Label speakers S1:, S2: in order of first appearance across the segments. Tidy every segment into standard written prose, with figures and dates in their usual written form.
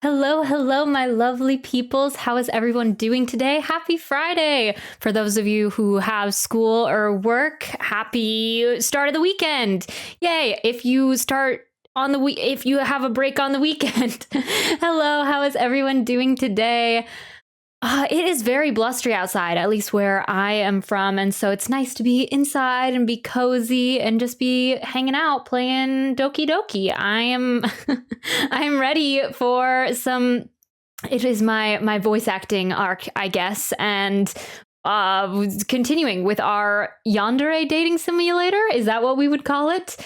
S1: Hello, hello, my lovely peoples. How is everyone doing today? Happy Friday. For those of you who have school or work, happy start of the weekend. Yay. If you start on the if you have a break on the weekend. Hello, how is everyone doing today? It is very blustery outside, at least where I am from. And so it's nice to be inside and be cozy and just be hanging out playing Doki Doki. I am I am ready for some. It is my voice acting arc, I guess. And continuing with our yandere dating simulator. Is that what we would call it?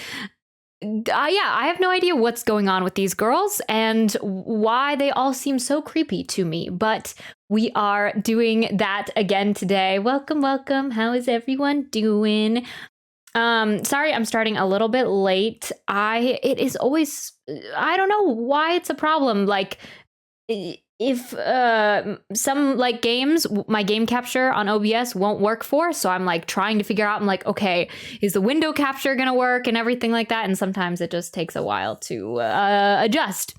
S1: Yeah, I have no idea what's going on with these girls and why they all seem so creepy to me, but we are doing that again today. Welcome, welcome. How is everyone doing? Sorry, I'm starting a little bit late. It is always, I don't know why it's a problem. Like, if some like games, my game capture on OBS won't work for, so I'm like trying to figure out, I'm like, okay, is the window capture gonna work and everything like that? And sometimes it just takes a while to adjust.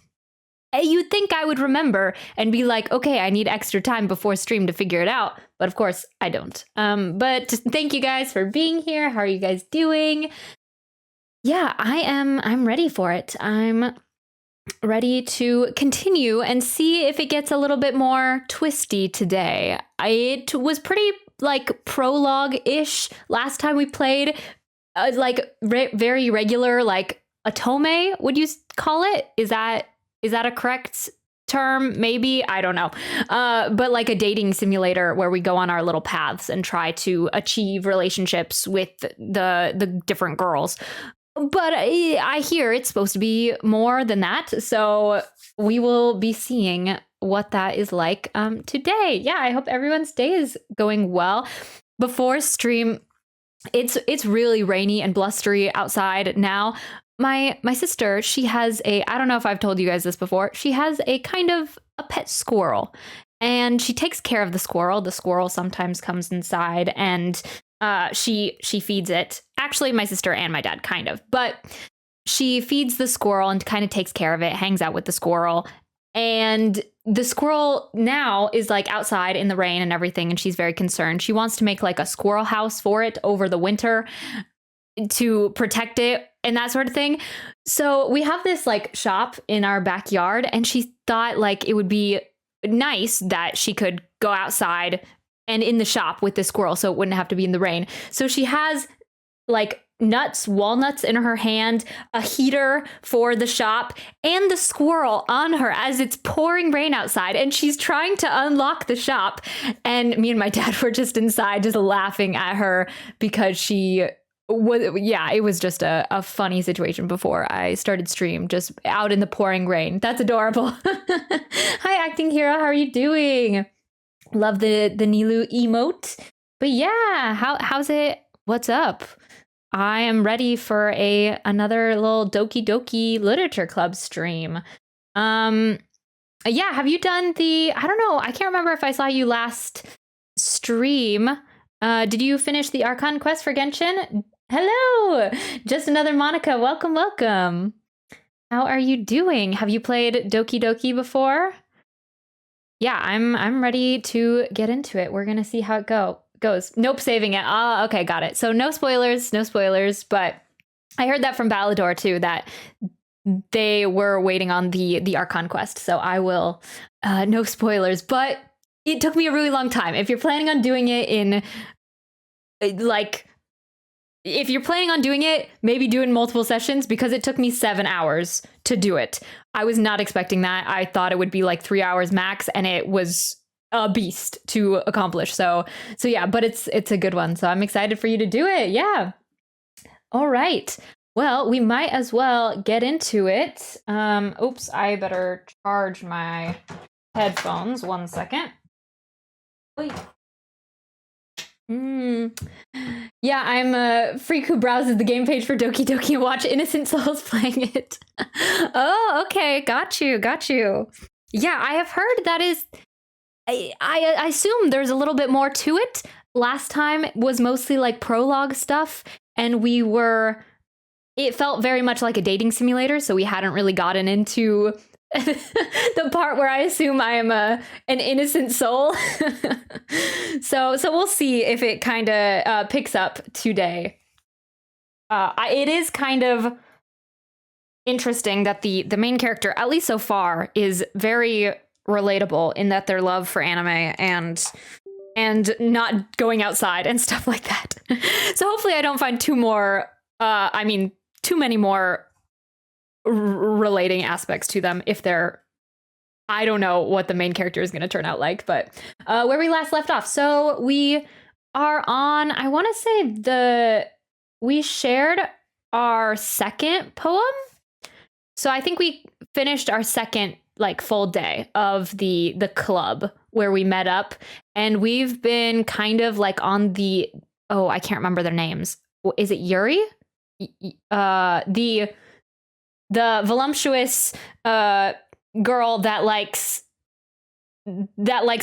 S1: You'd think I would remember and be like, okay, I need extra time before stream to figure it out. But of course I don't. But thank you guys for being here. How are you guys doing? Yeah, I'm ready for it. I'm ready to continue and see if it gets a little bit more twisty today. It was pretty like prologue-ish last time we played, very regular, like otome, would you call it? Is that a correct term? Maybe, I don't know. But like a dating simulator where we go on our little paths and try to achieve relationships with the different girls. But I hear it's supposed to be more than that. So we will be seeing what that is like today. Yeah, I hope everyone's day is going well. Before stream, it's really rainy and blustery outside now. My sister, she has I don't know if I've told you guys this before. She has a kind of a pet squirrel. And she takes care of the squirrel. The squirrel sometimes comes inside and she feeds it. Actually, my sister and my dad, kind of. But she feeds the squirrel and kind of takes care of it, hangs out with the squirrel. And the squirrel now is like outside in the rain and everything, and she's very concerned. She wants to make like a squirrel house for it over the winter to protect it and that sort of thing. So we have this like shop in our backyard, and she thought like it would be nice that she could go outside and in the shop with the squirrel so it wouldn't have to be in the rain. So she has like walnuts in her hand, a heater for the shop, and the squirrel on her as it's pouring rain outside. And she's trying to unlock the shop. And me and my dad were just inside just laughing at her because she was, yeah, it was just a funny situation before I started stream, just out in the pouring rain. That's adorable. Hi, Acting Hero. How are you doing? Love the Nilu emote. But yeah, how's it? What's up? I am ready for another little Doki Doki Literature Club stream. Yeah, have you done I don't know, I can't remember if I saw you last stream. Did you finish the Archon quest for Genshin? Hello! Just another Monica. Welcome, welcome. How are you doing? Have you played Doki Doki before? Yeah, I'm ready to get into it. We're gonna see how it goes. Nope, saving it. Okay, got it. So no spoilers, but I heard that from Balador too, that they were waiting on the Archon quest. So I will, no spoilers, but it took me a really long time. If you're planning on doing it if you're planning on doing it, maybe do it in multiple sessions, because it took me 7 hours to do it. I was not expecting that. I thought it would be like 3 hours max, and it was a beast to accomplish. So yeah, but it's a good one. So I'm excited for you to do it. Yeah. All right. Well, we might as well get into it. Oops, I better charge my headphones. 1 second. Wait. Yeah, I'm a freak who browses the game page for Doki Doki and watch Innocent Souls playing it. Oh, okay. Got you. Yeah, I have heard that is... I assume there's a little bit more to it. Last time was mostly like prologue stuff, and it felt very much like a dating simulator, so we hadn't really gotten into the part where I assume I am an innocent soul. So we'll see if it kind of picks up today. It is kind of interesting that the main character, at least so far, is very relatable in that their love for anime and not going outside and stuff like that. So hopefully I don't find too many more relating aspects to them if they're, I don't know what the main character is going to turn out like, but where we last left off. So we are on, I want to say we shared our second poem. So I think we finished our second like full day of the club where we met up, and we've been kind of like on I can't remember their names. Is it Yuri? The voluptuous girl that likes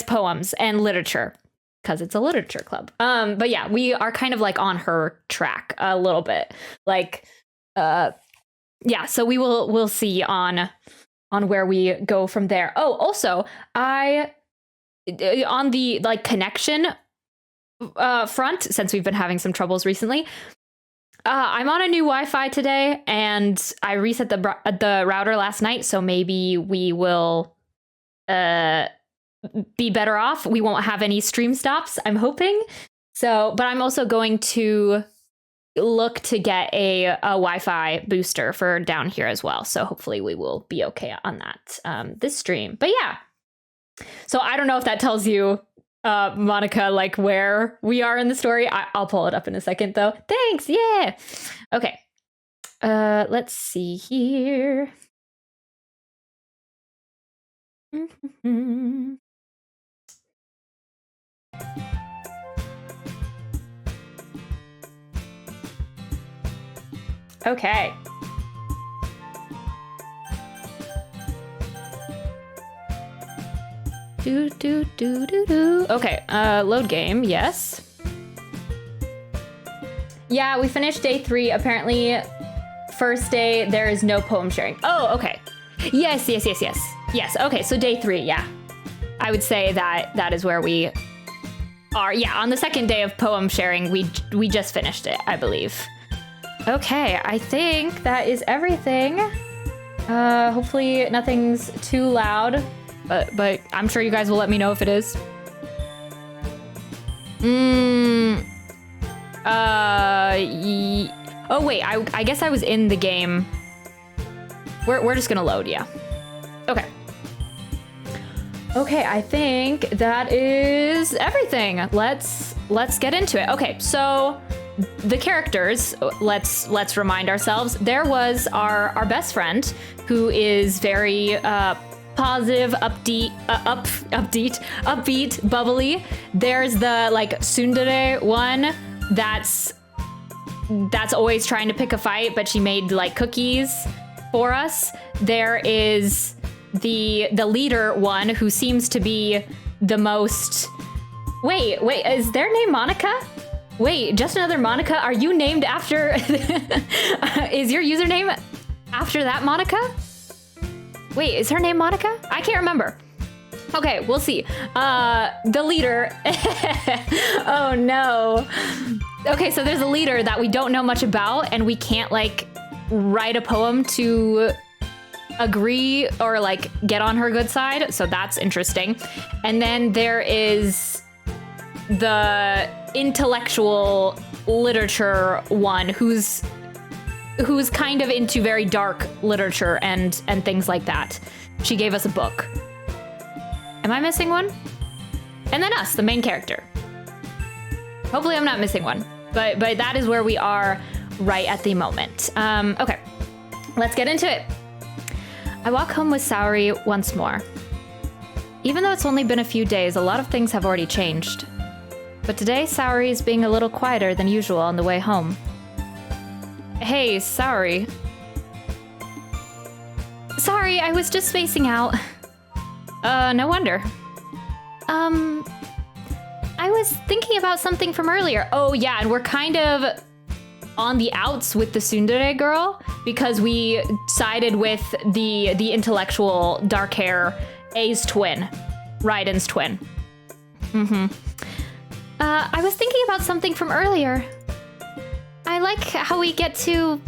S1: poems and literature, because it's a literature club. But yeah, we are kind of like on her track a little bit. Like yeah, so we'll see on where we go from there. Oh, also, on the like connection front, since we've been having some troubles recently, I'm on a new Wi-Fi today, and I reset the router last night, so maybe we will be better off. We won't have any stream stops, I'm hoping. So, but I'm also going to look to get a Wi-Fi booster for down here as well. So hopefully we will be okay on that this stream. But yeah, so I don't know if that tells you, Monica, like where we are in the story. I'll pull it up in a second though. Thanks. Yeah. Okay. Let's see here. Okay. Okay, load game, yes. Yeah, we finished day 3. Apparently, first day, there is no poem sharing. Oh, okay. Yes. Yes, okay, so day 3, yeah. I would say that is where we are. Yeah, on the second day of poem sharing, we just finished it, I believe. Okay, I think that is everything. Hopefully nothing's too loud, but I'm sure you guys will let me know if it is. Oh wait, I guess I was in the game. We're just gonna load, yeah. Okay. Okay, I think that is everything. Let's get into it. Okay, so the characters, let's remind ourselves. There was our best friend, who is very positive, upbeat, bubbly. There's the like tsundere one that's always trying to pick a fight, but she made like cookies for us. There is the leader one, who seems to be the most. Wait, is their name Monica? Wait, just another Monica? Are you named after... Is your username after that Monica? Wait, is her name Monica? I can't remember. Okay, we'll see. The leader... Oh no. Okay, so there's a leader that we don't know much about, and we can't like write a poem to agree or like get on her good side. So that's interesting. And then there is the intellectual literature one, who's kind of into very dark literature and things like that. She gave us a book. Am I missing one? And then us, the main character. Hopefully I'm not missing one, but that is where we are right at the moment. Okay, let's get into it. I walk home with Saori once more. Even though it's only been a few days, a lot of things have already changed. But today, Saori is being a little quieter than usual on the way home. Hey, Saori. Sorry, I was just spacing out. No wonder. I was thinking about something from earlier. Oh yeah, and we're kind of on the outs with the tsundere girl because we sided with the intellectual dark hair A's twin, Raiden's twin. I was thinking about something from earlier. I like how we get to...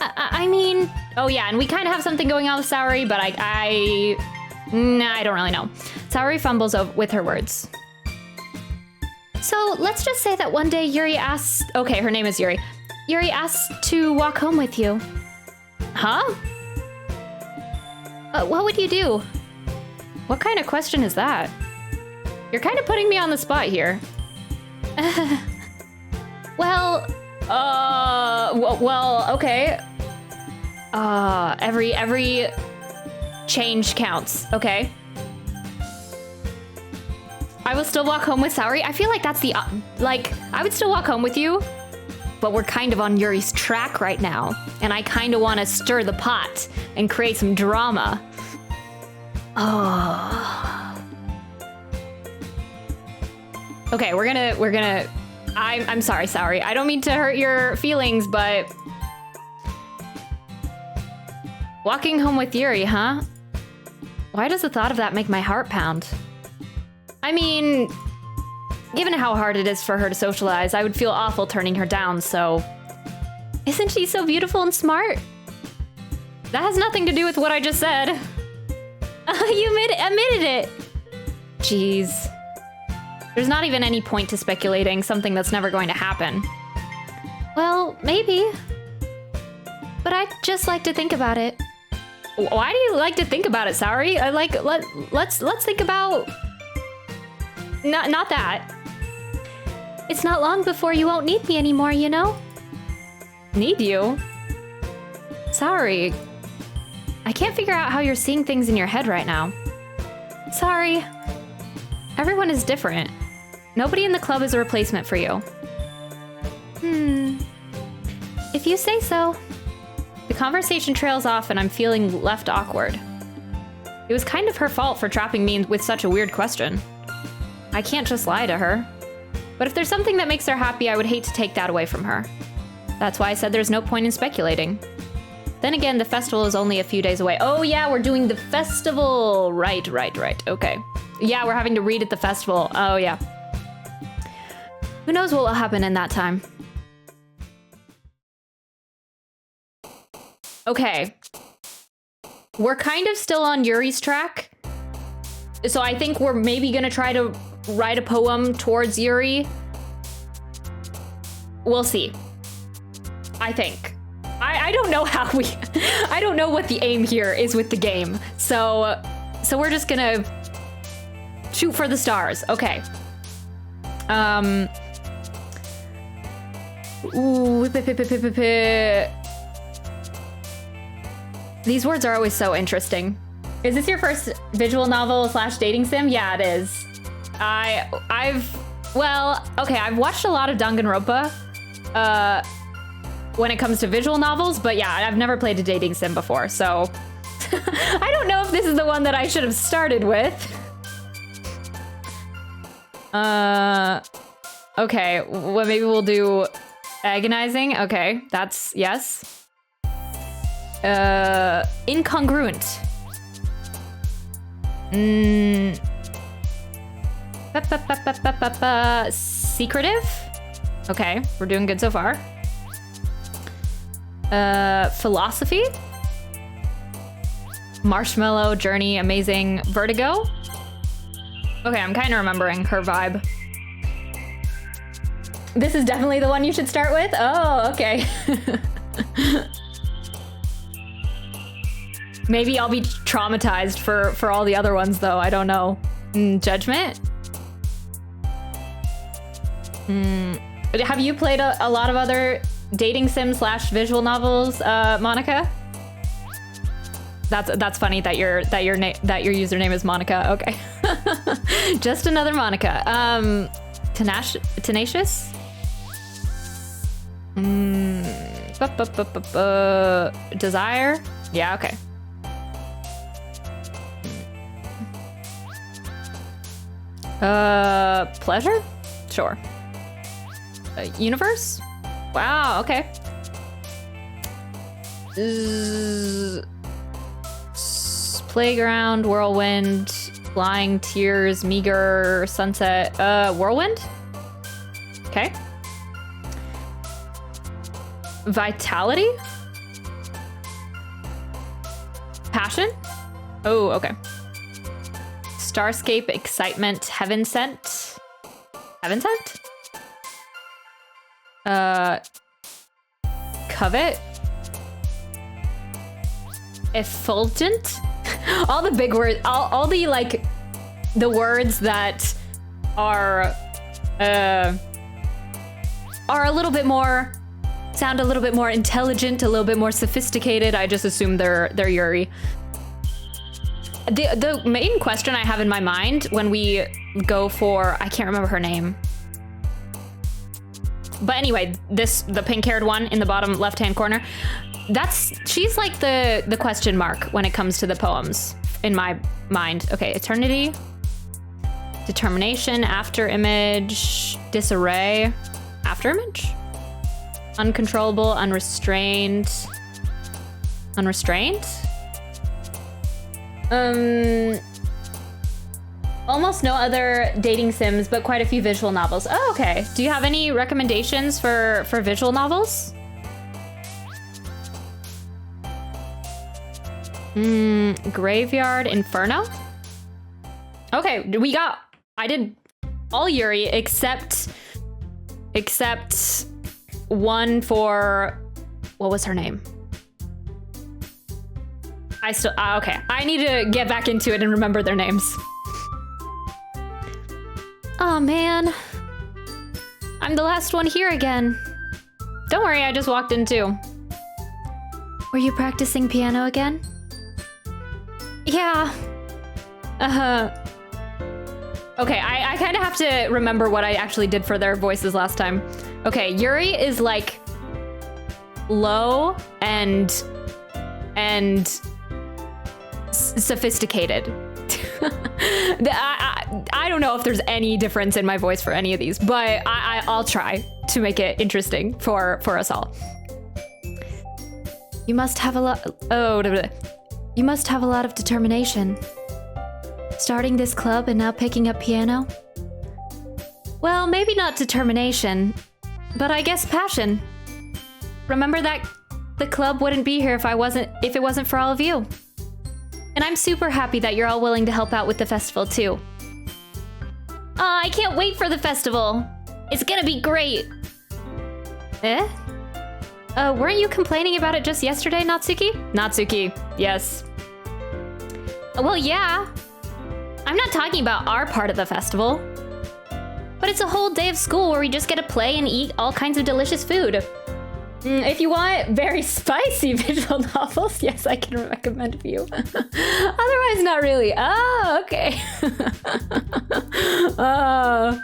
S1: I mean... Oh yeah, and we kind of have something going on with Saori, but I don't really know. Saori fumbles with her words. So let's just say that one day Yuri asks... Okay, her name is Yuri. Yuri asks to walk home with you. Huh? What would you do? What kind of question is that? You're kind of putting me on the spot here. Well, okay. Every change counts, okay? I will still walk home with Saori. I feel like that's the, I would still walk home with you, but we're kind of on Yuri's track right now, and I kind of want to stir the pot and create some drama. Okay, we're gonna, I'm sorry, Saori. I don't mean to hurt your feelings, but walking home with Yuri, huh? Why does the thought of that make my heart pound? I mean, given how hard it is for her to socialize, I would feel awful turning her down, so... Isn't she so beautiful and smart? That has nothing to do with what I just said. You admitted it. Jeez. There's not even any point to speculating something that's never going to happen. Well, maybe. But I'd just like to think about it. Why do you like to think about it, Saori? Let's think about... Not that. It's not long before you won't need me anymore, you know? Need you? Sorry. I can't figure out how you're seeing things in your head right now. Sorry. Everyone is different. Nobody in the club is a replacement for you. If you say so. The conversation trails off and I'm feeling left awkward. It was kind of her fault for trapping me with such a weird question. I can't just lie to her. But if there's something that makes her happy, I would hate to take that away from her. That's why I said there's no point in speculating. Then again, the festival is only a few days away. Oh yeah, we're doing the festival. Right. Okay. Yeah, we're having to read at the festival. Oh yeah. Who knows what will happen in that time? Okay. We're kind of still on Yuri's track. So I think we're maybe gonna try to write a poem towards Yuri. We'll see. I think. I don't know how we... I don't know what the aim here is with the game. So we're just gonna shoot for the stars. Okay. Ooh. These words are always so interesting. Is this your first visual novel / dating sim? Yeah, it is. I've watched a lot of Danganronpa when it comes to visual novels, but yeah, I've never played a dating sim before, so I don't know if this is the one that I should have started with. Okay, well, maybe we'll do agonizing. Okay, that's yes. Incongruent. Secretive. Okay, we're doing good so far. Philosophy. Marshmallow, journey, amazing, vertigo. Okay, I'm kind of remembering her vibe. This is definitely the one you should start with? Oh, okay. Maybe I'll be traumatized for all the other ones, though. I don't know. Judgment? Have you played a lot of other dating sim / visual novels, Monica? That's funny that your username is Monica. Okay. Just another Monica. Tenacious? Desire? Yeah, okay. Pleasure? Sure. Universe? Wow, okay. Playground, whirlwind, flying tears, meager, sunset, whirlwind? Okay. Vitality? Passion? Oh, okay. Starscape, excitement, heaven sent? Heaven sent? Covet? Effulgent? All the big words, all the like, the words that are a little bit more, sound a little bit more intelligent, a little bit more sophisticated. I just assume they're Yuri. The main question I have in my mind when we go for, I can't remember her name. But anyway, the pink-haired one in the bottom left-hand corner, she's like the question mark when it comes to the poems in my mind. Okay, eternity, determination, after image, disarray, after image, uncontrollable, unrestrained, almost no other dating sims, but quite a few visual novels. Oh, okay. Do you have any recommendations for visual novels? Graveyard Inferno? Okay, I did all Yuri except one for, what was her name? Okay. I need to get back into it and remember their names. Oh man. I'm the last one here again. Don't worry, I just walked in too. Were you practicing piano again? Yeah. Okay, I kind of have to remember what I actually did for their voices last time. Okay, Yuri is like low and sophisticated. I don't know if there's any difference in my voice for any of these, but I'll try to make it interesting for us all. You must have a lot. You must have a lot of determination. Starting this club and now picking up piano. Well, maybe not determination, but I guess passion. Remember that the club wouldn't be here if it wasn't for all of you. And I'm super happy that you're all willing to help out with the festival too. I can't wait for the festival. It's gonna be great. Weren't you complaining about it just yesterday, Natsuki? Natsuki, yes. Well, yeah. I'm not talking about our part of the festival. But it's a whole day of school where we just get to play and eat all kinds of delicious food. If you want very spicy visual novels, yes, I can recommend a few. Otherwise, not really. Oh, okay. I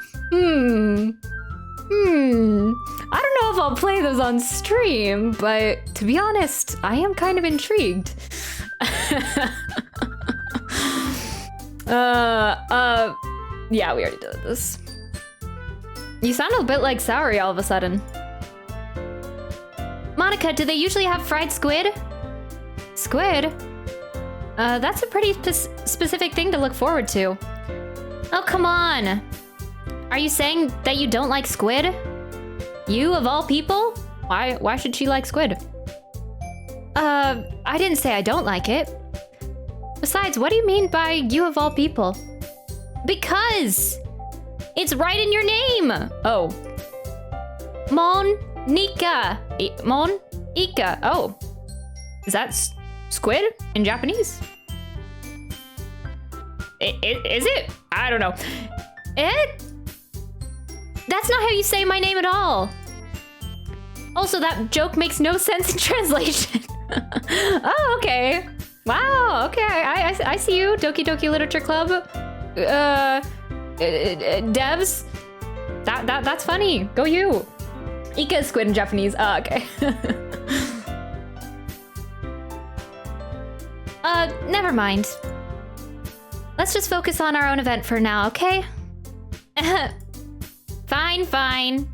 S1: don't know if I'll play those on stream, but to be honest, I am kind of intrigued. Yeah, we already did this. You sound a bit like Saori all of a sudden. Monica, do they usually have fried squid? Squid? That's a pretty specific thing to look forward to. Oh, come on. Are you saying that you don't like squid? You, of all people? Why should she like squid? I didn't say I don't like it. Besides, what do you mean by you of all people? Because it's right in your name. Oh. Monika. Monika. Oh. Is that squid in Japanese? Is it? I don't know. That's not how you say my name at all. Also, that joke makes no sense in translation. Oh, okay. Wow, okay. I see you, Doki Doki Literature Club. Devs. That's funny. Go you. Ika is squid in Japanese. Oh, okay. Never mind. Let's just focus on our own event for now, okay? Fine.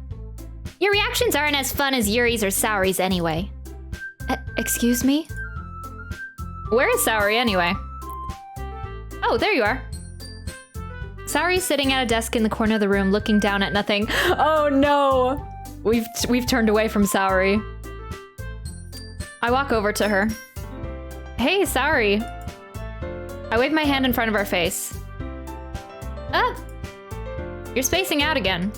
S1: Your reactions aren't as fun as Yuri's or Saori's anyway. Excuse me? Where is Saori anyway? Oh, there you are. Saori's sitting at a desk in the corner of the room looking down at nothing. Oh no! We've turned away from Saori. I walk over to her. Hey, Saori. I wave my hand in front of her face. You're spacing out again.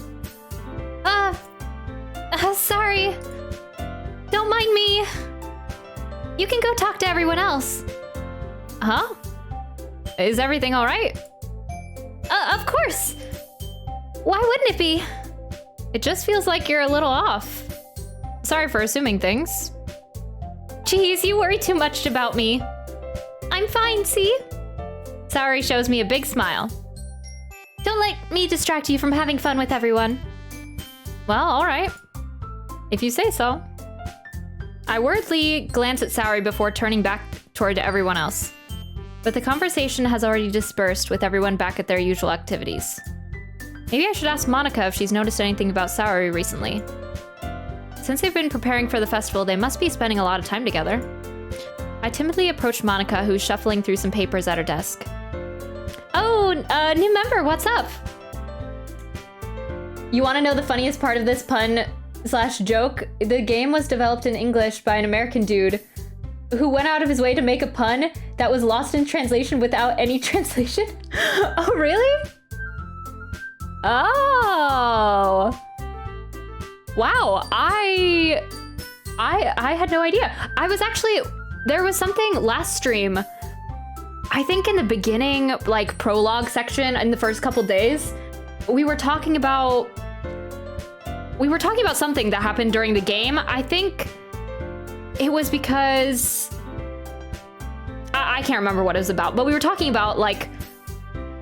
S1: Sorry. Don't mind me. You can go talk to everyone else. Huh? Is everything all right? Of course. Why wouldn't it be? It just feels like you're a little off. Sorry for assuming things. Jeez, you worry too much about me. I'm fine, see? Saori shows me a big smile. Don't let me distract you from having fun with everyone. Well, all right. If you say so. I worriedly glance at Saori before turning back toward everyone else. But the conversation has already dispersed with everyone back at their usual activities. Maybe I should ask Monica if she's noticed anything about Saori recently. Since they've been preparing for the festival, they must be spending a lot of time together. I timidly approached Monica, who's shuffling through some papers at her desk. Oh, new member, what's up? You want to know the funniest part of this pun/joke? The game was developed in English by an American dude who went out of his way to make a pun that was lost in translation without any translation. Oh, really? Oh. Wow, I had no idea. There was something last stream, I think in the beginning, like prologue section in the first couple days, we were talking about something that happened during the game. I think it was because I can't remember what it was about, but we were talking about like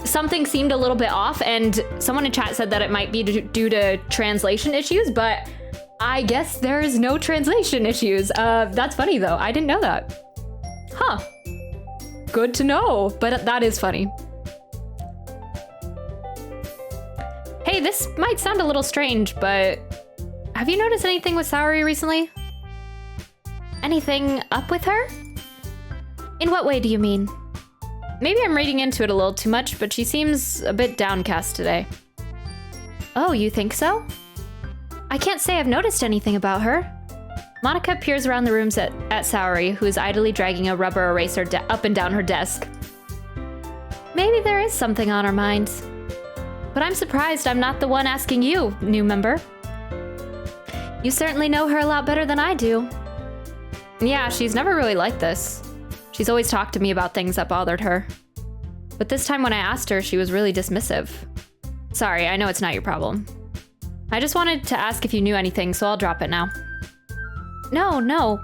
S1: something seemed a little bit off, and someone in chat said that it might be due to translation issues, but I guess there's no translation issues. That's funny though. I didn't know that. Huh. Good to know, but that is funny. Hey, this might sound a little strange, but have you noticed anything with Saori recently? Anything up with her? In what way do you mean? Maybe I'm reading into it a little too much, but she seems a bit downcast today. Oh, you think so? I can't say I've noticed anything about her. Monica peers around the rooms at Saori, who is idly dragging a rubber eraser up and down her desk. Maybe there is something on her mind. But I'm surprised I'm not the one asking you, new member. You certainly know her a lot better than I do. Yeah, she's never really like this. She's always talked to me about things that bothered her. But this time when I asked her, she was really dismissive. Sorry, I know it's not your problem. I just wanted to ask if you knew anything, so I'll drop it now. No.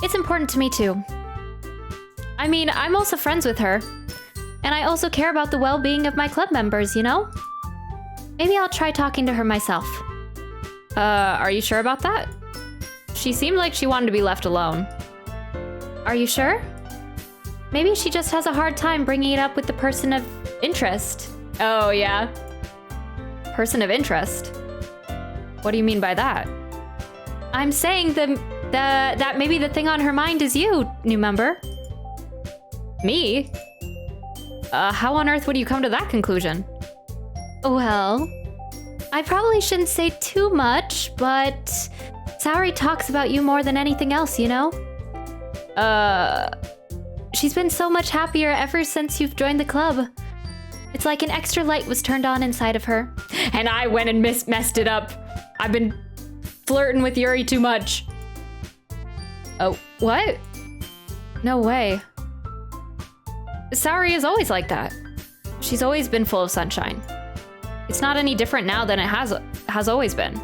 S1: It's important to me too. I mean, I'm also friends with her. And I also care about the well-being of my club members, you know? Maybe I'll try talking to her myself. Are you sure about that? She seemed like she wanted to be left alone. Are you sure? Maybe she just has a hard time bringing it up with the person of interest. Oh, yeah. Person of interest? What do you mean by that? I'm saying that maybe the thing on her mind is you, new member. Me? How on earth would you come to that conclusion? Well, I probably shouldn't say too much, but Saori talks about you more than anything else, you know? She's been so much happier ever since you've joined the club. It's like an extra light was turned on inside of her. And I went and messed it up. I've been flirting with Yuri too much. Oh, what? No way. Saori is always like that. She's always been full of sunshine. It's not any different now than it has always been.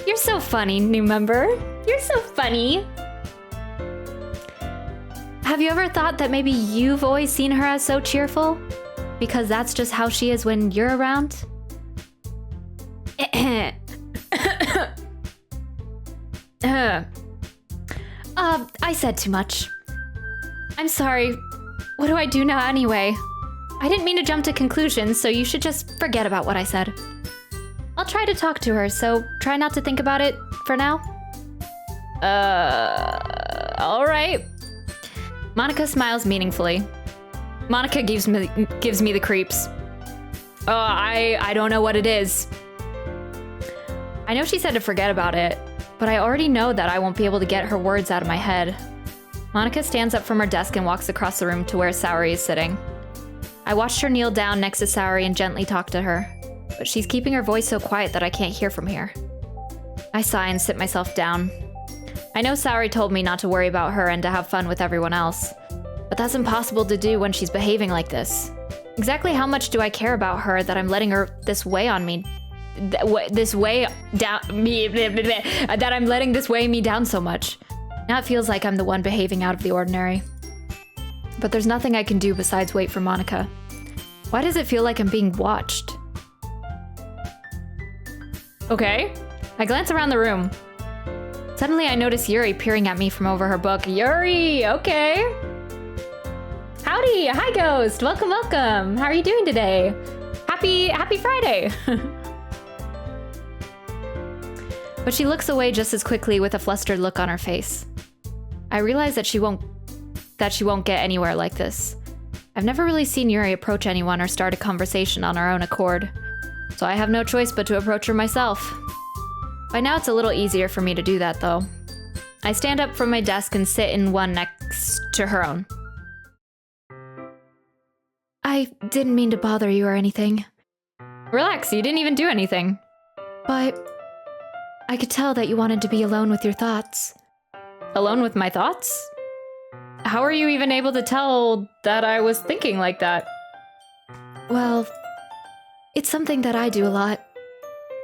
S1: You're so funny, new member. You're so funny. Have you ever thought that maybe you've always seen her as so cheerful? Because that's just how she is when you're around? I said too much. I'm sorry. What do I do now anyway? I didn't mean to jump to conclusions, so you should just forget about what I said. I'll try to talk to her, so try not to think about it for now. All right. Monica smiles meaningfully. Monica gives me the creeps. Oh, I don't know what it is. I know she said to forget about it, but I already know that I won't be able to get her words out of my head. Monica stands up from her desk and walks across the room to where Saori is sitting. I watched her kneel down next to Saori and gently talk to her, but she's keeping her voice so quiet that I can't hear from here. I sigh and sit myself down. I know Saori told me not to worry about her and to have fun with everyone else, but that's impossible to do when she's behaving like this. Exactly how much do I care about her that I'm letting her this weigh on me? This weigh down me, that I'm letting this weigh me down so much. Now it feels like I'm the one behaving out of the ordinary. But there's nothing I can do besides wait for Monica. Why does it feel like I'm being watched? Okay. I glance around the room. Suddenly I notice Yuri peering at me from over her book. Yuri, okay. Howdy, hi Ghost, welcome, welcome. How are you doing today? Happy Friday. But she looks away just as quickly with a flustered look on her face. I realize that she won't get anywhere like this. I've never really seen Yuri approach anyone or start a conversation on her own accord, so I have no choice but to approach her myself. By now it's a little easier for me to do that though. I stand up from my desk and sit in one next to her own. I didn't mean to bother you or anything. Relax, you didn't even do anything. But I could tell that you wanted to be alone with your thoughts. Alone with my thoughts? How are you even able to tell that I was thinking like that? Well, it's something that I do a lot.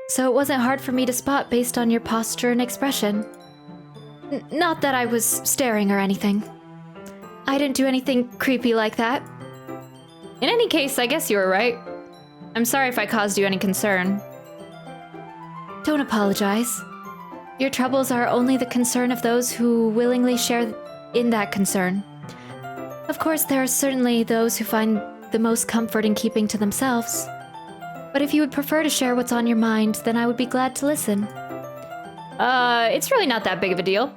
S1: So it wasn't hard for me to spot based on your posture and expression. Not that I was staring or anything. I didn't do anything creepy like that. In any case, I guess you were right. I'm sorry if I caused you any concern. Don't apologize. Your troubles are only the concern of those who willingly share in that concern. Of course, there are certainly those who find the most comfort in keeping to themselves. But if you would prefer to share what's on your mind, then I would be glad to listen. It's really not that big of a deal.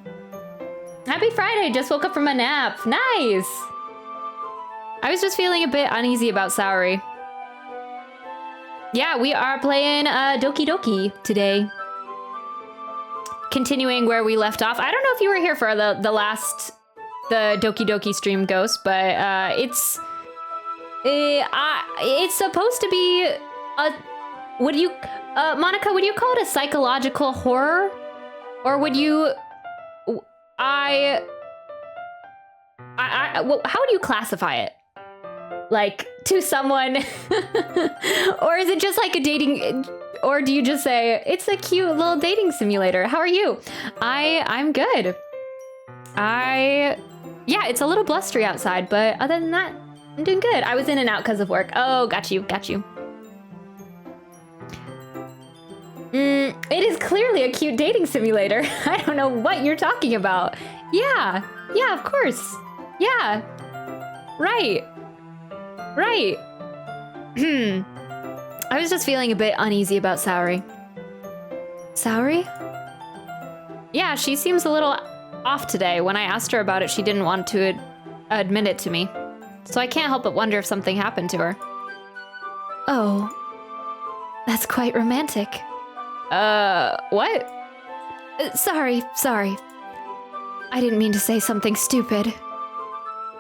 S1: Happy Friday, just woke up from a nap. Nice! I was just feeling a bit uneasy about Saori. Yeah, we are playing Doki Doki today. Continuing where we left off. I don't know if you were here for the Doki Doki stream, Ghost, but it's supposed to be a, Monica, would you call it a psychological horror? Or would you, how would you classify it? Like, to someone, or is it just like a dating, or do you just say, it's a cute little dating simulator? How are you? I'm good. Yeah, it's a little blustery outside, but other than that, I'm doing good. I was in and out because of work. Oh, got you. It is clearly a cute dating simulator. I don't know what you're talking about. Yeah, of course. Yeah, right. I was just feeling a bit uneasy about Saori. Saori? Yeah, she seems a little off today. When I asked her about it, she didn't want to admit it to me. So I can't help but wonder if something happened to her. Oh, that's quite romantic. What? Sorry. I didn't mean to say something stupid.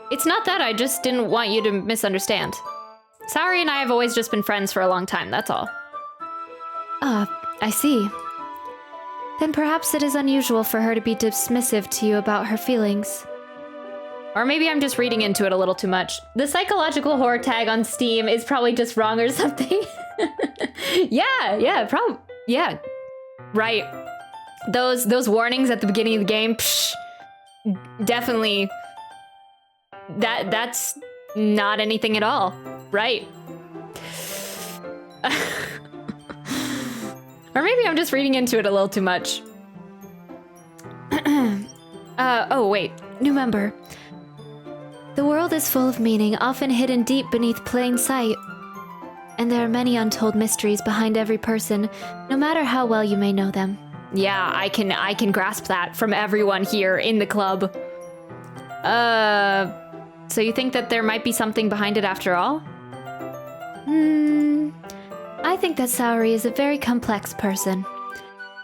S1: It's not that, I just didn't want you to misunderstand. Saori and I have always just been friends for a long time, that's all. I see. Then perhaps it is unusual for her to be dismissive to you about her feelings. Or maybe I'm just reading into it a little too much. The psychological horror tag on Steam is probably just wrong or something. Yeah, right. Those warnings at the beginning of the game, definitely, that's not anything at all, right? Or maybe I'm just reading into it a little too much. Oh wait, new member. The world is full of meaning, often hidden deep beneath plain sight.
S2: And there are many untold mysteries behind every person, no matter how well you may know them.
S1: Yeah, I can grasp that from everyone here in the club. So you think that there might be something behind it after all?
S2: I think that Saori is a very complex person.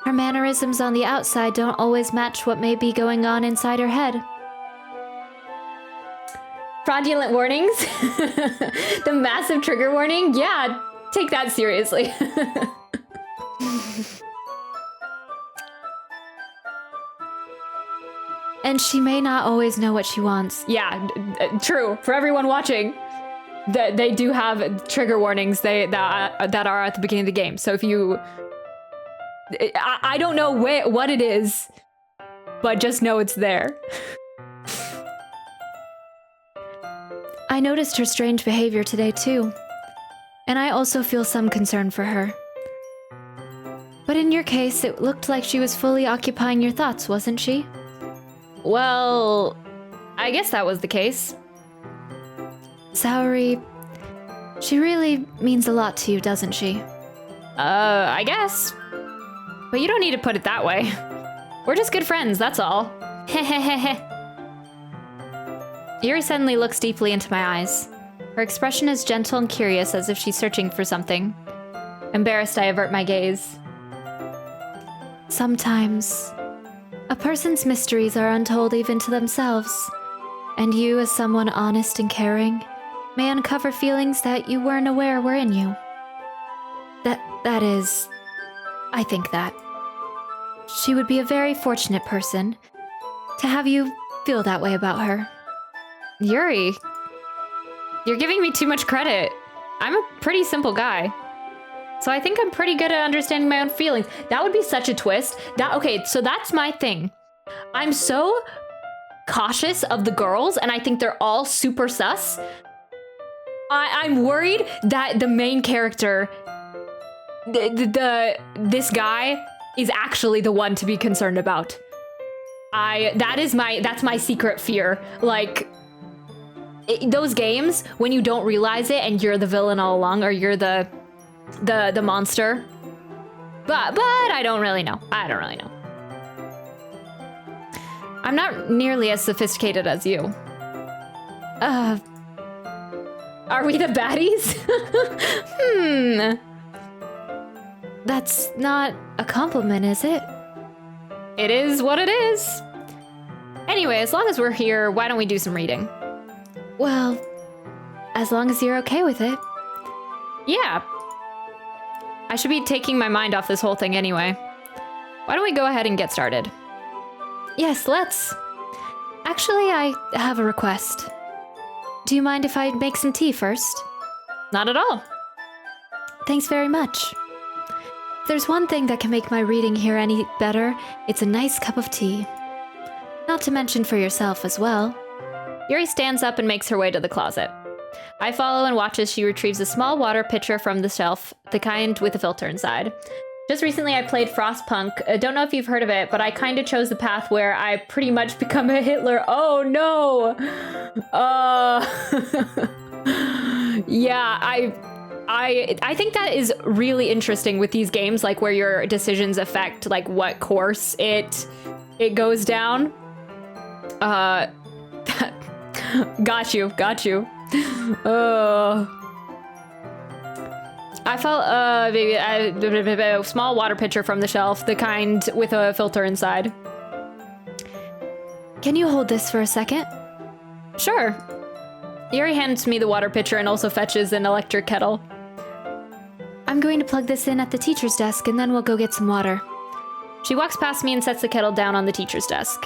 S2: Her mannerisms on the outside don't always match what may be going on inside her head.
S1: Fraudulent warnings? The massive trigger warning? Yeah, take that seriously.
S2: And she may not always know what she wants.
S1: Yeah, true. For everyone watching, they do have trigger warnings that are at the beginning of the game. So if you... I don't know what it is, but just know it's there.
S2: I noticed her strange behavior today too, and I also feel some concern for her. But in your case, it looked like she was fully occupying your thoughts, wasn't she?
S1: Well, I guess that was the case.
S2: Saori, she really means a lot to you, doesn't she?
S1: I guess. But you don't need to put it that way. We're just good friends, that's all. Hehehehe. Yuri suddenly looks deeply into my eyes. Her expression is gentle and curious, as if she's searching for something. Embarrassed, I avert my gaze.
S2: Sometimes, a person's mysteries are untold even to themselves, and you, as someone honest and caring, may uncover feelings that you weren't aware were in you. That is, I think that. She would be a very fortunate person to have you feel that way about her.
S1: Yuri, you're giving me too much credit. I'm a pretty simple guy. So I think I'm pretty good at understanding my own feelings. That would be such a twist. Okay, so that's my thing. I'm so cautious of the girls, and I think they're all super sus. I'm worried that the main character, this guy, is actually the one to be concerned about. That's my secret fear. Like, those games when you don't realize it and you're the villain all along, or you're the monster. But I don't really know. I'm not nearly as sophisticated as you. Are we the baddies?
S2: That's not a compliment, is it?
S1: It is what it is. Anyway, as long as we're here, why don't we do some reading?
S2: Well, as long as you're okay with it.
S1: Yeah. I should be taking my mind off this whole thing anyway. Why don't we go ahead and get started?
S2: Yes, let's. Actually, I have a request. Do you mind if I make some tea first?
S1: Not at all.
S2: Thanks very much. If there's one thing that can make my reading here any better, it's a nice cup of tea. Not to mention for yourself as well.
S1: Yuri stands up and makes her way to the closet. I follow and watch as she retrieves a small water pitcher from the shelf, the kind with a filter inside. Just recently I played Frostpunk. Don't know if you've heard of it, but I kind of chose the path where I pretty much become a Hitler. Oh no! Yeah, I think that is really interesting with these games, like where your decisions affect like what course it goes down. Got you. I felt a small water pitcher from the shelf, the kind with a filter inside.
S2: Can you hold this for a second?
S1: Sure. Yuri hands me the water pitcher and also fetches an electric kettle.
S2: I'm going to plug this in at the teacher's desk, and then we'll go get some water.
S1: She walks past me and sets the kettle down on the teacher's desk.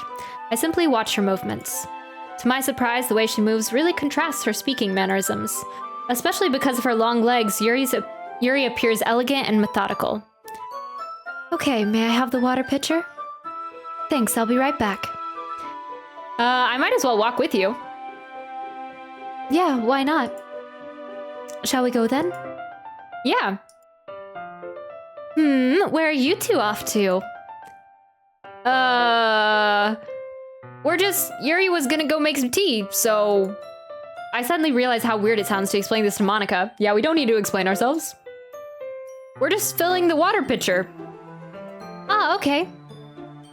S1: I simply watch her movements. To my surprise, the way she moves really contrasts her speaking mannerisms. Especially because of her long legs, Yuri appears elegant and methodical.
S2: Okay, may I have the water pitcher? Thanks, I'll be right back.
S1: I might as well walk with you.
S2: Yeah, why not? Shall we go then?
S1: Yeah.
S2: Where are you two off to?
S1: Yuri was gonna go make some tea, so I suddenly realize how weird it sounds to explain this to Monica. Yeah, we don't need to explain ourselves. We're just filling the water pitcher.
S2: Oh, okay.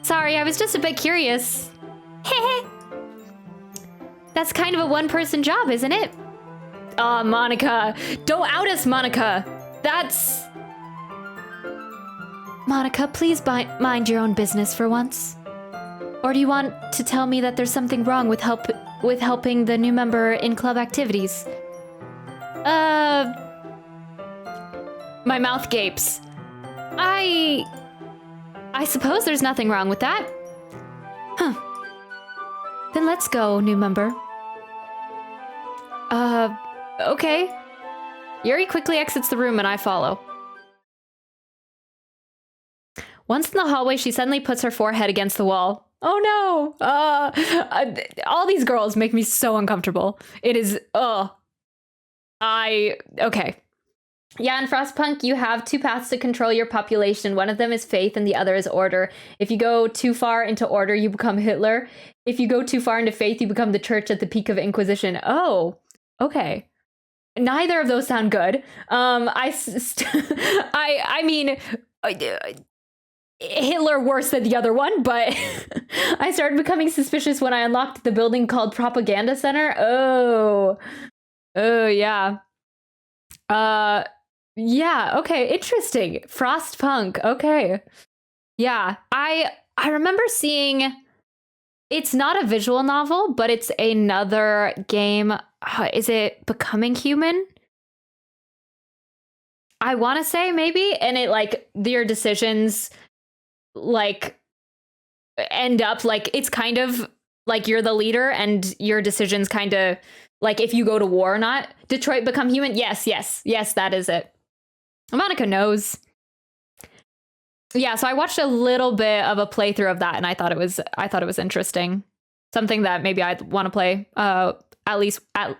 S2: Sorry, I was just a bit curious. Heh. That's kind of a one-person job, isn't it?
S1: Monica. Don't out us, Monica. That's...
S2: Monica, please mind your own business for once. Or do you want to tell me that there's something wrong with helping the new member in club activities?
S1: My mouth gapes.
S2: I suppose there's nothing wrong with that. Huh. Then let's go, new member.
S1: Okay. Yuri quickly exits the room and I follow. Once in the hallway, she suddenly puts her forehead against the wall. Oh no! All these girls make me so uncomfortable. It is, okay. Yeah, in Frostpunk, you have two paths to control your population. One of them is faith and the other is order. If you go too far into order, you become Hitler. If you go too far into faith, you become the church at the peak of Inquisition. Oh, okay. Neither of those sound good. I mean, Hitler worse than the other one, but I started becoming suspicious when I unlocked the building called Propaganda Center. Oh, yeah. Yeah, okay, interesting. Frostpunk, okay. Yeah, I remember seeing, it's not a visual novel, but it's another game. Is it Becoming Human? I want to say maybe, and it like your decisions like end up like it's kind of like you're the leader and your decisions kind of like if you go to war or not. Detroit Become Human? Yes, that is it. Monica knows. Yeah, so I watched a little bit of a playthrough of that and I thought it was interesting. Something that maybe I'd want to play at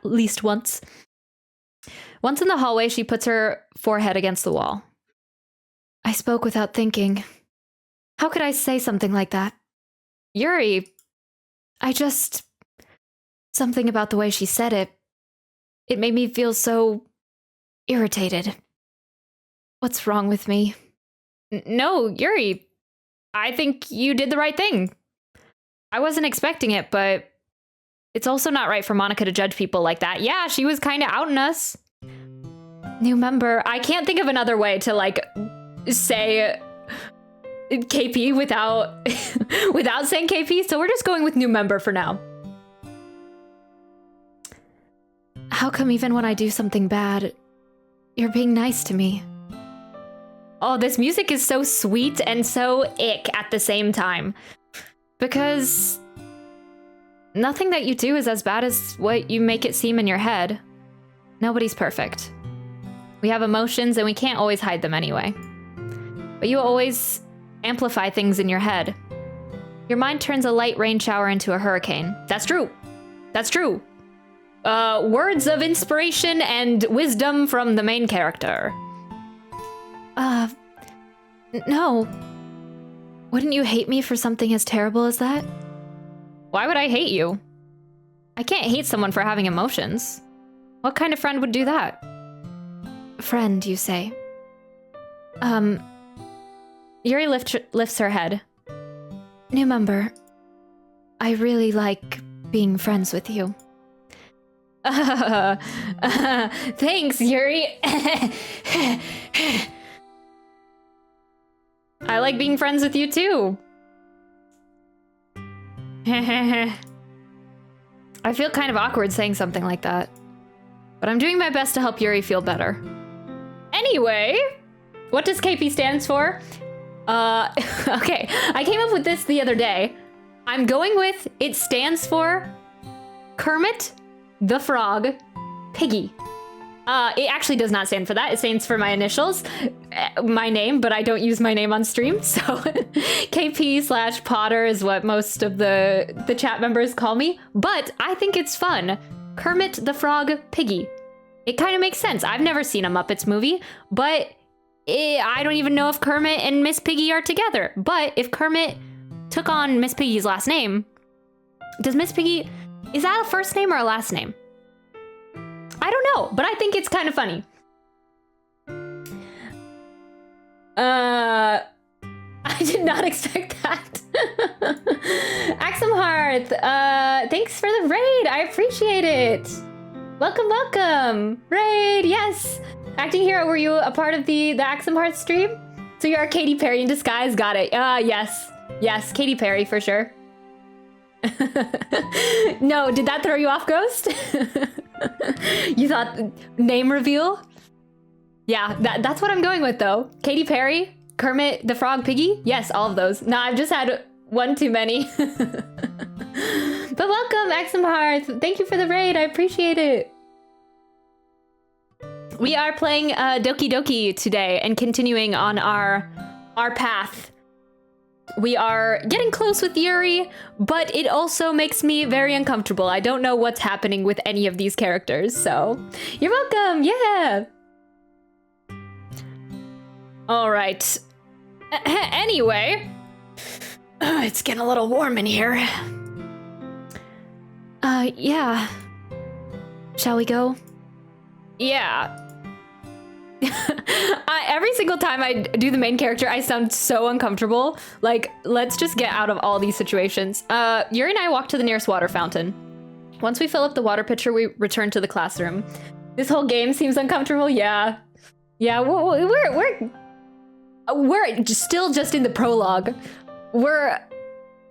S1: least once. Once in the hallway, she puts her forehead against the wall.
S2: I spoke without thinking. How could I say something like that?
S1: Yuri.
S2: Something about the way she said it. It made me feel so irritated. What's wrong with me?
S1: No, Yuri. I think you did the right thing. I wasn't expecting it, but it's also not right for Monica to judge people like that. Yeah, she was kind of outing us.
S2: New member.
S1: I can't think of another way to like say KP without without saying KP, so we're just going with new member for now.
S2: How come even when I do something bad, you're being nice to me?
S1: Oh, this music is so sweet and so ick at the same time. Because nothing that you do is as bad as what you make it seem in your head. Nobody's perfect. We have emotions and we can't always hide them anyway. But you always amplify things in your head. Your mind turns a light rain shower into a hurricane. That's true. That's true. Words of inspiration and wisdom from the main character.
S2: No. Wouldn't you hate me for something as terrible as that?
S1: Why would I hate you? I can't hate someone for having emotions. What kind of friend would do that?
S2: Friend, you say?
S1: Yuri lifts her head.
S2: New member, I really like being friends with you.
S1: Thanks, Yuri. I like being friends with you too. I feel kind of awkward saying something like that, but I'm doing my best to help Yuri feel better. Anyway, what does KP stands for? Okay, I came up with this the other day. I'm going with, it stands for Kermit the Frog Piggy. It actually does not stand for that. It stands for my initials, my name, but I don't use my name on stream. So KP/Potter is what most of the chat members call me. But I think it's fun. Kermit the Frog Piggy. It kind of makes sense. I've never seen a Muppets movie, but I don't even know if Kermit and Miss Piggy are together. But if Kermit took on Miss Piggy's last name, does Miss Piggy, is that a first name or a last name? I don't know, but I think it's kind of funny. I did not expect that. Axum Hearth, thanks for the raid. I appreciate it. Welcome, welcome. Raid, yes. Acting hero, were you a part of the Axum Hearth stream? So you're a Katy Perry in disguise. Got it. Yes. Yes, Katy Perry for sure. No, did that throw you off, Ghost? You thought name reveal? Yeah, that's what I'm going with though. Katy Perry, Kermit the Frog Piggy? Yes, all of those. Nah, I've just had one too many. But welcome, Axum Hearth. Thank you for the raid. I appreciate it. We are playing Doki Doki today and continuing on our path. We are getting close with Yuri, but it also makes me very uncomfortable. I don't know what's happening with any of these characters, so you're welcome. Yeah. All right. Anyway, it's getting a little warm in here.
S2: Yeah. Shall we go?
S1: Yeah. Every single time I do the main character, I sound so uncomfortable. Like, let's just get out of all these situations. Yuri and I walk to the nearest water fountain. Once we fill up the water pitcher, we return to the classroom. This whole game seems uncomfortable. Yeah. Yeah, we're still just in the prologue. We're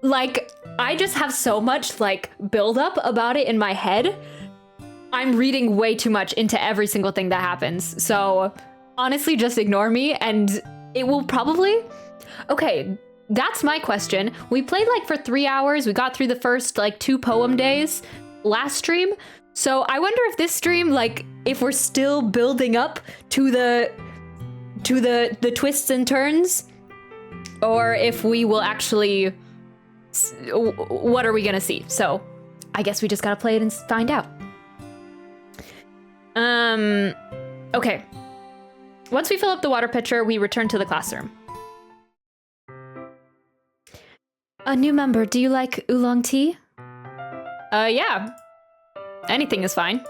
S1: like, I just have so much like build up about it in my head. I'm reading way too much into every single thing that happens. So honestly, just ignore me and it will probably... Okay, that's my question. We played like for 3 hours. We got through the first like 2 poem days last stream. So I wonder if this stream, like if we're still building up to the twists and turns, or if we will actually... What are we gonna see? So I guess we just gotta play it and find out. Okay. Once we fill up the water pitcher, we return to the classroom.
S2: A new member, do you like oolong tea?
S1: Yeah. Anything is fine.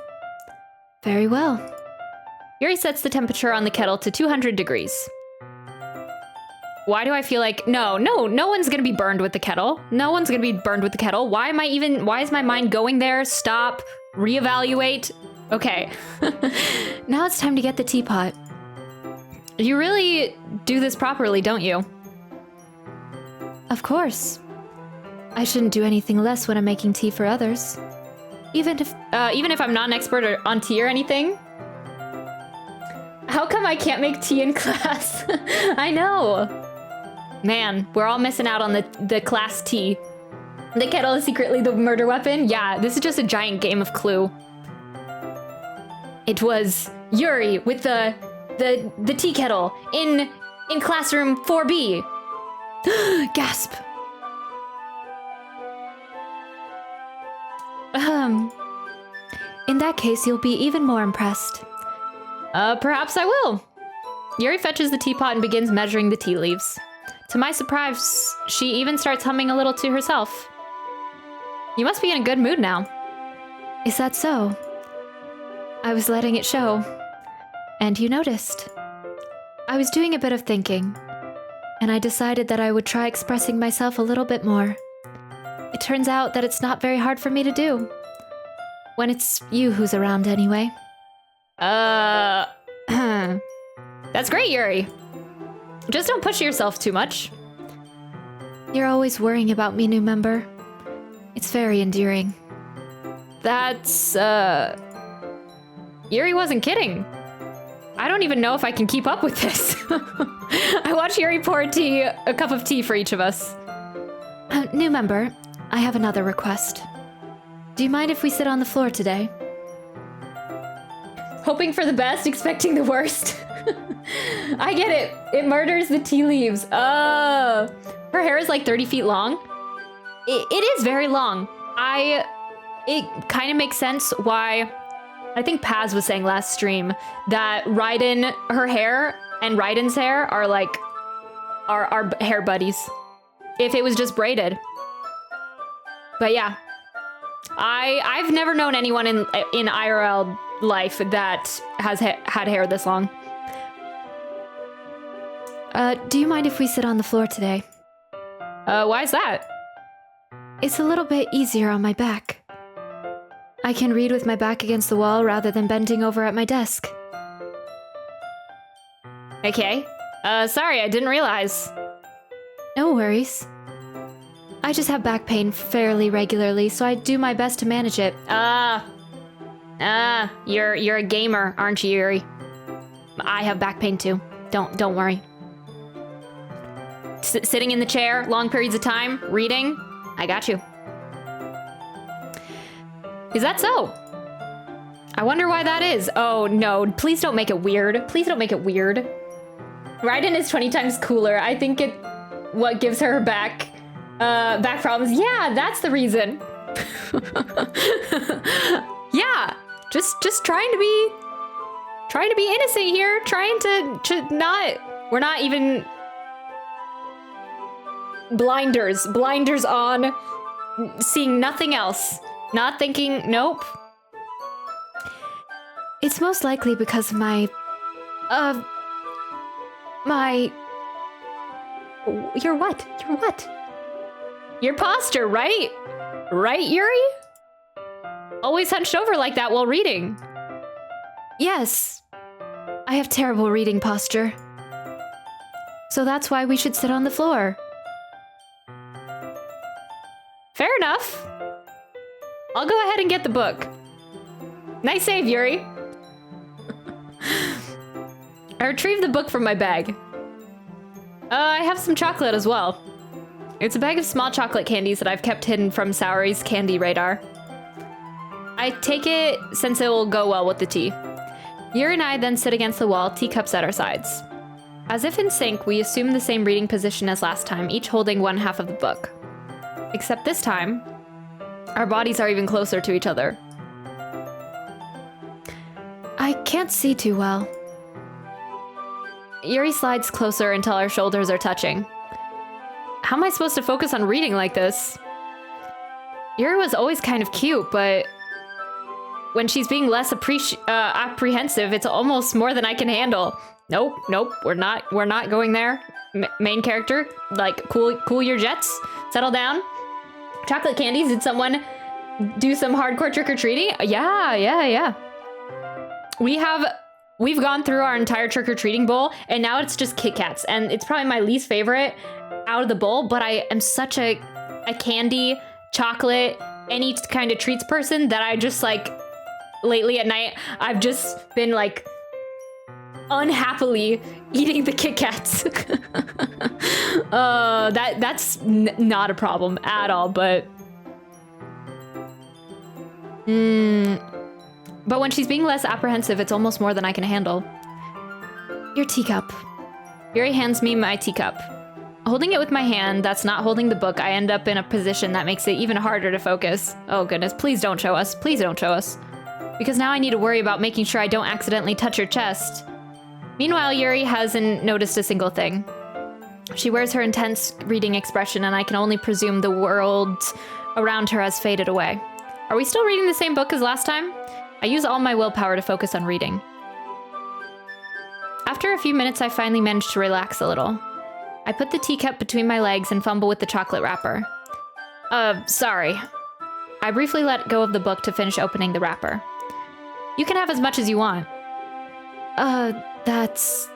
S2: Very well.
S1: Yuri sets the temperature on the kettle to 200 degrees. Why do I feel like... No one's gonna be burned with the kettle. No one's gonna be burned with the kettle. Why is my mind going there? Stop. Reevaluate. Okay.
S2: Now it's time to get the teapot.
S1: You really do this properly, don't you?
S2: Of course. I shouldn't do anything less when I'm making tea for others. Even if I'm not an expert on tea or anything? How come I can't make tea in class? I know. Man, we're all missing out on the class tea. The kettle is secretly the murder weapon? Yeah, this is just a giant game of Clue. It was Yuri with the tea kettle in classroom 4B. Gasp. In that case, you'll be even more impressed.
S1: Perhaps I will. Yuri fetches the teapot and begins measuring the tea leaves. To my surprise, she even starts humming a little to herself. You must be in a good mood now.
S2: Is that so? I was letting it show. And you noticed. I was doing a bit of thinking, and I decided that I would try expressing myself a little bit more. It turns out that it's not very hard for me to do. When it's you who's around anyway.
S1: That's great, Yuri. Just don't push yourself too much.
S2: You're always worrying about me, new member. It's very endearing.
S1: That's, Yuri wasn't kidding. I don't even know if I can keep up with this. I watch Yuri pour a cup of tea for each of us.
S2: New member, I have another request. Do you mind if we sit on the floor today?
S1: Hoping for the best, expecting the worst. I get it. It murders the tea leaves. Oh. Her hair is like 30 feet long. It is very long. It kind of makes sense why... I think Paz was saying last stream that Raiden, her hair and Raiden's hair are like our hair buddies. If it was just braided. But yeah. I've never known anyone in IRL life that has had hair this long.
S2: Do you mind if we sit on the floor today?
S1: Why is that?
S2: It's a little bit easier on my back. I can read with my back against the wall rather than bending over at my desk.
S1: Okay. Sorry, I didn't realize.
S2: No worries. I just have back pain fairly regularly, so I do my best to manage it.
S1: You're a gamer, aren't you, Yuri? I have back pain too. Don't worry. Sitting in the chair, long periods of time, reading, I got you. Is that so? I wonder why that is. Oh no, please don't make it weird. Please don't make it weird. Raiden is 20 times cooler. I think what gives her back problems. Yeah, that's the reason. Yeah, just trying to be innocent here, trying to not, we're not even blinders on, seeing nothing else, not thinking, nope.
S2: It's most likely because of my
S1: Your what? Your what? Your posture, right? Right, Yuri? Always hunched over like that while reading.
S2: Yes. I have terrible reading posture. So that's why we should sit on the floor.
S1: Fair enough. I'll go ahead and get the book. Nice save, Yuri. I retrieved the book from my bag. I have some chocolate as well. It's a bag of small chocolate candies that I've kept hidden from Saori's candy radar. I take it since it will go well with the tea. Yuri and I then sit against the wall, teacups at our sides. As if in sync, we assume the same reading position as last time, each holding one half of the book. Except this time, our bodies are even closer to each other.
S2: I can't see too well.
S1: Yuri slides closer until our shoulders are touching. How am I supposed to focus on reading like this? Yuri was always kind of cute, but when she's being less apprehensive, it's almost more than I can handle. Nope, we're not going there. Main character, like, cool your jets, settle down. Chocolate candies, did someone do some hardcore trick-or-treating? Yeah. We've gone through our entire trick-or-treating bowl, and now it's just Kit Kats, and it's probably my least favorite out of the bowl, but I am such a candy, chocolate, any kind of treats person that I just, like, lately at night, I've just been, like, unhappily eating the Kit Kats. That's not a problem at all, but... But when she's being less apprehensive, it's almost more than I can handle.
S2: Your teacup.
S1: Yuri hands me my teacup. Holding it with my hand that's not holding the book, I end up in a position that makes it even harder to focus. Oh goodness, please don't show us. Please don't show us. Because now I need to worry about making sure I don't accidentally touch her chest. Meanwhile, Yuri hasn't noticed a single thing. She wears her intense reading expression, and I can only presume the world around her has faded away. Are we still reading the same book as last time? I use all my willpower to focus on reading. After a few minutes, I finally manage to relax a little. I put the teacup between my legs and fumble with the chocolate wrapper. Sorry. I briefly let go of the book to finish opening the wrapper. You can have as much as you want.
S2: That's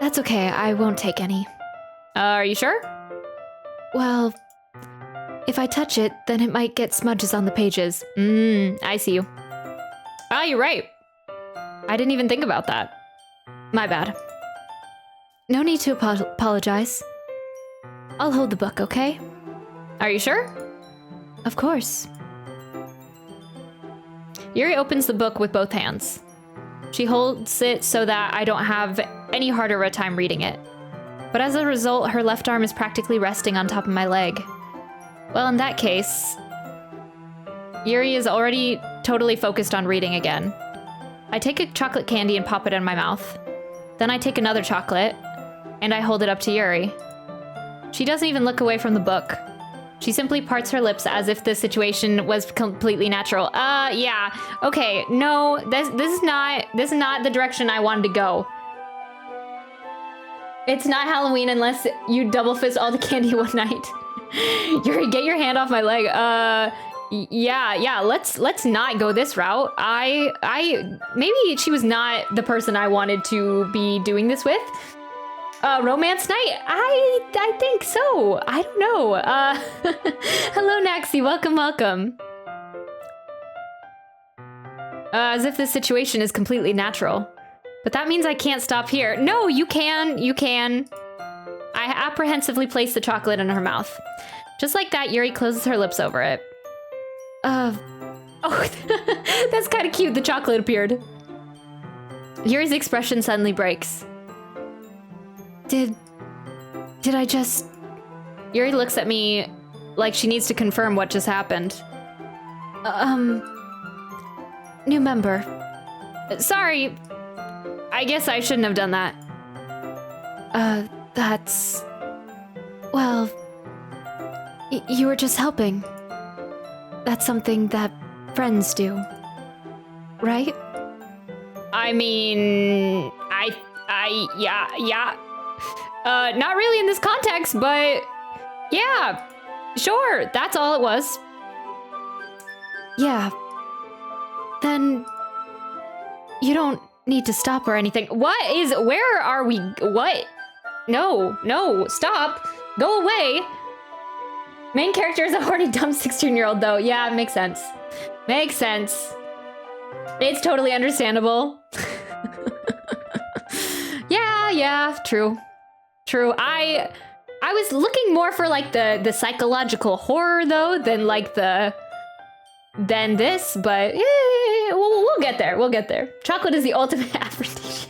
S2: okay. I won't take any.
S1: Are you sure?
S2: Well, if I touch it, then it might get smudges on the pages.
S1: I see you. Ah, you're right. I didn't even think about that. My bad.
S2: No need to apologize. I'll hold the book, okay?
S1: Are you sure?
S2: Of course.
S1: Yuri opens the book with both hands. She holds it so that I don't have any harder of a time reading it. But as a result, her left arm is practically resting on top of my leg. Well, in that case, Yuri is already totally focused on reading again. I take a chocolate candy and pop it in my mouth. Then I take another chocolate, and I hold it up to Yuri. She doesn't even look away from the book. She simply parts her lips as if the situation was completely natural. Yeah. Okay, no, this is not the direction I wanted to go. It's not Halloween unless you double fist all the candy one night. Yuri, get your hand off my leg. Yeah, let's not go this route. Maybe she was not the person I wanted to be doing this with. Romance night? I think so. I don't know. Hello, Naxi. Welcome. As if this situation is completely natural. But that means I can't stop here. No, you can. I apprehensively place the chocolate in her mouth. Just like that, Yuri closes her lips over it. Oh, that's kind of cute. The chocolate appeared. Yuri's expression suddenly breaks. Did I just... Yuri looks at me like she needs to confirm what just happened. New member. Sorry. I guess I shouldn't have done that. That's... Well... you were just helping. That's something that friends do. Right? I mean... yeah. Not really in this context, but... Yeah. Sure, that's all it was. Yeah. Then... you don't need to stop or anything. Where are we? What? No, stop. Go away. Main character is a horny, dumb 16-year-old though. Yeah, makes sense. It's totally understandable. Yeah, true. I was looking more for like the psychological horror though than this, but yeah, we'll get there. Chocolate is the ultimate aphrodisiac.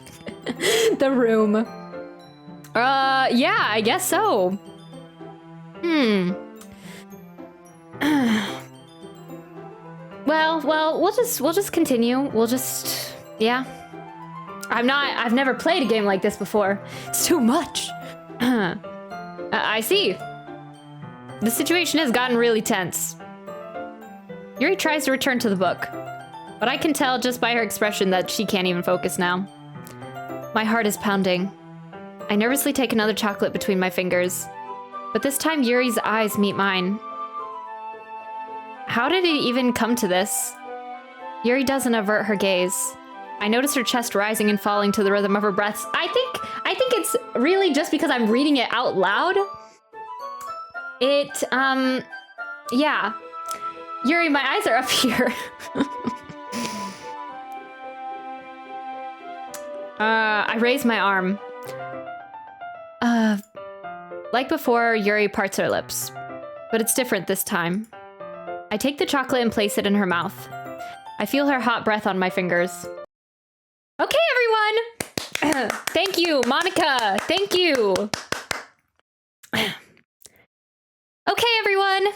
S1: The room. Yeah, I guess so. Well, we'll just continue. Yeah. I've never played a game like this before. It's too much. I see. The situation has gotten really tense. Yuri tries to return to the book, but I can tell just by her expression that she can't even focus now. My heart is pounding. I nervously take another chocolate between my fingers, but this time Yuri's eyes meet mine. How did it even come to this? Yuri doesn't avert her gaze. I notice her chest rising and falling to the rhythm of her breaths. I think it's really just because I'm reading it out loud. Yeah. Yuri, my eyes are up here. I raise my arm. Like before, Yuri parts her lips. But it's different this time. I take the chocolate and place it in her mouth. I feel her hot breath on my fingers. Okay, everyone! Thank you, Monica! Thank you! Okay, everyone!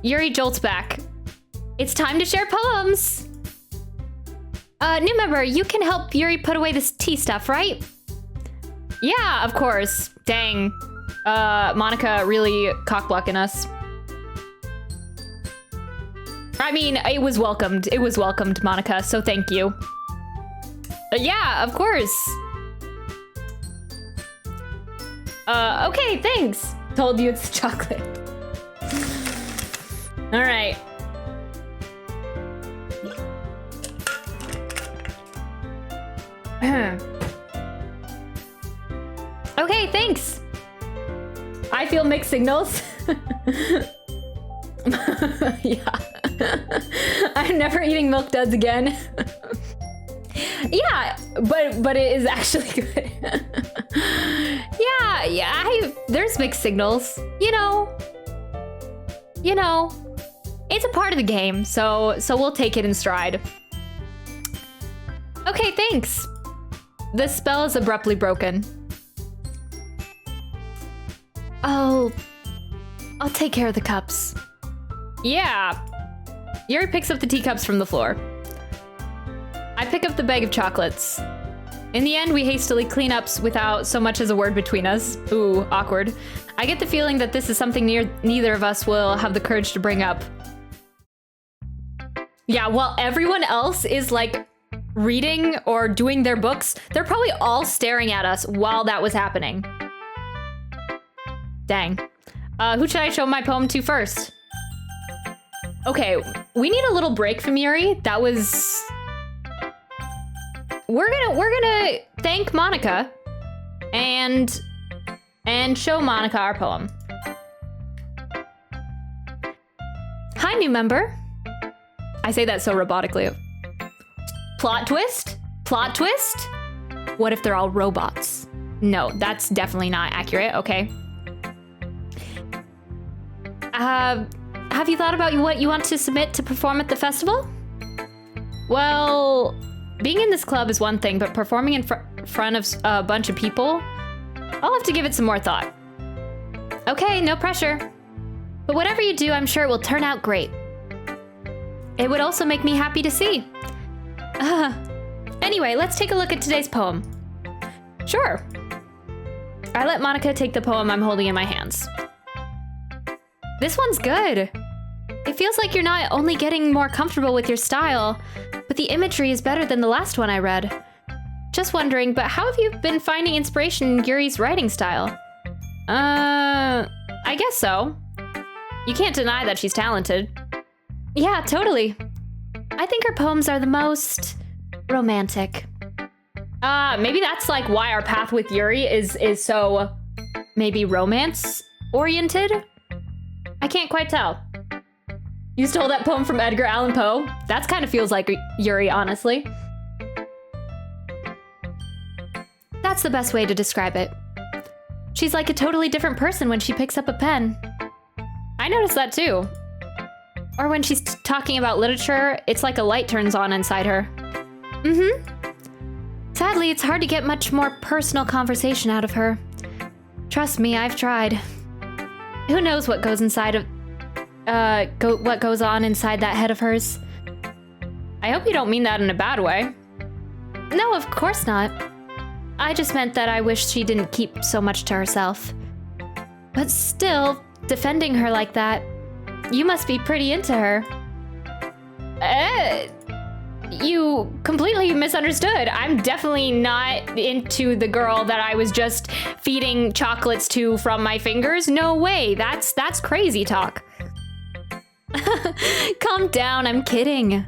S1: Yuri jolts back. It's time to share poems! New member, you can help Yuri put away this tea stuff, right? Yeah, of course. Dang. Monica really cock-blocking us. I mean, it was welcomed. It was welcomed, Monica, so thank you. Yeah, of course. Okay, thanks. Told you it's chocolate. All right. Okay, thanks. I feel mixed signals. Yeah. I'm never eating Milk Duds again. Yeah, but it is actually good. Yeah, there's mixed signals. You know, it's a part of the game, so we'll take it in stride. Okay, thanks. The spell is abruptly broken. I'll take care of the cups. Yeah. Yuri picks up the teacups from the floor. I pick up the bag of chocolates. In the end, we hastily clean ups without so much as a word between us. Ooh, awkward. I get the feeling that this is something neither of us will have the courage to bring up. Yeah, while everyone else is like reading or doing their books, they're probably all staring at us while that was happening. Dang. Who should I show my poem to first? Okay, we need a little break from Yuri. That was... We're gonna thank Monica and show Monica our poem. Hi, new member. I say that so robotically. Plot twist? Plot twist? What if they're all robots? No, that's definitely not accurate. Okay. Have you thought about what you want to submit to perform at the festival? Well, being in this club is one thing, but performing in front of a bunch of people, I'll have to give it some more thought. Okay, no pressure. But whatever you do, I'm sure it will turn out great. It would also make me happy to see. Anyway, let's take a look at today's poem. Sure. I let Monica take the poem I'm holding in my hands. This one's good. It feels like you're not only getting more comfortable with your style, but the imagery is better than the last one I read. Just wondering, but how have you been finding inspiration in Yuri's writing style? I guess so. You can't deny that she's talented. Yeah, totally. I think her poems are the most romantic. Maybe that's like why our path with Yuri is so maybe romance oriented? I can't quite tell. You stole that poem from Edgar Allan Poe? That kind of feels like Yuri, honestly. That's the best way to describe it. She's like a totally different person when she picks up a pen. I noticed that too. Or when she's talking about literature, it's like a light turns on inside her. Sadly, it's hard to get much more personal conversation out of her. Trust me, I've tried. Who knows what goes inside of... what goes on inside that head of hers? I hope you don't mean that in a bad way. No, of course not. I just meant that I wish she didn't keep so much to herself. But still, defending her like that, you must be pretty into her. You completely misunderstood. I'm definitely not into the girl that I was just feeding chocolates to from my fingers. No way. That's crazy talk. Calm down, I'm kidding.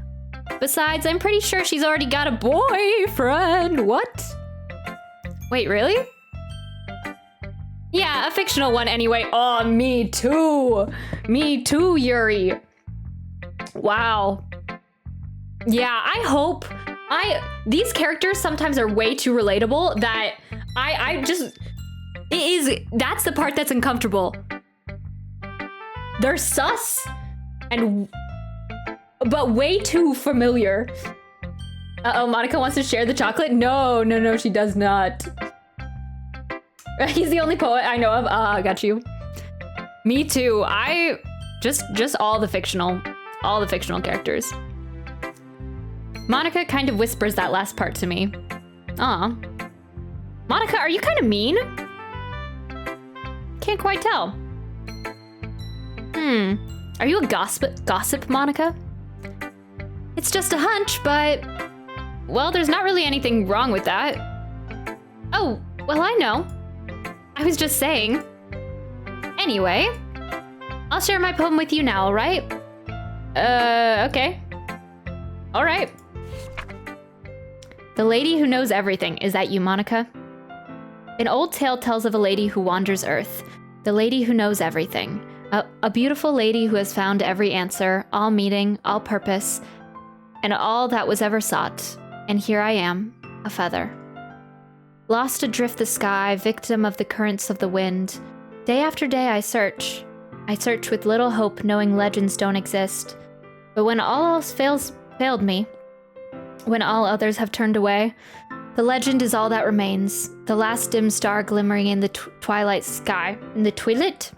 S1: Besides, I'm pretty sure she's already got a boyfriend. What? Wait, really? Yeah, a fictional one anyway. Oh, me too. Me too, Yuri. Wow. Yeah, I hope... These characters sometimes are way too relatable that I just... That's the part that's uncomfortable. They're sus but way too familiar. Uh-oh, Monica wants to share the chocolate? No, she does not. He's the only poet I know of. Got you. Me too. Just all the fictional characters. Monica kind of whispers that last part to me. Aw. Monica, are you kind of mean? Can't quite tell. Are you a gossip, Monica? It's just a hunch, but... Well, there's not really anything wrong with that. Oh, well, I know. I was just saying. Anyway, I'll share my poem with you now, alright? Okay. Alright. The lady who knows everything. Is that you, Monica? An old tale tells of a lady who wanders Earth. The lady who knows everything. A beautiful lady who has found every answer, all meaning, all purpose, and all that was ever sought. And here I am, a feather. Lost adrift the sky, victim of the currents of the wind. Day after day I search. I search with little hope, knowing legends don't exist. But when all else failed me, when all others have turned away, the legend is all that remains. The last dim star glimmering in the twilight sky. In the twilight?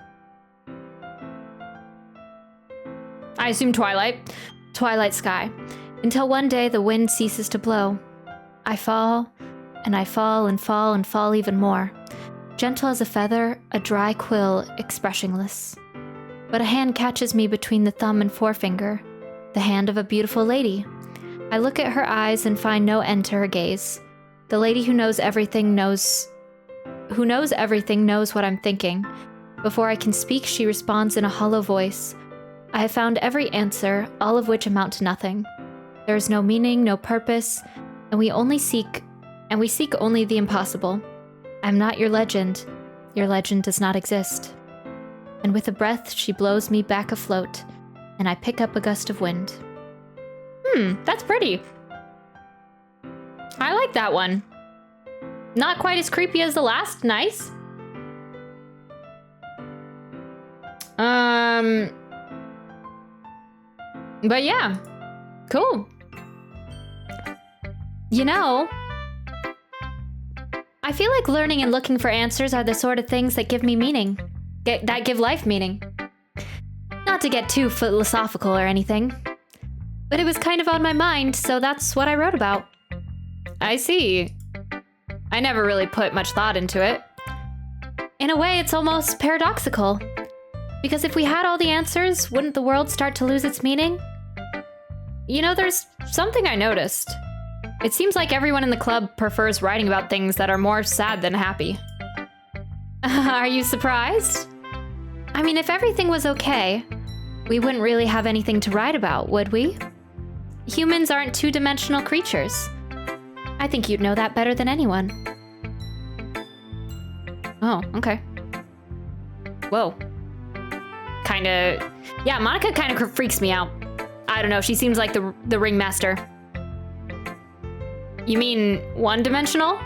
S1: I assume twilight. Twilight sky. Until one day the wind ceases to blow. I fall,
S2: and I fall and fall and fall even more. Gentle as a feather, a dry quill, expressionless. But a hand catches me between the thumb and forefinger, the hand of a beautiful lady. I look at her eyes and find no end to her gaze. The lady who knows everything knows what I'm thinking. Before I can speak, she responds in a hollow voice. I have found every answer, all of which amount to nothing. There is no meaning, no purpose, and we seek only the impossible. I'm not your legend. Your legend does not exist. And with a breath, she blows me back afloat, and I pick up a gust of wind.
S1: That's pretty. I like that one. Not quite as creepy as the last. Nice. But yeah, cool. You know, I feel like learning and looking for answers are the sort of things that give me meaning, that give life meaning. Not to get too philosophical or anything, but it was kind of on my mind, so that's what I wrote about. I see. I never really put much thought into it. In a way, it's almost paradoxical. Because if we had all the answers, wouldn't the world start to lose its meaning? You know, there's something I noticed. It seems like everyone in the club prefers writing about things that are more sad than happy. Are you surprised? I mean, if everything was okay, we wouldn't really have anything to write about, would we? Humans aren't two-dimensional creatures. I think you'd know that better than anyone. Oh, okay. Whoa. Yeah, Monica kind of freaks me out. I don't know, she seems like the ringmaster. You mean one-dimensional?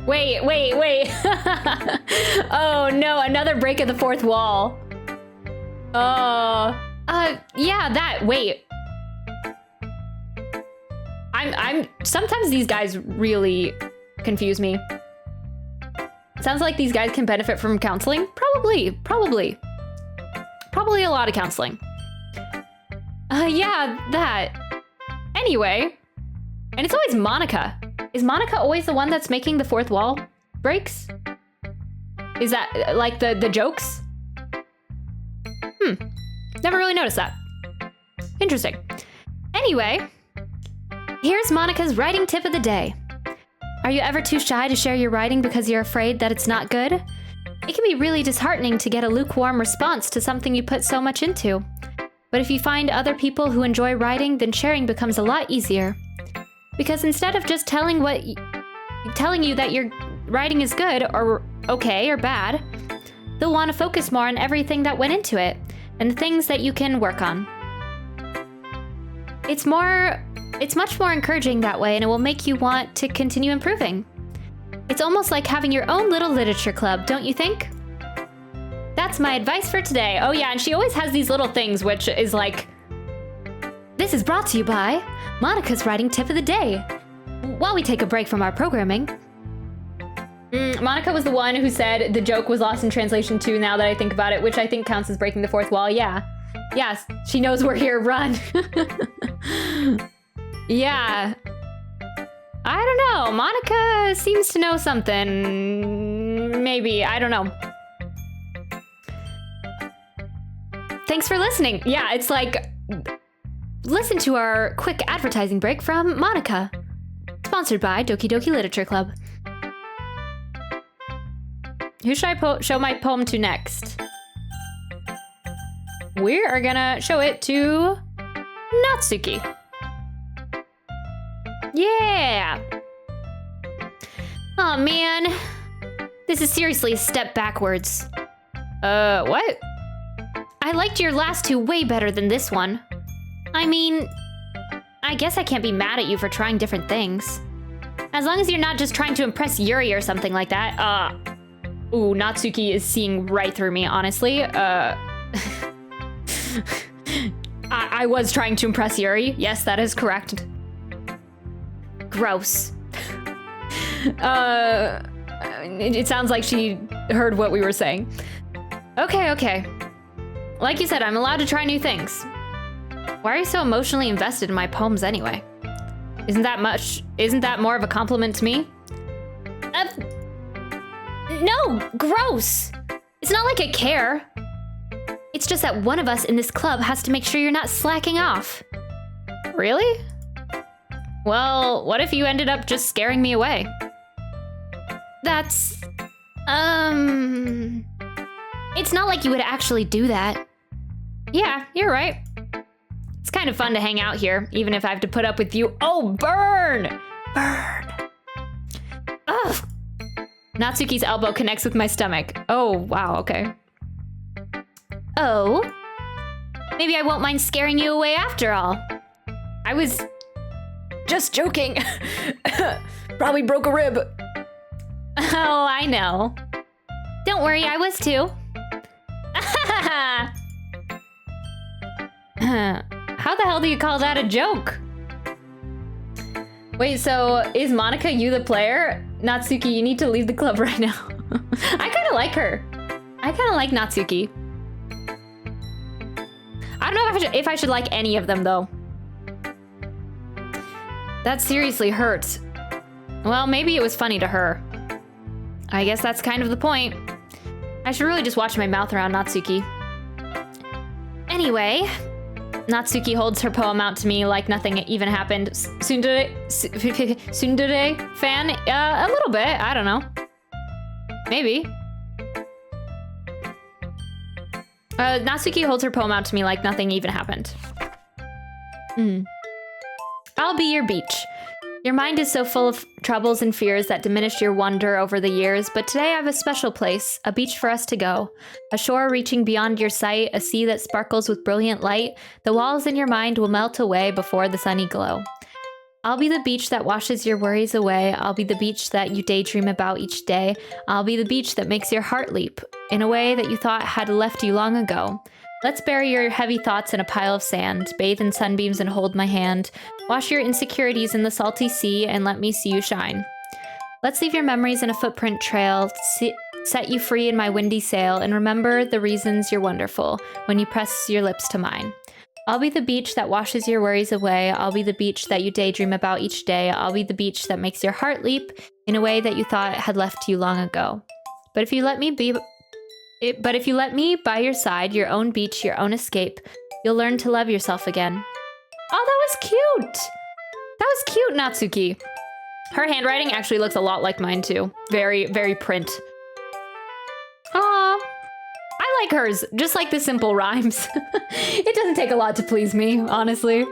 S1: Wait. Oh no, another break of the fourth wall. Yeah, wait. Sometimes these guys really confuse me. Sounds like these guys can benefit from counseling. Probably a lot of counseling. Yeah, that. Anyway, and it's always Monica. Is Monica always the one that's making the fourth wall breaks? Is that like the jokes? Never really noticed that. Interesting. Anyway, here's Monica's writing tip of the day. Are you ever too shy to share your writing because you're afraid that it's not good? It can be really disheartening to get a lukewarm response to something you put so much into. But if you find other people who enjoy writing, then sharing becomes a lot easier. Because instead of just telling you that your writing is good or okay or bad, they'll want to focus more on everything that went into it and the things that you can work on. It's much more encouraging that way, and it will make you want to continue improving. It's almost like having your own little literature club, don't you think? That's my advice for today. Oh yeah, and she always has these little things, which is like, this is brought to you by Monica's writing tip of the day. While we take a break from our programming. Monica was the one who said the joke was lost in translation too, now that I think about it, which I think counts as breaking the fourth wall. Yeah. Yes, she knows we're here. Run. Yeah. I don't know. Monica seems to know something. Maybe. I don't know. Thanks for listening. Yeah, it's like, listen to our quick advertising break from Monica. Sponsored by Doki Doki Literature Club. Who should I show my poem to next? We are gonna show it to Natsuki. Yeah! Oh man, this is seriously a step backwards. What? I liked your last two way better than this one. I mean, I guess I can't be mad at you for trying different things. As long as you're not just trying to impress Yuri or something like that. Ooh, Natsuki is seeing right through me, honestly. I was trying to impress Yuri. Yes, that is correct. Gross. It sounds like she heard what we were saying. Okay. Like you said, I'm allowed to try new things. Why are you so emotionally invested in my poems anyway? Isn't that more of a compliment to me?
S2: No, gross. It's not like I care. It's just that one of us in this club has to make sure you're not slacking off.
S1: Really? Well, what if you ended up just scaring me away?
S2: That's... It's not like you would actually do that.
S1: Yeah, you're right. It's kind of fun to hang out here, even if I have to put up with you. Oh, burn! Burn. Ugh. Natsuki's elbow connects with my stomach. Oh, wow, okay.
S2: Oh? Maybe I won't mind scaring you away after all.
S1: I was just joking. Probably broke a rib.
S2: Oh, I know. Don't worry, I was too.
S1: How the hell do you call that a joke? Wait, so is Monica you the player? Natsuki, you need to leave the club right now. I kind of like her. I kind of like Natsuki. I don't know if I should like any of them, though. That seriously hurts. Well, maybe it was funny to her. I guess that's kind of the point. I should really just watch my mouth around Natsuki.
S2: Anyway...
S1: Natsuki holds her poem out to me like nothing even happened. Tsundere fan? A little bit, I don't know. Maybe. Natsuki holds her poem out to me like nothing even happened. I'll be your beach. Your mind is so full of troubles and fears that diminished your wonder over the years, but today I have a special place, a beach for us to go. A shore reaching beyond your sight, a sea that sparkles with brilliant light. The walls in your mind will melt away before the sunny glow. I'll be the beach that washes your worries away. I'll be the beach that you daydream about each day. I'll be the beach that makes your heart leap in a way that you thought had left you long ago. Let's bury your heavy thoughts in a pile of sand, bathe in sunbeams and hold my hand. Wash your insecurities in the salty sea and let me see you shine. Let's leave your memories in a footprint trail, set you free in my windy sail, and remember the reasons you're wonderful when you press your lips to mine. I'll be the beach that washes your worries away. I'll be the beach that you daydream about each day. I'll be the beach that makes your heart leap in a way that you thought had left you long ago. But if you let me by your side, your own beach, your own escape, you'll learn to love yourself again. Oh, that was cute. That was cute, Natsuki. Her handwriting actually looks a lot like mine too. Very, very print. Aw, I like hers, just like the simple rhymes. It doesn't take a lot to please me, honestly.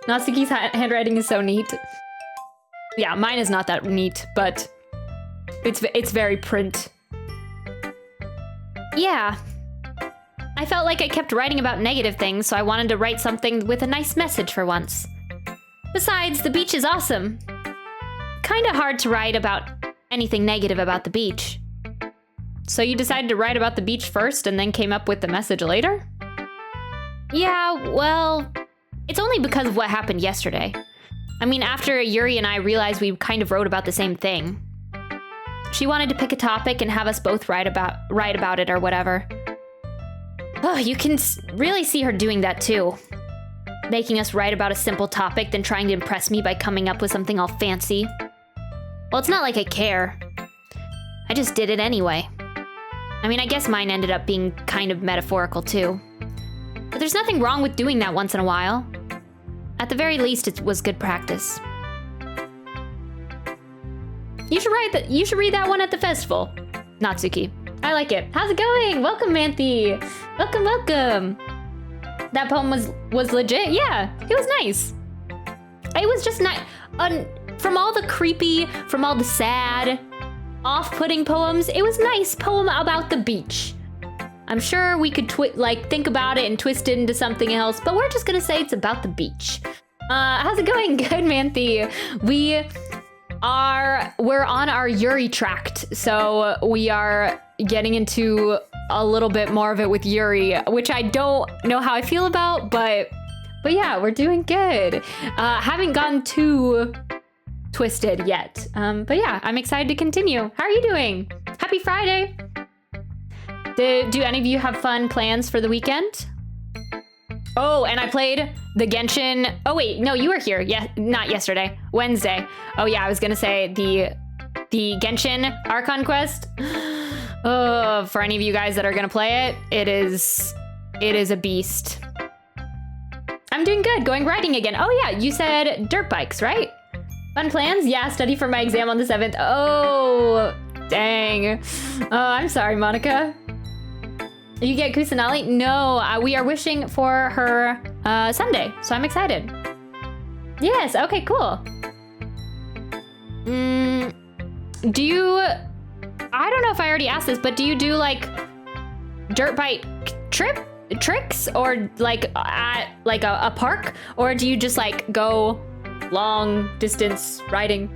S1: Natsuki's handwriting is so neat. Yeah, mine is not that neat, but it's very print. Yeah. I felt like I kept writing about negative things, so I wanted to write something with a nice message for once. Besides, the beach is awesome. Kinda hard to write about anything negative about the beach. So you decided to write about the beach first and then came up with the message later? Yeah, well, it's only because of what happened yesterday. I mean, after Yuri and I realized we kind of wrote about the same thing. She wanted to pick a topic and have us both write about it or whatever. Oh, you can really see her doing that too. Making us write about a simple topic, then trying to impress me by coming up with something all fancy. Well, it's not like I care. I just did it anyway. I mean, I guess mine ended up being kind of metaphorical too. But there's nothing wrong with doing that once in a while. At the very least, it was good practice. You should read that one at the festival, Natsuki. I like it. How's it going? Welcome, Manthe. Welcome, welcome. That poem was legit. Yeah, it was nice. It was just nice. From all the creepy, from all the sad, off-putting poems, it was a nice poem about the beach. I'm sure we could think about it and twist it into something else, but we're just gonna say it's about the beach. How's it going? Good, Manthe. We're on our Yuri tract, so we are getting into a little bit more of it with Yuri, which I don't know how I feel about, but yeah, we're doing good. Haven't gotten too twisted yet, but yeah, I'm excited to continue. How are you doing? Happy Friday! Do any of you have fun plans for the weekend? Oh, and I played the Genshin. Oh wait, no, you were here. Yeah, not yesterday. Wednesday. Oh yeah, I was gonna say the Genshin Archon quest. Oh, for any of you guys that are gonna play it, it is a beast. I'm doing good. Going riding again. Oh yeah, you said dirt bikes, right? Fun plans? Yeah, study for my exam on the 7th. Oh, dang. Oh, I'm sorry, Monica. You get Kusanali? No, we are wishing for her Sunday, so I'm excited. Yes, okay, cool. Do you, I don't know if I already asked this, but do you do like dirt bike tricks or like at like a park, or do you just like go long distance riding,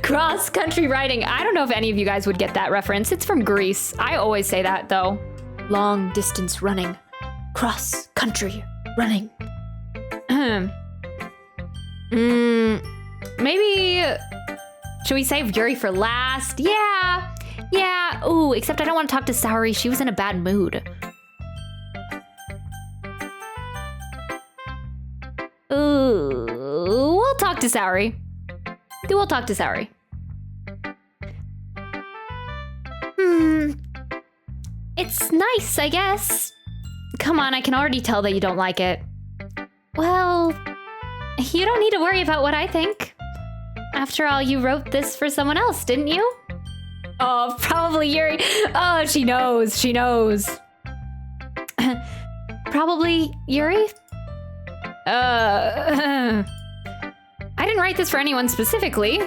S1: cross country riding? I don't know if any of you guys would get that reference. It's from Greece. I always say that though. Long distance running, cross country running. Maybe, should we save Yuri for last? Yeah. Ooh, except I don't want to talk to Saori. She was in a bad mood. Ooh, we'll talk to Saori. It's nice, I guess. Come on, I can already tell that you don't like it. Well, you don't need to worry about what I think. After all, you wrote this for someone else, didn't you? Oh, probably Yuri. Oh, she knows. Probably Yuri? I didn't write this for anyone specifically.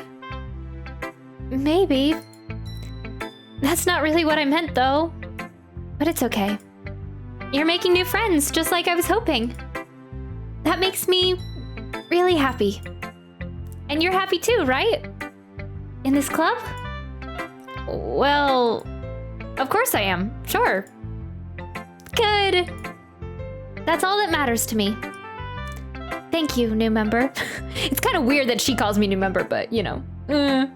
S1: Maybe. That's not really what I meant, though. But it's okay. You're making new friends, just like I was hoping. That makes me really happy. And you're happy too, right? In this club? Well, of course I am. Sure. Good. That's all that matters to me. Thank you, new member. It's kind of weird that she calls me new member, but you know. No,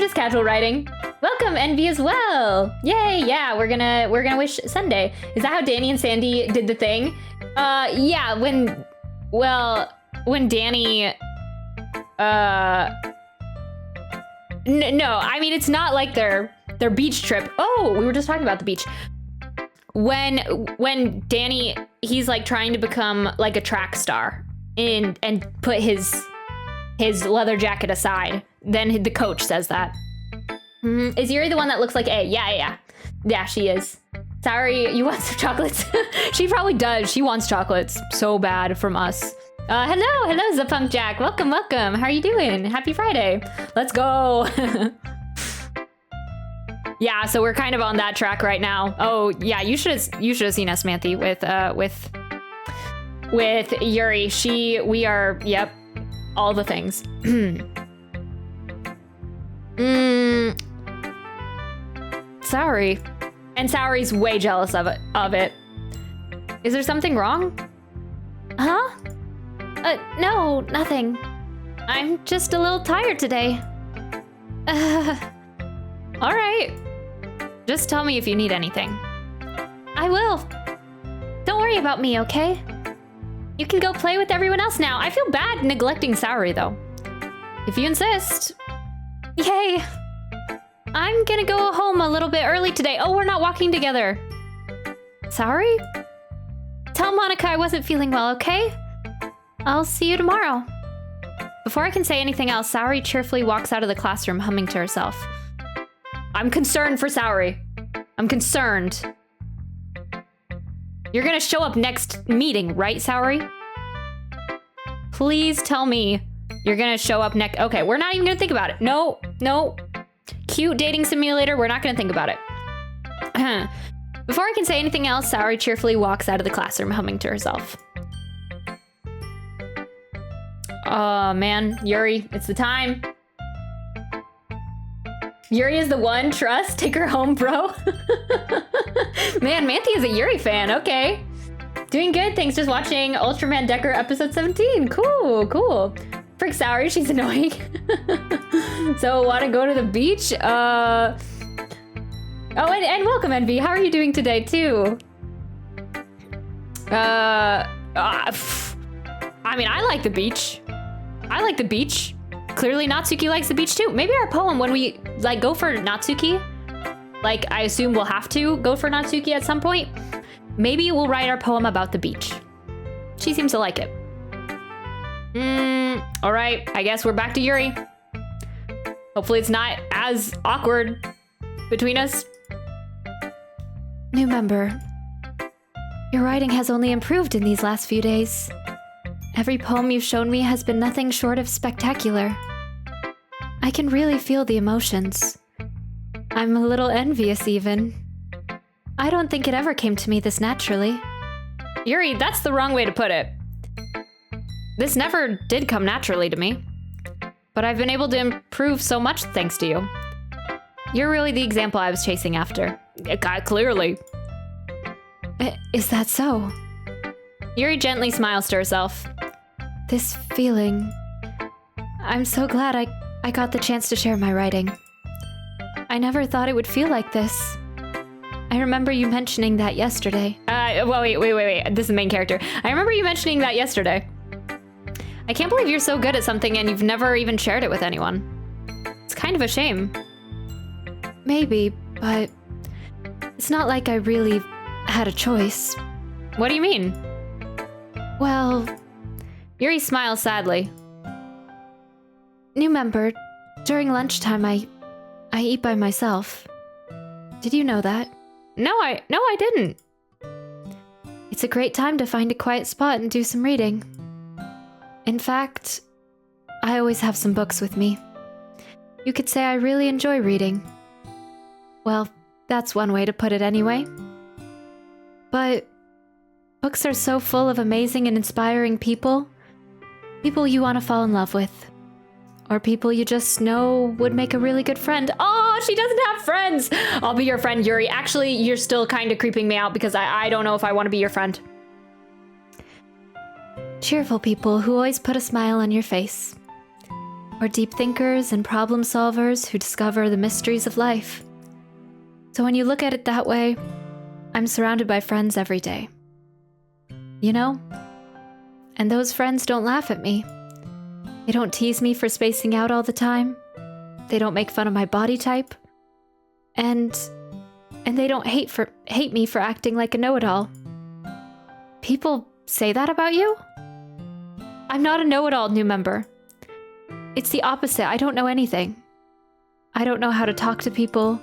S1: just casual writing. Welcome, Envy, as well. Yay, yeah, we're gonna wish Sunday. Is that how Danny and Sandy did the thing? Yeah, when Danny, no, I mean, it's not like their beach trip. Oh, we were just talking about the beach. When Danny, he's like trying to become like a track star and put his leather jacket aside. Then the coach says that. Is Yuri the one that looks like A? Yeah, she is. Sorry, you want some chocolates? She probably does. She wants chocolates so bad from us. Hello, Zapunk Jack. Welcome. How are you doing? Happy Friday. Let's go. Yeah, so we're kind of on that track right now. Oh, yeah, you should have seen us, Manthe, with Yuri. We are, yep, all the things. Sorry. And Saori's way jealous of it. Is there something wrong? Huh? No, nothing. I'm just a little tired today. All right. Just tell me if you need anything. I will. Don't worry about me, okay? You can go play with everyone else now. I feel bad neglecting Saori, though. If you insist. Yay. I'm gonna go home a little bit early today. Oh, we're not walking together. Sorry? Tell Monica I wasn't feeling well, okay? I'll see you tomorrow. Before I can say anything else, Saori cheerfully walks out of the classroom, humming to herself. I'm concerned for Saori. I'm concerned. You're gonna show up next meeting, right, Saori? Please tell me you're gonna show up next. Okay, we're not even gonna think about it. No. Cute dating simulator, we're not gonna think about it. Before I can say anything else, Saori cheerfully walks out of the classroom, humming to herself. Oh man, Yuri, it's the time. Yuri is the one, trust, take her home, bro. Man, Manthe is a Yuri fan, okay. Doing good, thanks, just watching Ultraman Decker episode 17, cool. Frick Saori, she's annoying. So, wanna go to the beach? Oh, and welcome, Envy, how are you doing today, too? I mean, I like the beach. I like the beach. Clearly Natsuki likes the beach too. Maybe our poem, when we like go for Natsuki, like I assume we'll have to go for Natsuki at some point, maybe we'll write our poem about the beach. She seems to like it. All right, I guess we're back to Yuri. Hopefully it's not as awkward between us.
S2: New member, your writing has only improved in these last few days. Every poem you've shown me has been nothing short of spectacular. I can really feel the emotions. I'm a little envious even. I don't think it ever came to me this naturally.
S1: Yuri, that's the wrong way to put it. This never did come naturally to me, but I've been able to improve so much thanks to you. You're really the example I was chasing after. Clearly.
S2: Is that so?
S1: Yuri gently smiles to herself.
S2: This feeling... I'm so glad I got the chance to share my writing. I never thought it would feel like this. I remember you mentioning that yesterday.
S1: Well, wait. This is the main character. I remember you mentioning that yesterday. I can't believe you're so good at something and you've never even shared it with anyone. It's kind of a shame.
S2: Maybe, but it's not like I really had a choice.
S1: What do you mean?
S2: Well...
S1: Yuri smiles sadly.
S2: New member, during lunchtime I eat by myself. Did you know that?
S1: No, I didn't.
S2: It's a great time to find a quiet spot and do some reading. In fact, I always have some books with me. You could say I really enjoy reading. Well, that's one way to put it anyway. But books are so full of amazing and inspiring people. People you want to fall in love with. Or people you just know would make a really good friend.
S1: Oh, she doesn't have friends! I'll be your friend, Yuri. Actually, you're still kind of creeping me out because I don't know if I want to be your friend.
S2: Cheerful people who always put a smile on your face. Or deep thinkers and problem solvers who discover the mysteries of life. So when you look at it that way, I'm surrounded by friends every day. You know? And those friends don't laugh at me. They don't tease me for spacing out all the time. They don't make fun of my body type. And they don't hate me for acting like a know-it-all. People say that about you? I'm not a know-it-all, new member. It's the opposite. I don't know anything. I don't know how to talk to people.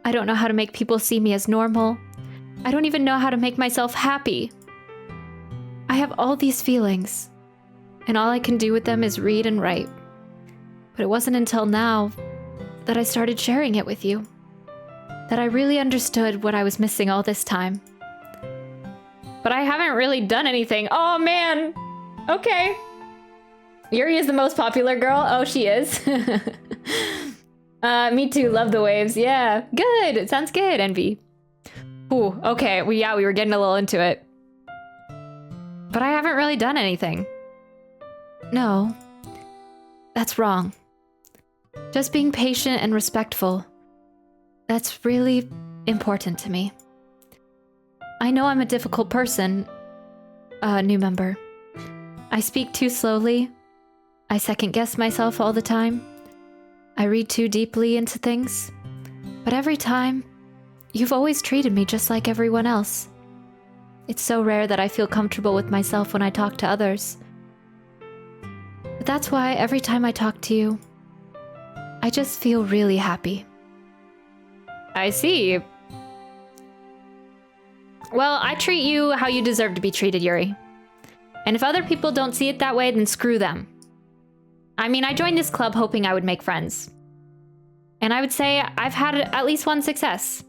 S2: I don't know how to make people see me as normal. I don't even know how to make myself happy. I have all these feelings, and all I can do with them is read and write. But it wasn't until now that I started sharing it with you, that I really understood what I was missing all this time.
S1: But I haven't really done anything. Oh, man. Okay. Yuri is the most popular girl. Oh, she is. Me too. Love the waves. Yeah. Good. It sounds good, Envy. Ooh, okay. We were getting a little into it. But I haven't really done anything.
S2: No. That's wrong. Just being patient and respectful. That's really important to me. I know I'm a difficult person, new member. I speak too slowly. I second-guess myself all the time. I read too deeply into things. But every time, you've always treated me just like everyone else. It's so rare that I feel comfortable with myself when I talk to others. But that's why every time I talk to you, I just feel really happy.
S1: I see. Well, I treat you how you deserve to be treated, Yuri. And if other people don't see it that way, then screw them. I mean, I joined this club hoping I would make friends. And I would say I've had at least one success.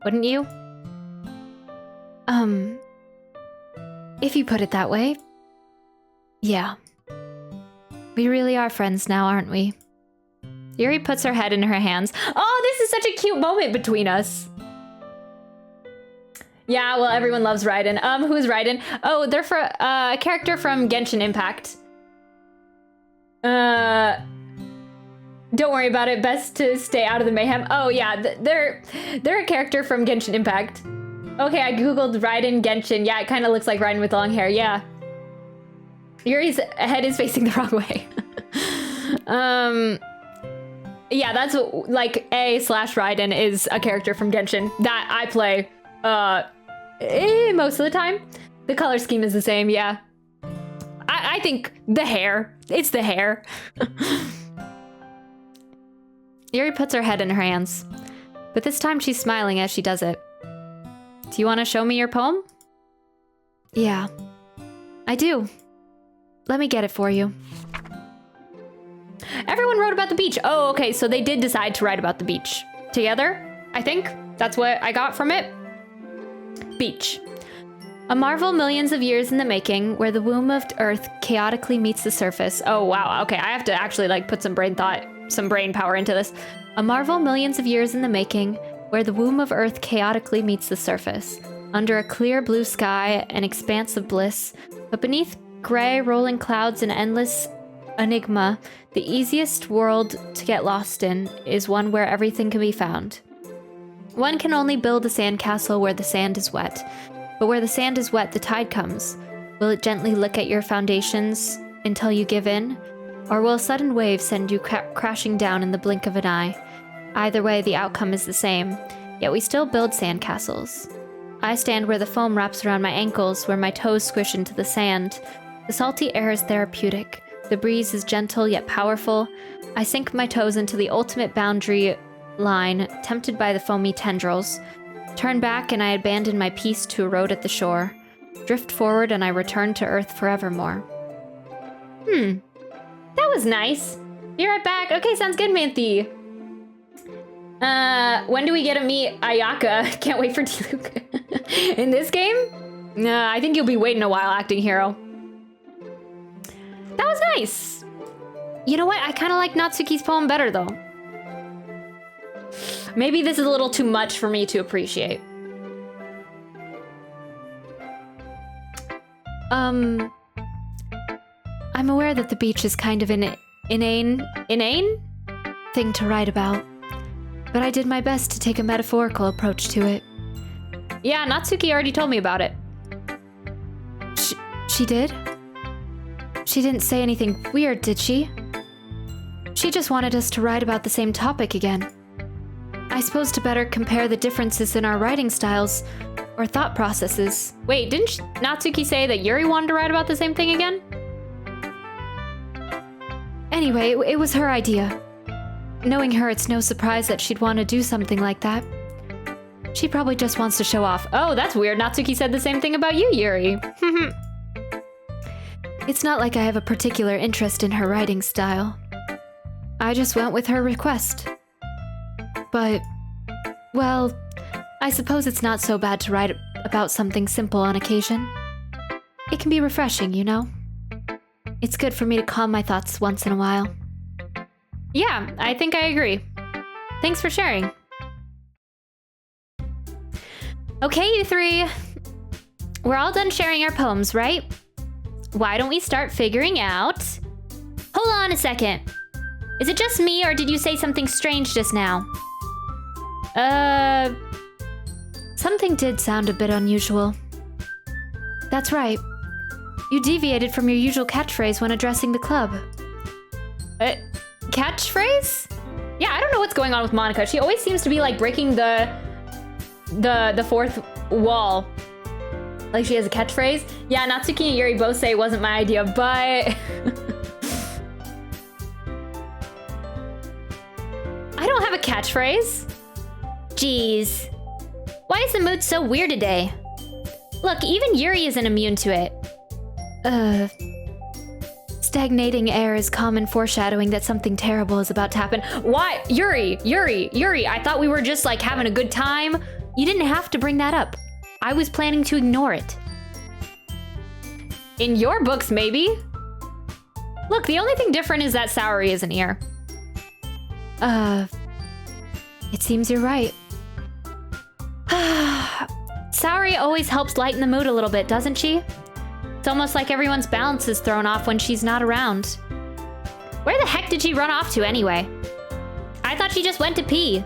S1: Wouldn't you?
S2: If you put it that way, yeah. We really are friends now, aren't we?
S1: Yuri puts her head in her hands. Oh, this is such a cute moment between us. Yeah, well, everyone loves Raiden. Who's Raiden? Oh, they're for a character from Genshin Impact. Don't worry about it. Best to stay out of the mayhem. Oh yeah, they're a character from Genshin Impact. Okay, I googled Raiden Genshin. Yeah, it kind of looks like Raiden with long hair. Yeah. Yuri's head is facing the wrong way. Yeah, that's what, like A/Raiden is a character from Genshin that I play most of the time. The color scheme is the same, yeah. I think the hair. It's the hair. Yuri puts her head in her hands, but this time she's smiling as she does it. Do you want to show me your poem? Yeah, I do. Let me get it for you. Everyone wrote about the beach. Oh, okay, so they did decide to write about the beach together, I think. That's what I got from it. Beach. A marvel millions of years in the making, where the womb of Earth chaotically meets the surface. Oh, wow, okay, I have to actually like put some brain power into this. A marvel millions of years in the making, where the womb of Earth chaotically meets the surface. Under a clear blue sky, an expanse of bliss, but beneath gray rolling clouds and endless enigma, the easiest world to get lost in is one where everything can be found. One can only build a sandcastle where the sand is wet, but where the sand is wet, the tide comes. Will it gently lick at your foundations until you give in? Or will a sudden wave send you crashing down in the blink of an eye? Either way, the outcome is the same, yet we still build sandcastles. I stand where the foam wraps around my ankles, where my toes squish into the sand. The salty air is therapeutic. The breeze is gentle yet powerful. I sink my toes into the ultimate boundary line, tempted by the foamy tendrils. Turn back and I abandon my peace to erode at the shore. Drift forward and I return to Earth forevermore. That was nice. Be right back. Okay, sounds good, Manthe. When do we get to meet Ayaka? Can't wait for Diluc. In this game? I think you'll be waiting a while, acting hero. That was nice. You know what? I kind of like Natsuki's poem better, though. Maybe this is a little too much for me to appreciate. I'm aware that the beach is kind of an inane thing to write about, but I did my best to take a metaphorical approach to it. Yeah, Natsuki already told me about it. She did? She didn't say anything weird, did she? She just wanted us to write about the same topic again. I suppose to better compare the differences in our writing styles or thought processes. Wait, didn't Natsuki say that Yuri wanted to write about the same thing again? Anyway, it was her idea. Knowing her, it's no surprise that she'd want to do something like that. She probably just wants to show off. Oh, that's weird. Natsuki said the same thing about you, Yuri. It's not like I have a particular interest in her writing style. I just went with her request. But, well, I suppose it's not so bad to write about something simple on occasion. It can be refreshing, you know? It's good for me to calm my thoughts once in a while. Yeah, I think I agree. Thanks for sharing. Okay, you three. We're all done sharing our poems, right? Why don't we start figuring out... Hold on a second. Is it just me, or did you say something strange just now? Something did sound a bit unusual. That's right. You deviated from your usual catchphrase when addressing the club. Catchphrase? Yeah, I don't know what's going on with Monica. She always seems to be like breaking the fourth wall. Like she has a catchphrase. Yeah, Natsuki and Yuri both say it wasn't my idea, but... I don't have a catchphrase. Jeez. Why is the mood so weird today? Look, even Yuri isn't immune to it. Stagnating air is common foreshadowing that something terrible is about to happen. Why? Yuri, I thought we were just like having a good time. You didn't have to bring that up. I was planning to ignore it. In your books, maybe? Look, the only thing different is that Saori isn't here. It seems you're right. Saori always helps lighten the mood a little bit, doesn't she? It's almost like everyone's balance is thrown off when she's not around. Where the heck did she run off to anyway? I thought she just went to pee.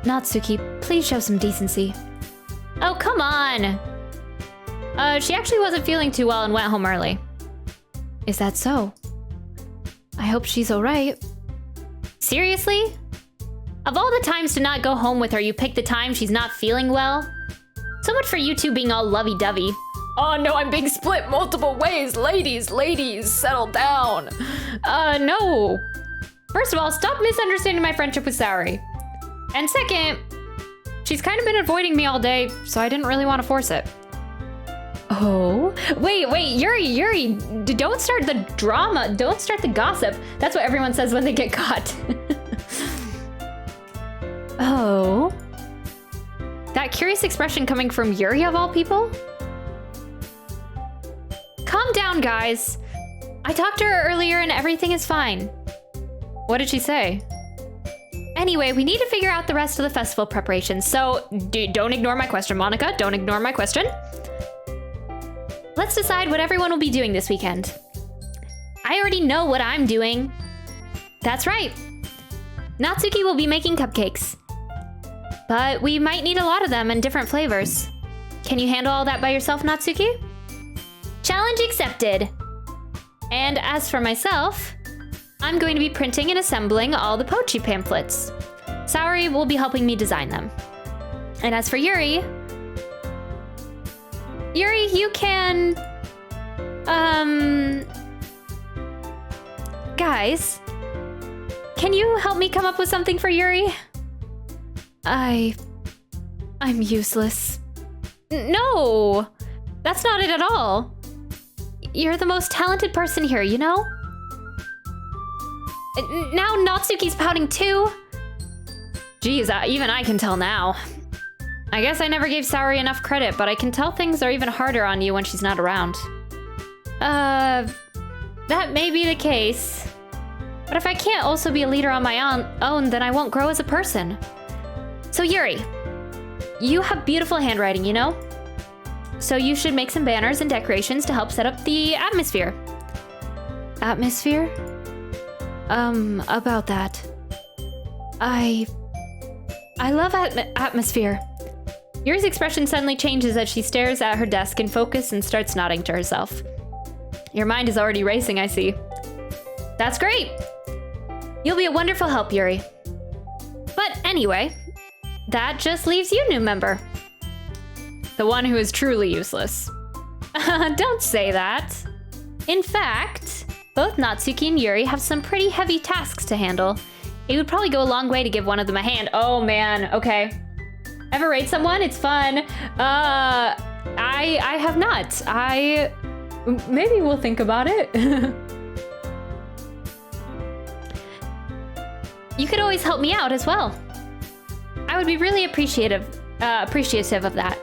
S1: Natsuki, please show some decency. Oh, come on. She actually wasn't feeling too well and went home early.
S2: Is that so? I hope she's alright.
S1: Seriously? Of all the times to not go home with her, you picked the time she's not feeling well? So much for you two being all lovey-dovey. Oh no, I'm being split multiple ways. Ladies, settle down. No. First of all, stop misunderstanding my friendship with Saori. And second, she's kind of been avoiding me all day, so I didn't really want to force it. Oh? Wait, Yuri, don't start the drama. Don't start the gossip. That's what everyone says when they get caught. Oh? That curious expression coming from Yuri of all people? Calm down, guys. I talked to her earlier and everything is fine. What did she say? Anyway, we need to figure out the rest of the festival preparations, so don't ignore my question, Monica. Don't ignore my question. Let's decide what everyone will be doing this weekend. I already know what I'm doing. That's right. Natsuki will be making cupcakes. But we might need a lot of them in different flavors. Can you handle all that by yourself, Natsuki? Challenge accepted. And as for myself, I'm going to be printing and assembling all the poetry pamphlets. Saori will be helping me design them. And as for Yuri, you can... Guys, can you help me come up with something for Yuri?
S2: I'm useless.
S1: No, that's not it at all. You're the most talented person here, you know? Now Natsuki's pouting too. Geez, even I can tell now. I guess I never gave Saori enough credit, but I can tell things are even harder on you when she's not around. That may be the case. But if I can't also be a leader on my own, then I won't grow as a person. So Yuri, you have beautiful handwriting, you know? So you should make some banners and decorations to help set up the atmosphere.
S2: Atmosphere? About that. I love atmosphere.
S1: Yuri's expression suddenly changes as she stares at her desk in focus and starts nodding to herself. Your mind is already racing, I see. That's great. You'll be a wonderful help, Yuri. But anyway, that just leaves you, new member. The one who is truly useless. Don't say that. In fact, both Natsuki and Yuri have some pretty heavy tasks to handle. It would probably go a long way to give one of them a hand. Oh man, okay. Ever rate someone? It's fun. I have not. Maybe we'll think about it. You could always help me out as well. I would be really appreciative of that.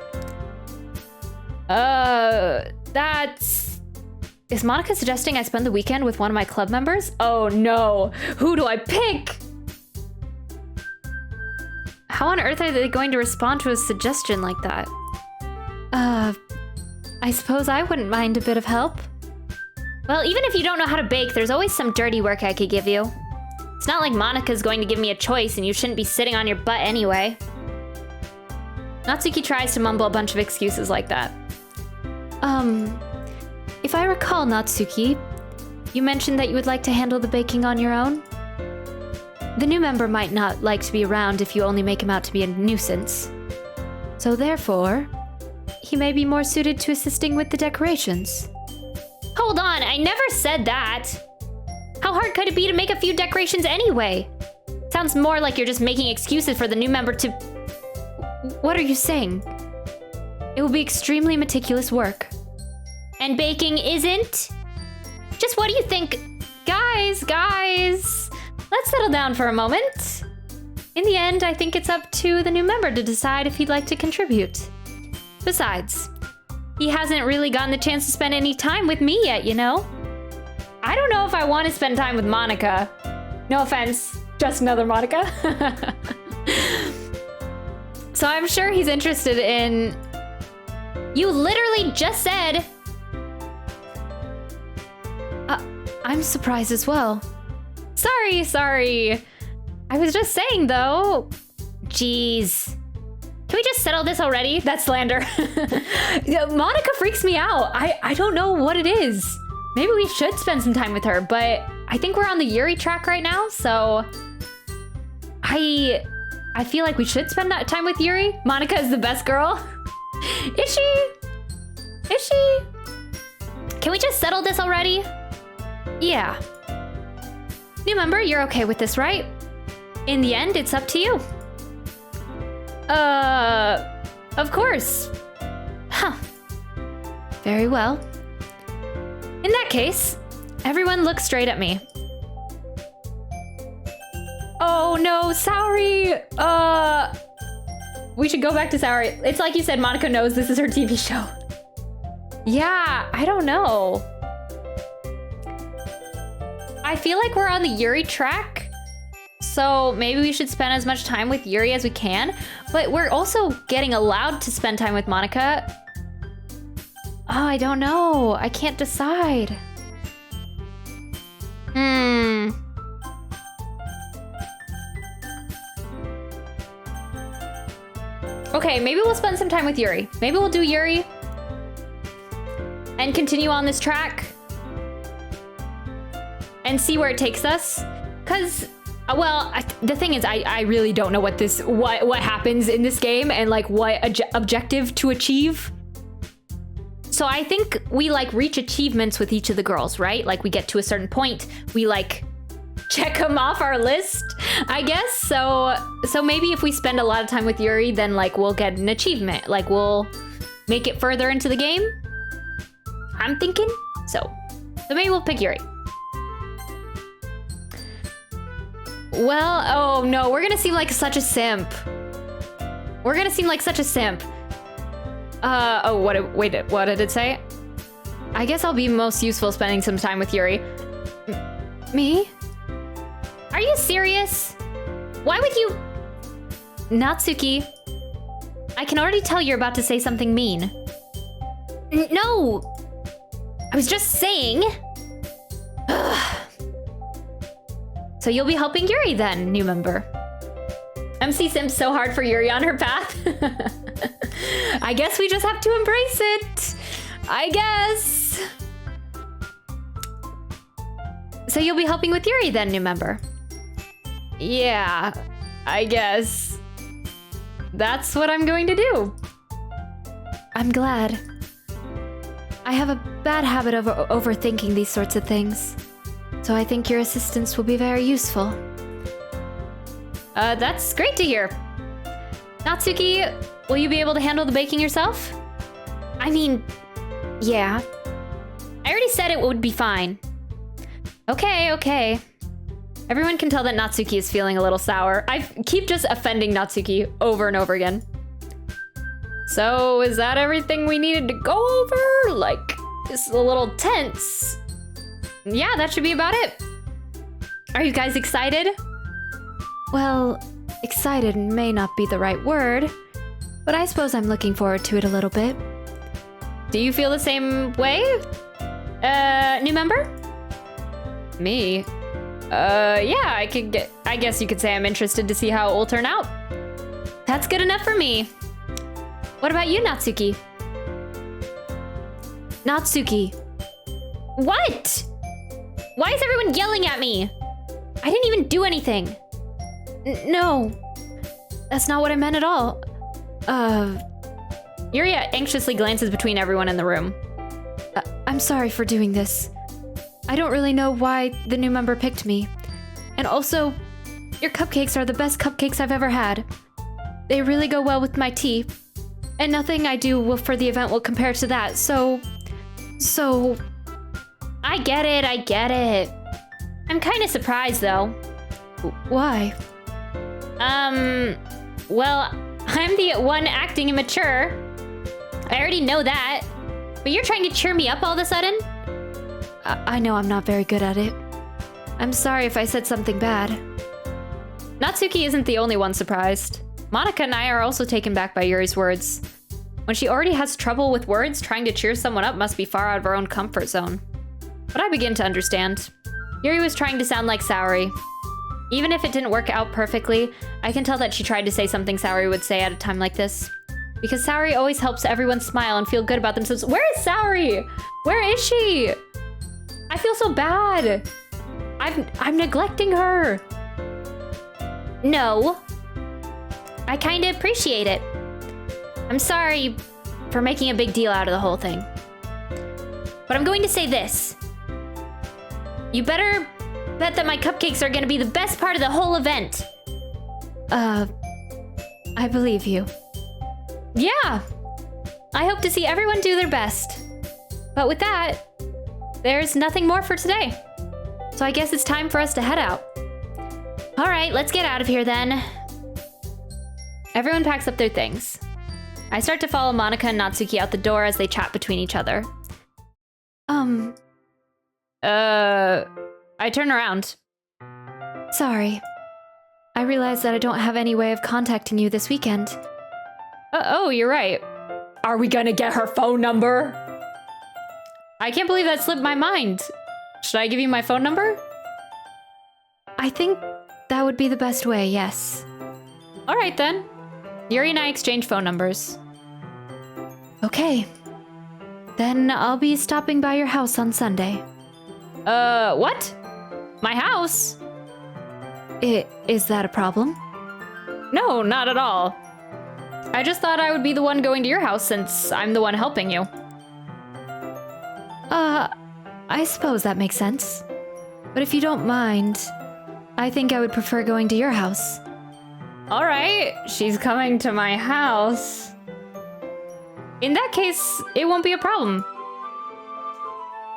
S1: Is Monica suggesting I spend the weekend with one of my club members? Oh no, who do I pick? How on earth are they going to respond to a suggestion like that?
S2: I suppose I wouldn't mind a bit of help.
S1: Well, even if you don't know how to bake, there's always some dirty work I could give you. It's not like Monica's going to give me a choice and you shouldn't be sitting on your butt anyway. Natsuki tries to mumble a bunch of excuses like that.
S2: If I recall, Natsuki, you mentioned that you would like to handle the baking on your own? The new member might not like to be around if you only make him out to be a nuisance. So therefore, he may be more suited to assisting with the decorations.
S1: Hold on, I never said that. How hard could it be to make a few decorations anyway? Sounds more like you're just making excuses for the new member to...
S2: What are you saying? It will be extremely meticulous work.
S1: And baking isn't? Just what do you think? Guys, let's settle down for a moment. In the end, I think it's up to the new member to decide if he'd like to contribute. Besides, he hasn't really gotten the chance to spend any time with me yet, you know? I don't know if I want to spend time with Monica. No offense, just another Monica. So I'm sure he's interested in... You literally just said...
S2: I'm surprised as well.
S1: Sorry. I was just saying, though. Jeez. Can Can we just settle this already? That's slander. Yeah, Monica freaks me out. I don't know what it is. Maybe we should spend some time with her, but I think we're on the Yuri track right now, so I feel like we should spend that time with Yuri. Monica is the best girl. Is she? Is she? Can we just settle this already? Yeah. New member, you're okay with this, right? In the end, it's up to you. Of course. Huh. Very well. In that case, everyone look straight at me. Oh no, Saori! We should go back to Saori. It's like you said, Monica knows this is her TV show. Yeah, I don't know. I feel like we're on the Yuri track, so maybe we should spend as much time with Yuri as we can, but we're also getting allowed to spend time with Monica. Oh, I don't know. I can't decide. Okay, maybe we'll spend some time with Yuri. Maybe we'll do Yuri and continue on this track and see where it takes us. Cause, well, the thing is, I really don't know what happens in this game and like what objective to achieve. So I think we like reach achievements with each of the girls, right? Like we get to a certain point, we like check them off our list, I guess. So maybe if we spend a lot of time with Yuri, then like we'll get an achievement. Like we'll make it further into the game. I'm thinking. So maybe we'll pick Yuri. Well, oh no, we're gonna seem like such a simp. We're gonna seem like such a simp. Oh, what did it say? I guess I'll be most useful spending some time with Yuri. Me? Are you serious? Why would you? Natsuki, I can already tell you're about to say something mean. No! I was just saying. So you'll be helping Yuri then, new member. MC simps so hard for Yuri on her path. I guess we just have to embrace it. I guess. So you'll be helping with Yuri then, new member. Yeah, I guess. That's what I'm going to do. I'm glad. I have a bad habit of overthinking these sorts of things. So I think your assistance will be very useful. That's great to hear. Natsuki, will you be able to handle the baking yourself? I mean, yeah. I already said it would be fine. Okay. Everyone can tell that Natsuki is feeling a little sour. I keep just offending Natsuki over and over again. So, is that everything we needed to go over? Like, it's a little tense. Yeah, that should be about it. Are you guys excited? Well, excited may not be the right word, but I suppose I'm looking forward to it a little bit. Do you feel the same way? New member? Me? Yeah, I guess you could say I'm interested to see how it will turn out. That's good enough for me. What about you, Natsuki? Natsuki. What? Why is everyone yelling at me? I didn't even do anything. No, that's not what I meant at all. Yuri anxiously glances between everyone in the room. I'm sorry for doing this. I don't really know why the new member picked me. And also, your cupcakes are the best cupcakes I've ever had. They really go well with my tea. And nothing I do for the event will compare to that, so... I get it. I'm kind of surprised, though. Why? Well, I'm the one acting immature. I already know that. But you're trying to cheer me up all of a sudden? I know I'm not very good at it. I'm sorry if I said something bad. Natsuki isn't the only one surprised. Monica and I are also taken back by Yuri's words. When she already has trouble with words, trying to cheer someone up must be far out of her own comfort zone. But I begin to understand. Yuri was trying to sound like Saori. Even if it didn't work out perfectly, I can tell that she tried to say something Saori would say at a time like this. Because Saori always helps everyone smile and feel good about themselves. Where is Saori? Where is she? I feel so bad. I'm neglecting her. No. I kind of appreciate it. I'm sorry for making a big deal out of the whole thing. But I'm going to say this. You better bet that my cupcakes are going to be the best part of the whole event.
S2: I believe you.
S1: Yeah. I hope to see everyone do their best. But with that, there's nothing more for today. So I guess it's time for us to head out. All right, let's get out of here then. Everyone packs up their things. I start to follow Monica and Natsuki out the door as they chat between each other. I turn around.
S2: Sorry. I realized that I don't have any way of contacting you this weekend.
S1: Oh, you're right. Are we gonna get her phone number? I can't believe that slipped my mind. Should I give you my phone number?
S2: I think that would be the best way, yes.
S1: All right then. Yuri and I exchange phone numbers.
S2: Okay. Then I'll be stopping by your house on Sunday.
S1: What? My house?
S2: Is that a problem?
S1: No, not at all. I just thought I would be the one going to your house since I'm the one helping you.
S2: I suppose that makes sense. But if you don't mind, I think I would prefer going to your house.
S1: All right, she's coming to my house. In that case, it won't be a problem.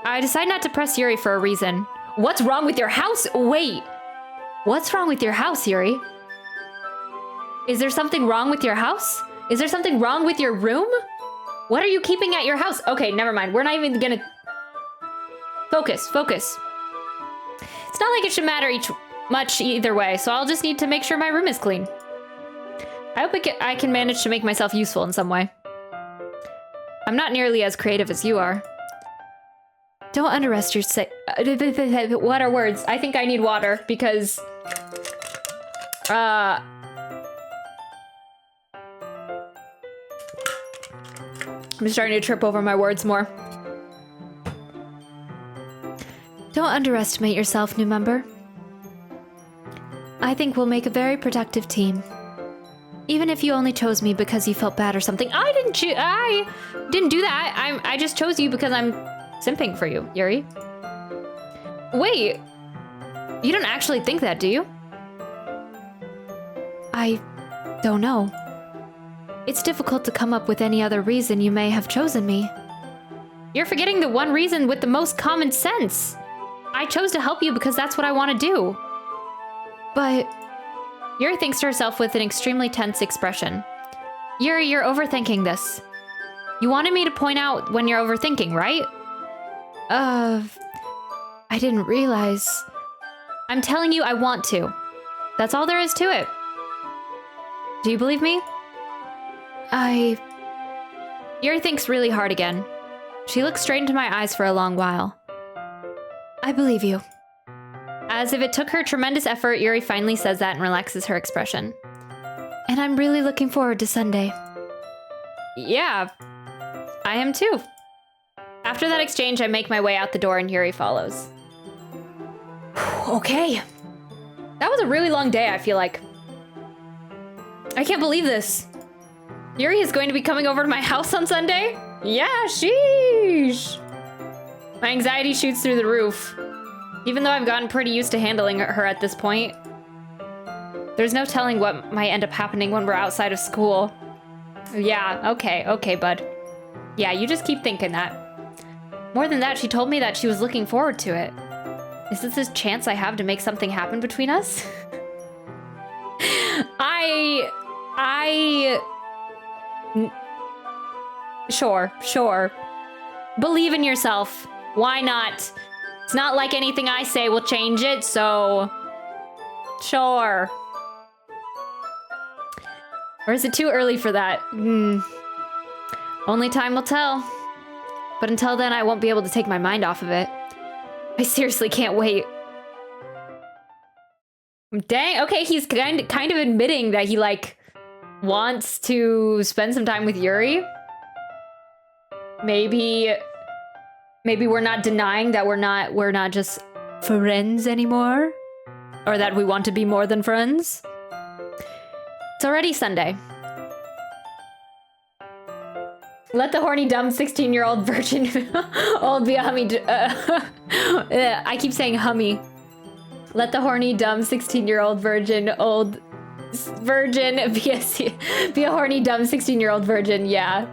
S1: I decide not to press Yuri for a reason. What's wrong with your house? Wait. What's wrong with your house, Yuri? Is there something wrong with your house? Is there something wrong with your room? What are you keeping at your house? Okay, never mind. We're not even gonna... Focus. It's not like it should matter much either way, so I'll just need to make sure my room is clean. I hope I can manage to make myself useful in some way. I'm not nearly as creative as you are.
S2: Don't underestimate your
S1: What are words? I think I need water because... I'm starting to trip over my words more.
S2: Don't underestimate yourself, new member. I think we'll make a very productive team. Even if you only chose me because you felt bad or something.
S1: I didn't do that. I just chose you because I'm simping for you, Yuri. Wait. You don't actually think that, do you?
S2: I don't know. It's difficult to come up with any other reason you may have chosen me.
S1: You're forgetting the one reason with the most common sense. I chose to help you because that's what I want to do.
S2: But...
S1: Yuri thinks to herself with an extremely tense expression. Yuri, you're overthinking this. You wanted me to point out when you're overthinking, right?
S2: I didn't realize.
S1: I'm telling you I want to. That's all there is to it. Do you believe me? Yuri thinks really hard again. She looks straight into my eyes for a long while.
S2: I believe you.
S1: As if it took her tremendous effort, Yuri finally says that and relaxes her expression.
S2: And I'm really looking forward to Sunday.
S1: Yeah, I am too. After that exchange, I make my way out the door and Yuri follows. Okay. That was a really long day, I feel like. I can't believe this. Yuri is going to be coming over to my house on Sunday? Yeah, sheesh. My anxiety shoots through the roof. Even though I've gotten pretty used to handling her at this point. There's no telling what might end up happening when we're outside of school. Yeah, okay, bud. Yeah, you just keep thinking that. More than that, she told me that she was looking forward to it. Is this a chance I have to make something happen between us? Sure. Believe in yourself. Why not? It's not like anything I say will change it, so... Sure. Or is it too early for that? Only time will tell. But until then, I won't be able to take my mind off of it. I seriously can't wait. Dang, okay, he's kind of admitting that he, like, wants to spend some time with Yuri. Maybe we're not denying that we're not just friends anymore, or that we want to be more than friends. It's already Sunday. Let the horny dumb 16-year-old virgin old be a hummy. I keep saying hummy. Let the horny dumb 16-year-old virgin old virgin be a horny dumb 16-year-old virgin. Yeah.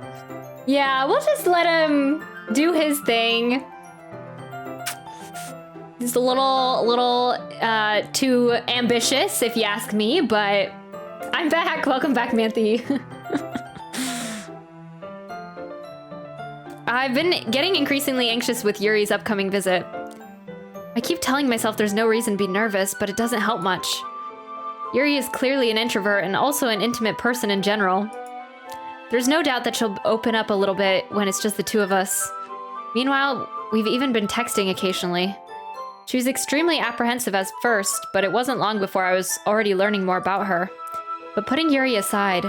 S1: Yeah, we'll just let him do his thing. He's a little too ambitious, if you ask me, but I'm back. Welcome back, Manthe. I've been getting increasingly anxious with Yuri's upcoming visit. I keep telling myself there's no reason to be nervous, but it doesn't help much. Yuri is clearly an introvert and also an intimate person in general. There's no doubt that she'll open up a little bit when it's just the two of us. Meanwhile, we've even been texting occasionally. She was extremely apprehensive at first, but it wasn't long before I was already learning more about her. But putting Yuri aside,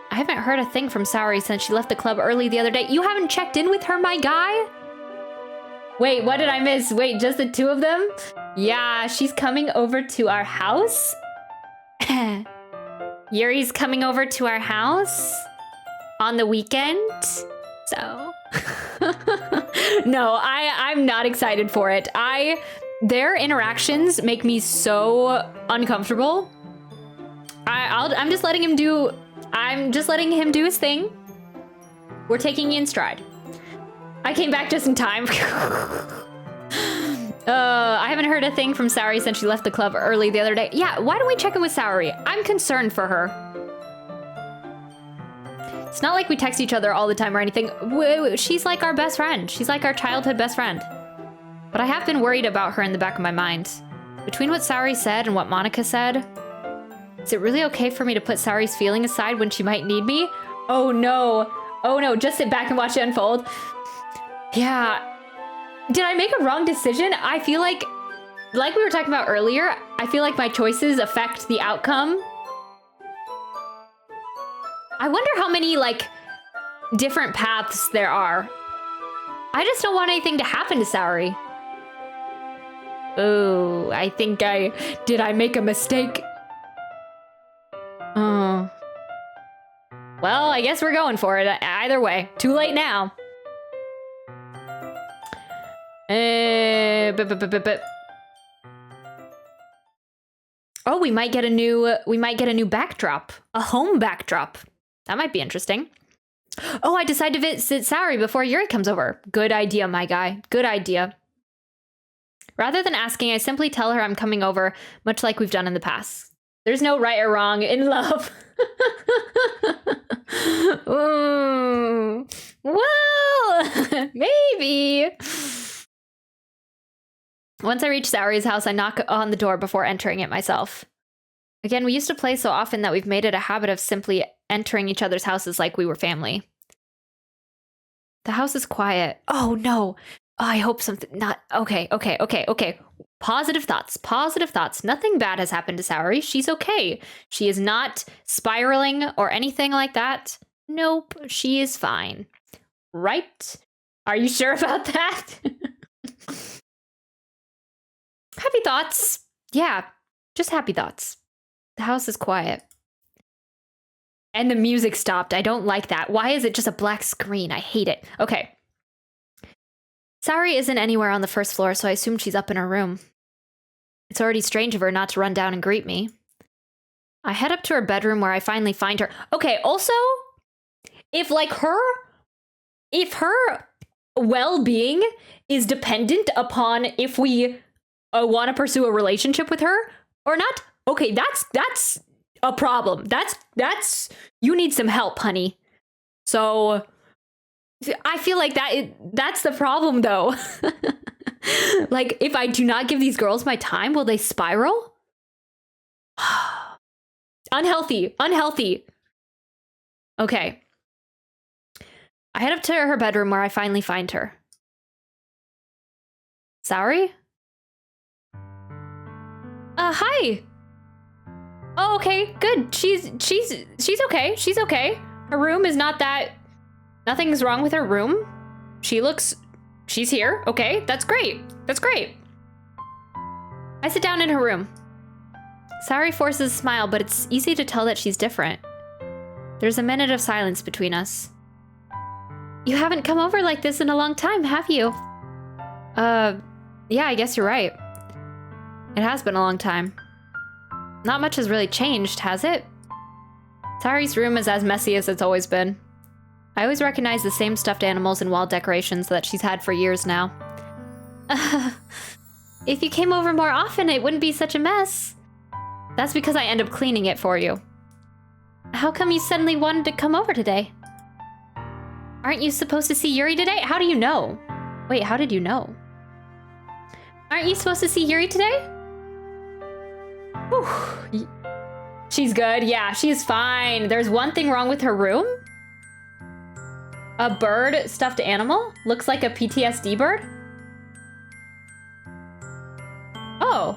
S1: I haven't heard a thing from Saori since she left the club early the other day. You haven't checked in with her, my guy? Wait, what did I miss? Wait, just the two of them? Yeah, she's coming over to our house? Yuri's coming over to our house on the weekend? So... No, I'm not excited for it. Their interactions make me so uncomfortable. I'm just letting him do... I'm just letting him do his thing. We're taking it in stride. I came back just in time. I haven't heard a thing from Saori since she left the club early the other day. Yeah, why don't we check in with Saori? I'm concerned for her. It's not like we text each other all the time or anything. She's like our best friend. She's like our childhood best friend. But I have been worried about her in the back of my mind. Between what Saori said and what Monica said, is it really okay for me to put Saori's feeling aside when she might need me? Oh no. Oh no, just sit back and watch it unfold. Yeah. Did I make a wrong decision? I feel like we were talking about earlier, I feel like my choices affect the outcome. I wonder how many, like, different paths there are. I just don't want anything to happen to Saori. Oh, I think did I make a mistake? Oh. Well, I guess we're going for it. Either way, too late now. Oh, we might get a new backdrop, a home backdrop. That might be interesting. Oh, I decided to visit Saori before Yuri comes over. Good idea, my guy. Good idea. Rather than asking, I simply tell her I'm coming over, much like we've done in the past. There's no right or wrong in love. Well, maybe. Once I reach Saori's house, I knock on the door before entering it myself. Again, we used to play so often that we've made it a habit of simply entering each other's houses like we were family. The house is quiet. Oh, no. Oh, I hope something... Not... Okay. Positive thoughts. Nothing bad has happened to Saori. She's okay. She is not spiraling or anything like that. Nope, she is fine. Right? Are you sure about that? Happy thoughts. Yeah, just happy thoughts. The house is quiet. And the music stopped. I don't like that. Why is it just a black screen? I hate it. Okay. Saori isn't anywhere on the first floor, so I assume she's up in her room. It's already strange of her not to run down and greet me. I head up to her bedroom where I finally find her. Okay, also, if her well-being is dependent upon if we want to pursue a relationship with her or not, okay, that's a problem. That's you need some help, honey. So I feel like that's the problem, though. Like, if I do not give these girls my time, will they spiral? Unhealthy. Okay. I head up to her bedroom where I finally find her. Saori? Hi. Oh, okay, good. She's okay. She's okay. Her room is not that... Nothing's wrong with her room. She's here. Okay, that's great. That's great. I sit down in her room. Sari forces a smile, but it's easy to tell that she's different. There's a minute of silence between us. You haven't come over like this in a long time, have you? Yeah, I guess you're right. It has been a long time. Not much has really changed, has it? Sari's room is as messy as it's always been. I always recognize the same stuffed animals and wall decorations that she's had for years now. If you came over more often, it wouldn't be such a mess. That's because I end up cleaning it for you. How come you suddenly wanted to come over today? Aren't you supposed to see Yuri today? How do you know? Wait, how did you know? Aren't you supposed to see Yuri today? Whew. She's good. Yeah, she's fine. There's one thing wrong with her room. A bird stuffed animal? Looks like a PTSD bird? Oh.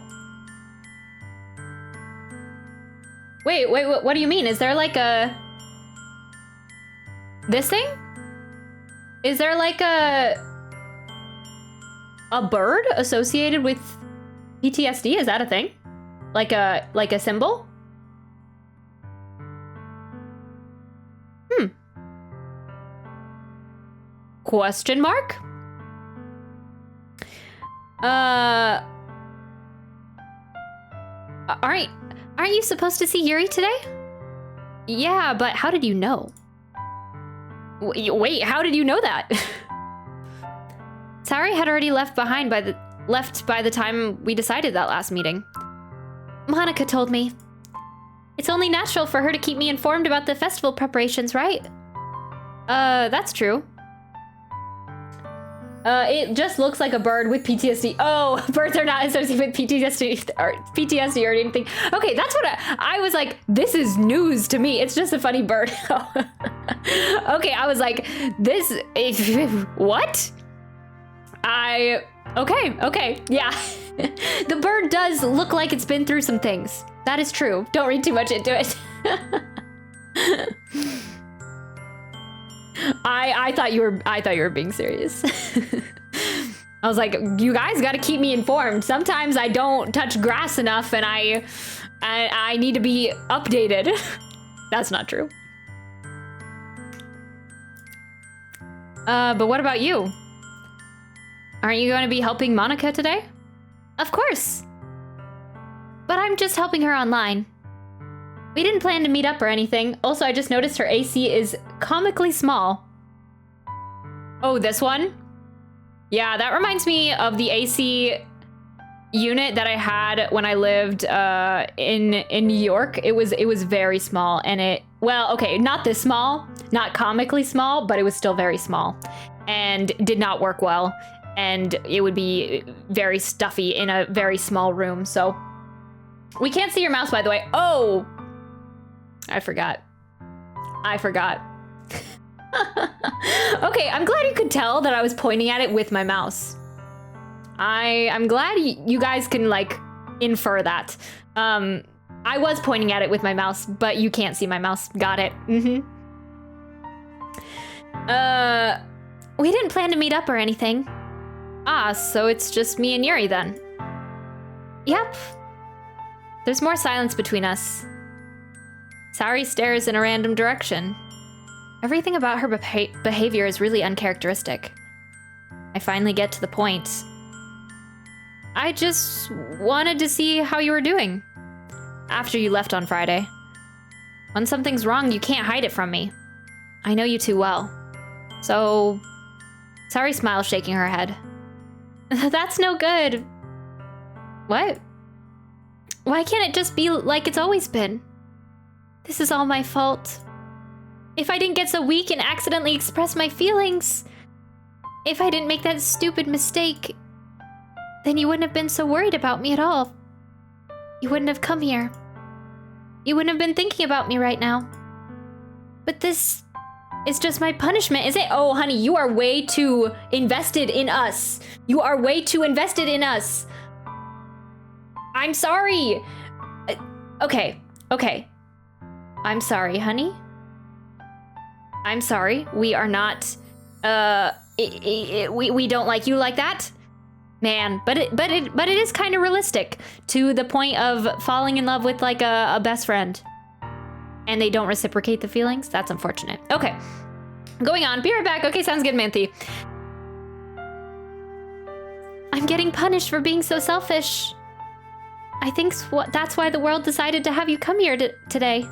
S1: Wait, what do you mean? Is there like a... This thing? Is there like a bird associated with PTSD? Is that a thing? Like a symbol? Question mark? Aren't you supposed to see Yuri today? Yeah, but how did you know? Wait, how did you know that? Sari had already left by the time we decided that last meeting. Monica told me. It's only natural for her to keep me informed about the festival preparations, right? That's true. It just looks like a bird with PTSD. Oh, birds are not associated with PTSD or anything. Okay, that's what I was like, this is news to me. It's just a funny bird. Okay, I was like, what? Okay, yeah. The bird does look like it's been through some things. That is true. Don't read too much into it. I thought you were being serious. I was like, you guys got to keep me informed. Sometimes I don't touch grass enough, and I need to be updated. That's not true. But what about you? Aren't you going to be helping Monica today? Of course. But I'm just helping her online. We didn't plan to meet up or anything. Also, I just noticed her AC is comically small. Oh, this one? Yeah, that reminds me of the AC unit that I had when I lived in New York. It was very small, and well, okay, not this small, not comically small, but it was still very small and did not work well. And it would be very stuffy in a very small room. So we can't see your mouse, by the way. Oh, I forgot. Okay, I'm glad you could tell that I was pointing at it with my mouse. I'm glad you guys can like infer that. I was pointing at it with my mouse, but you can't see my mouse. Got it. We didn't plan to meet up or anything. Ah, so it's just me and Yuri then. Yep. There's more silence between us. Sari stares in a random direction. Everything about her behavior is really uncharacteristic. I finally get to the point. I just wanted to see how you were doing after you left on Friday. When something's wrong, you can't hide it from me. I know you too well. So, Sari smiles, shaking her head. That's no good. What? Why can't it just be like it's always been? This is all my fault. If I didn't get so weak and accidentally express my feelings, if I didn't make that stupid mistake, then you wouldn't have been so worried about me at all. You wouldn't have come here. You wouldn't have been thinking about me right now. But this is just my punishment, is it? Oh, honey, you are way too invested in us. You are way too invested in us. I'm sorry. Okay. Okay. I'm sorry, honey. I'm sorry. We are not, we don't like you like that. Man, but it is kind of realistic to the point of falling in love with like a best friend. And they don't reciprocate the feelings. That's unfortunate. Okay. Going on. Be right back. Okay, sounds good, Manthe. I'm getting punished for being so selfish. I think that's why the world decided to have you come here today.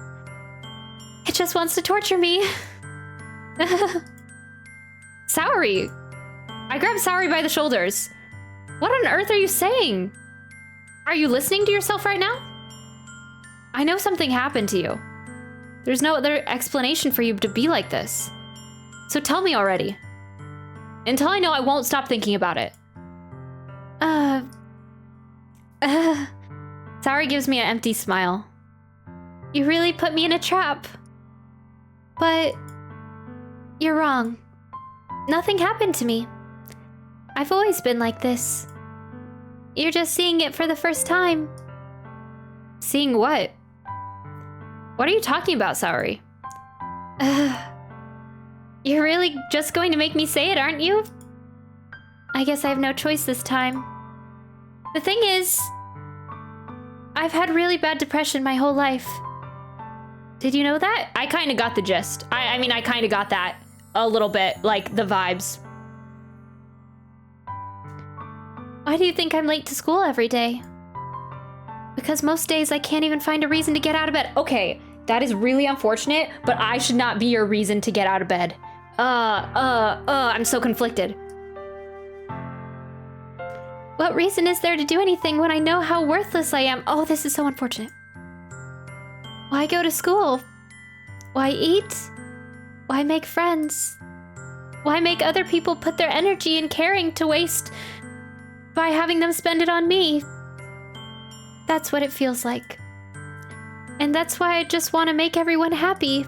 S1: It just wants to torture me. Saori. I grabbed Saori by the shoulders. What on earth are you saying? Are you listening to yourself right now? I know something happened to you. There's no other explanation for you to be like this. So tell me already. Until I know, I won't stop thinking about it. Saori gives me an empty smile. You really put me in a trap. But you're wrong. Nothing happened to me. I've always been like this. You're just seeing it for the first time. Seeing what? What are you talking about, Saori? You're really just going to make me say it, aren't you? I guess I have no choice this time. The thing is, I've had really bad depression my whole life. Did you know that? I kind of got the gist. I mean, I kind of got that a little bit, like the vibes. Why do you think I'm late to school every day? Because most days I can't even find a reason to get out of bed. Okay, that is really unfortunate, but I should not be your reason to get out of bed. I'm so conflicted. What reason is there to do anything when I know how worthless I am? Oh, this is so unfortunate. Why go to school? Why eat? Why make friends? Why make other people put their energy and caring to waste by having them spend it on me? That's what it feels like. And that's why I just want to make everyone happy,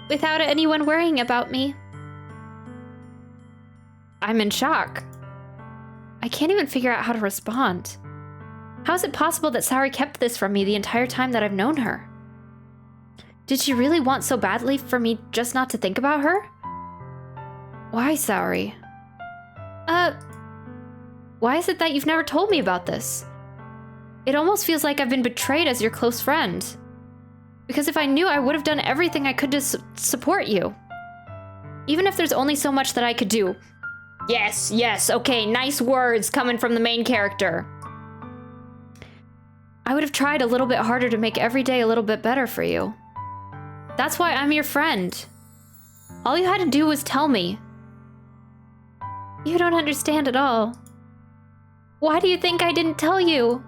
S1: without anyone worrying about me. I'm in shock. I can't even figure out how to respond. How is it possible that Saori kept this from me the entire time that I've known her? Did she really want so badly for me just not to think about her? Why, Saori? Why is it that you've never told me about this? It almost feels like I've been betrayed as your close friend. Because if I knew, I would have done everything I could to support you. Even if there's only so much that I could do. Yes, okay, nice words coming from the main character. I would have tried a little bit harder to make every day a little bit better for you. That's why I'm your friend. All you had to do was tell me. You don't understand at all. Why do you think I didn't tell you?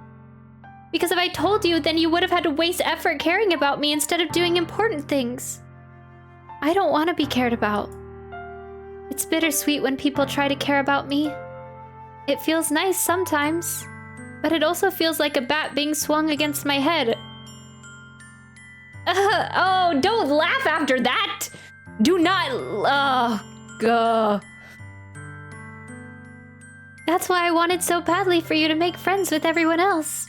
S1: Because if I told you, then you would have had to waste effort caring about me instead of doing important things. I don't want to be cared about. It's bittersweet when people try to care about me. It feels nice sometimes, but it also feels like a bat being swung against my head. Oh, don't laugh after that! Do not... That's why I wanted so badly for you to make friends with everyone else.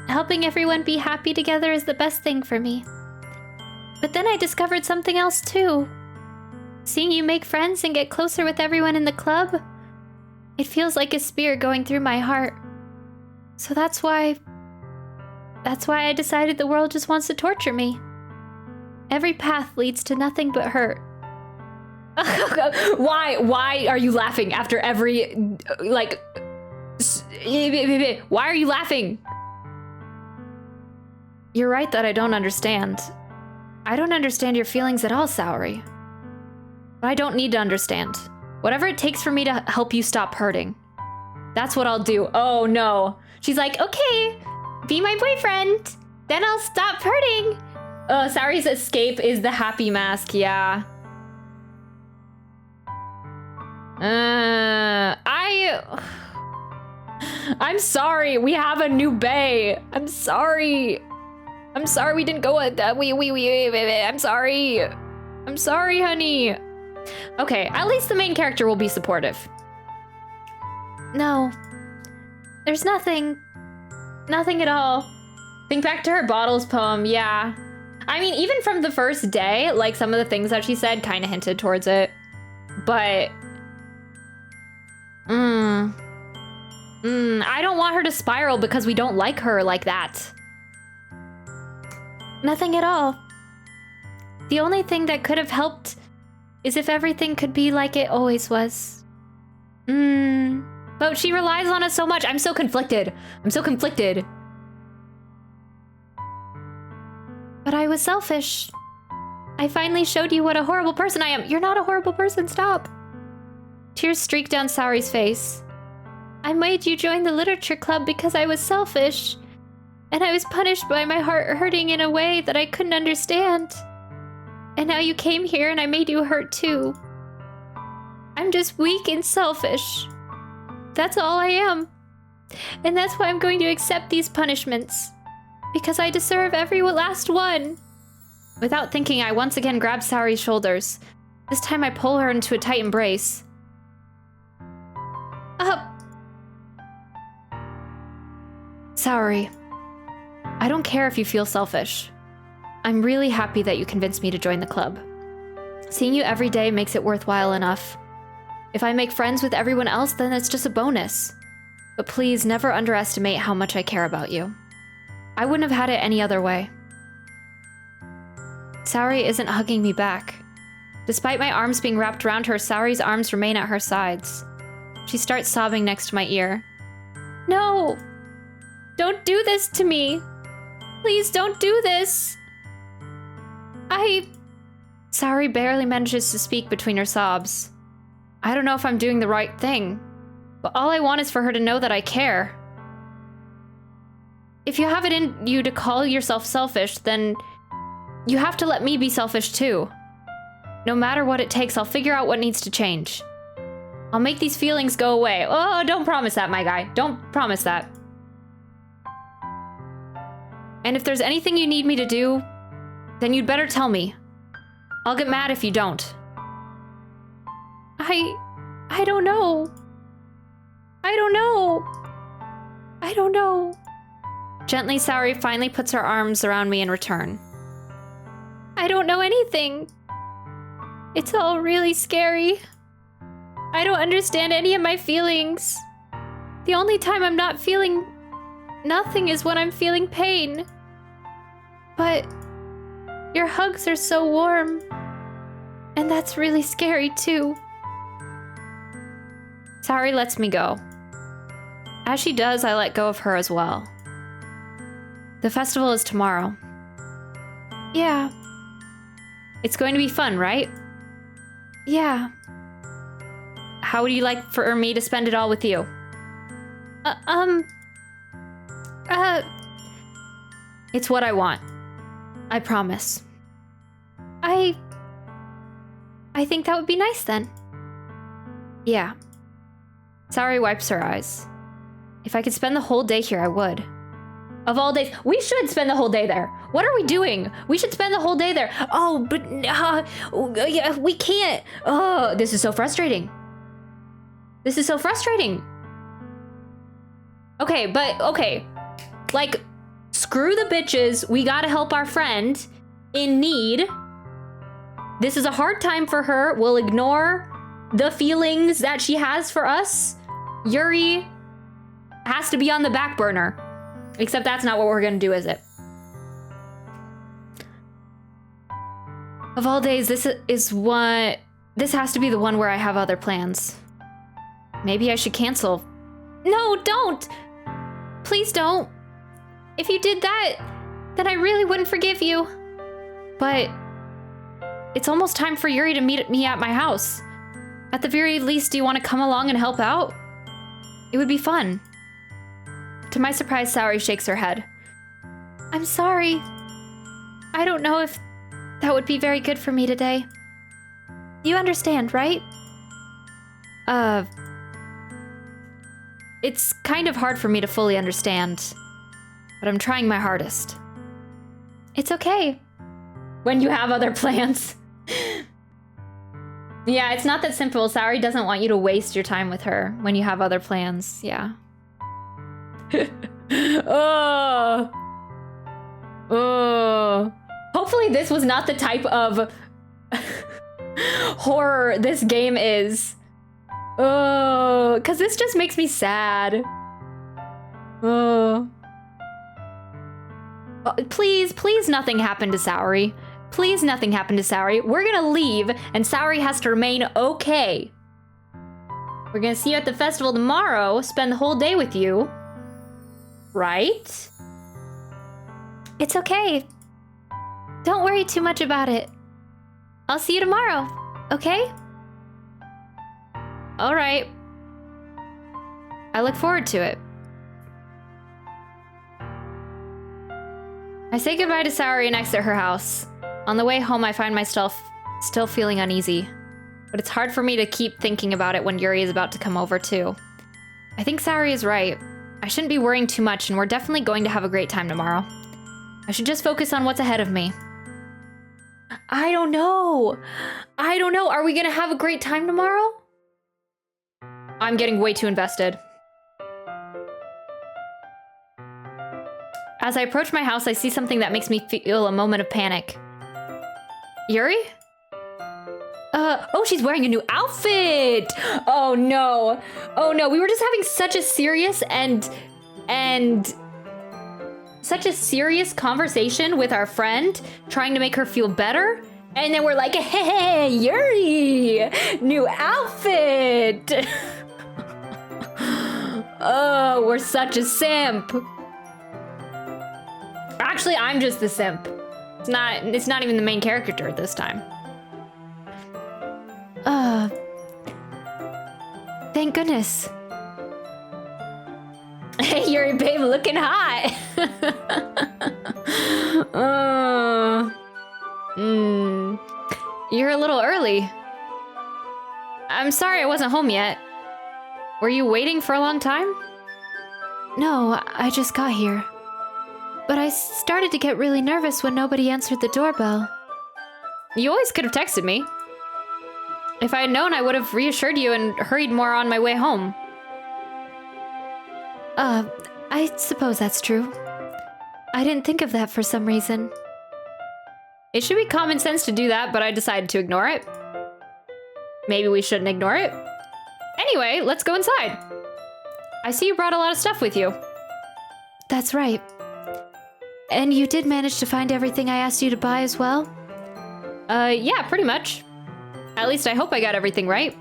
S1: Helping everyone be happy together is the best thing for me. But then I discovered something else too. Seeing you make friends and get closer with everyone in the club, it feels like a spear going through my heart. So that's why I decided the world just wants to torture me. Every path leads to nothing but hurt. Why are you laughing after every, like, why are you laughing? You're right that I don't understand. I don't understand your feelings at all, Saori. But I don't need to understand. Whatever it takes for me to help you stop hurting. That's what I'll do. Oh no. She's like, okay, be my boyfriend. Then I'll stop hurting. Saori's escape is the happy mask, yeah. I'm sorry. We have a new bae. I'm sorry. I'm sorry we didn't go with that. I'm sorry. I'm sorry, honey. Okay, at least the main character will be supportive. No. There's nothing. Nothing at all. Think back to her bottles poem, yeah. I mean, even from the first day, like some of the things that she said kind of hinted towards it. But, I don't want her to spiral because we don't like her like that.
S2: Nothing at all. The only thing that could have helped is if everything could be like it always was.
S1: But she relies on us so much. I'm so conflicted.
S2: But I was selfish. I finally showed you what a horrible person I am. You're not a horrible person, stop. Tears streaked down Saori's face. I made you join the literature club because I was selfish. And I was punished by my heart hurting in a way that I couldn't understand. And now you came here and I made you hurt too. I'm just weak and selfish. That's all I am. And that's why I'm going to accept these punishments. Because I deserve every last one.
S1: Without thinking, I once again grab Saori's shoulders. This time I pull her into a tight embrace. Saori, I don't care if you feel selfish. I'm really happy that you convinced me to join the club. Seeing you every day makes it worthwhile enough. If I make friends with everyone else, then it's just a bonus. But please never underestimate how much I care about you. I wouldn't have had it any other way. Saori isn't hugging me back. Despite my arms being wrapped around her, Saori's arms remain at her sides. She starts sobbing next to my ear.
S2: No! Don't do this to me! Please don't do this!
S1: Saori barely manages to speak between her sobs. I don't know if I'm doing the right thing, but all I want is for her to know that I care. If you have it in you to call yourself selfish, then you have to let me be selfish too. No matter what it takes, I'll figure out what needs to change. I'll make these feelings go away. Oh, don't promise that, my guy. Don't promise that. And if there's anything you need me to do, then you'd better tell me. I'll get mad if you don't.
S2: I don't know. I don't know. I don't know.
S1: Gently, Saori finally puts her arms around me in return.
S2: I don't know anything. It's all really scary. I don't understand any of my feelings. The only time I'm not feeling nothing is when I'm feeling pain. But your hugs are so warm. And that's really scary too.
S1: Saori lets me go. As she does, I let go of her as well. The festival is tomorrow.
S2: Yeah.
S1: It's going to be fun, right?
S2: Yeah.
S1: How would you like for me to spend it all with you? It's what I want. I promise.
S2: I think that would be nice then.
S1: Yeah. Saori wipes her eyes. If I could spend the whole day here, I would. Of all days, we should spend the whole day there. What are we doing? We should spend the whole day there. Oh, but yeah, we can't. Oh, this is so frustrating. This is so frustrating. Okay, like, screw the bitches. We gotta help our friend in need. This is a hard time for her. We'll ignore the feelings that she has for us. Yuri has to be on the back burner. Except that's not what we're gonna do, is it? Of all days, this has to be the one where I have other plans. Maybe I should cancel.
S2: No, don't! Please don't. If you did that, then I really wouldn't forgive you.
S1: But it's almost time for Yuri to meet me at my house. At the very least, do you want to come along and help out? It would be fun. To my surprise, Saori shakes her head.
S2: I'm sorry. I don't know if that would be very good for me today. You understand, right?
S1: It's kind of hard for me to fully understand, but I'm trying my hardest.
S2: It's okay.
S1: When you have other plans. Yeah, it's not that simple. Saori doesn't want you to waste your time with her when you have other plans. Yeah. Oh. Hopefully this was not the type of horror this game is. Because this just makes me sad. Please, please nothing happened to Saori. Please nothing happened to Saori. We're gonna leave and Saori has to remain okay. We're gonna see you at the festival tomorrow, spend the whole day with you. Right?
S2: It's okay. Don't worry too much about it. I'll see you tomorrow, okay?
S1: All right. I look forward to it. I say goodbye to Saori and exit her house. On the way home, I find myself still feeling uneasy. But it's hard for me to keep thinking about it when Yuri is about to come over too. I think Saori is right. I shouldn't be worrying too much and we're definitely going to have a great time tomorrow. I should just focus on what's ahead of me. I don't know. I don't know. Are we gonna have a great time tomorrow? I'm getting way too invested. As I approach my house, I see something that makes me feel a moment of panic. Yuri? Oh, she's wearing a new outfit! Oh no. Oh no, we were just having such a serious and such a serious conversation with our friend, trying to make her feel better. And then we're like, hey, Yuri, new outfit. Oh, we're such a simp. Actually, I'm just the simp. It's not even the main character this time.
S2: Thank goodness.
S1: Hey, Yuri, babe, looking hot. You're a little early. I'm sorry I wasn't home yet. Were you waiting for a long time?
S2: No, I just got here. But I started to get really nervous when nobody answered the doorbell.
S1: You always could have texted me. If I had known, I would have reassured you and hurried more on my way home.
S2: I suppose that's true. I didn't think of that for some reason.
S1: It should be common sense to do that, but I decided to ignore it. Maybe we shouldn't ignore it. Anyway, let's go inside. I see you brought a lot of stuff with you.
S2: That's right. And you did manage to find everything I asked you to buy as well?
S1: Yeah, pretty much. At least I hope I got everything right.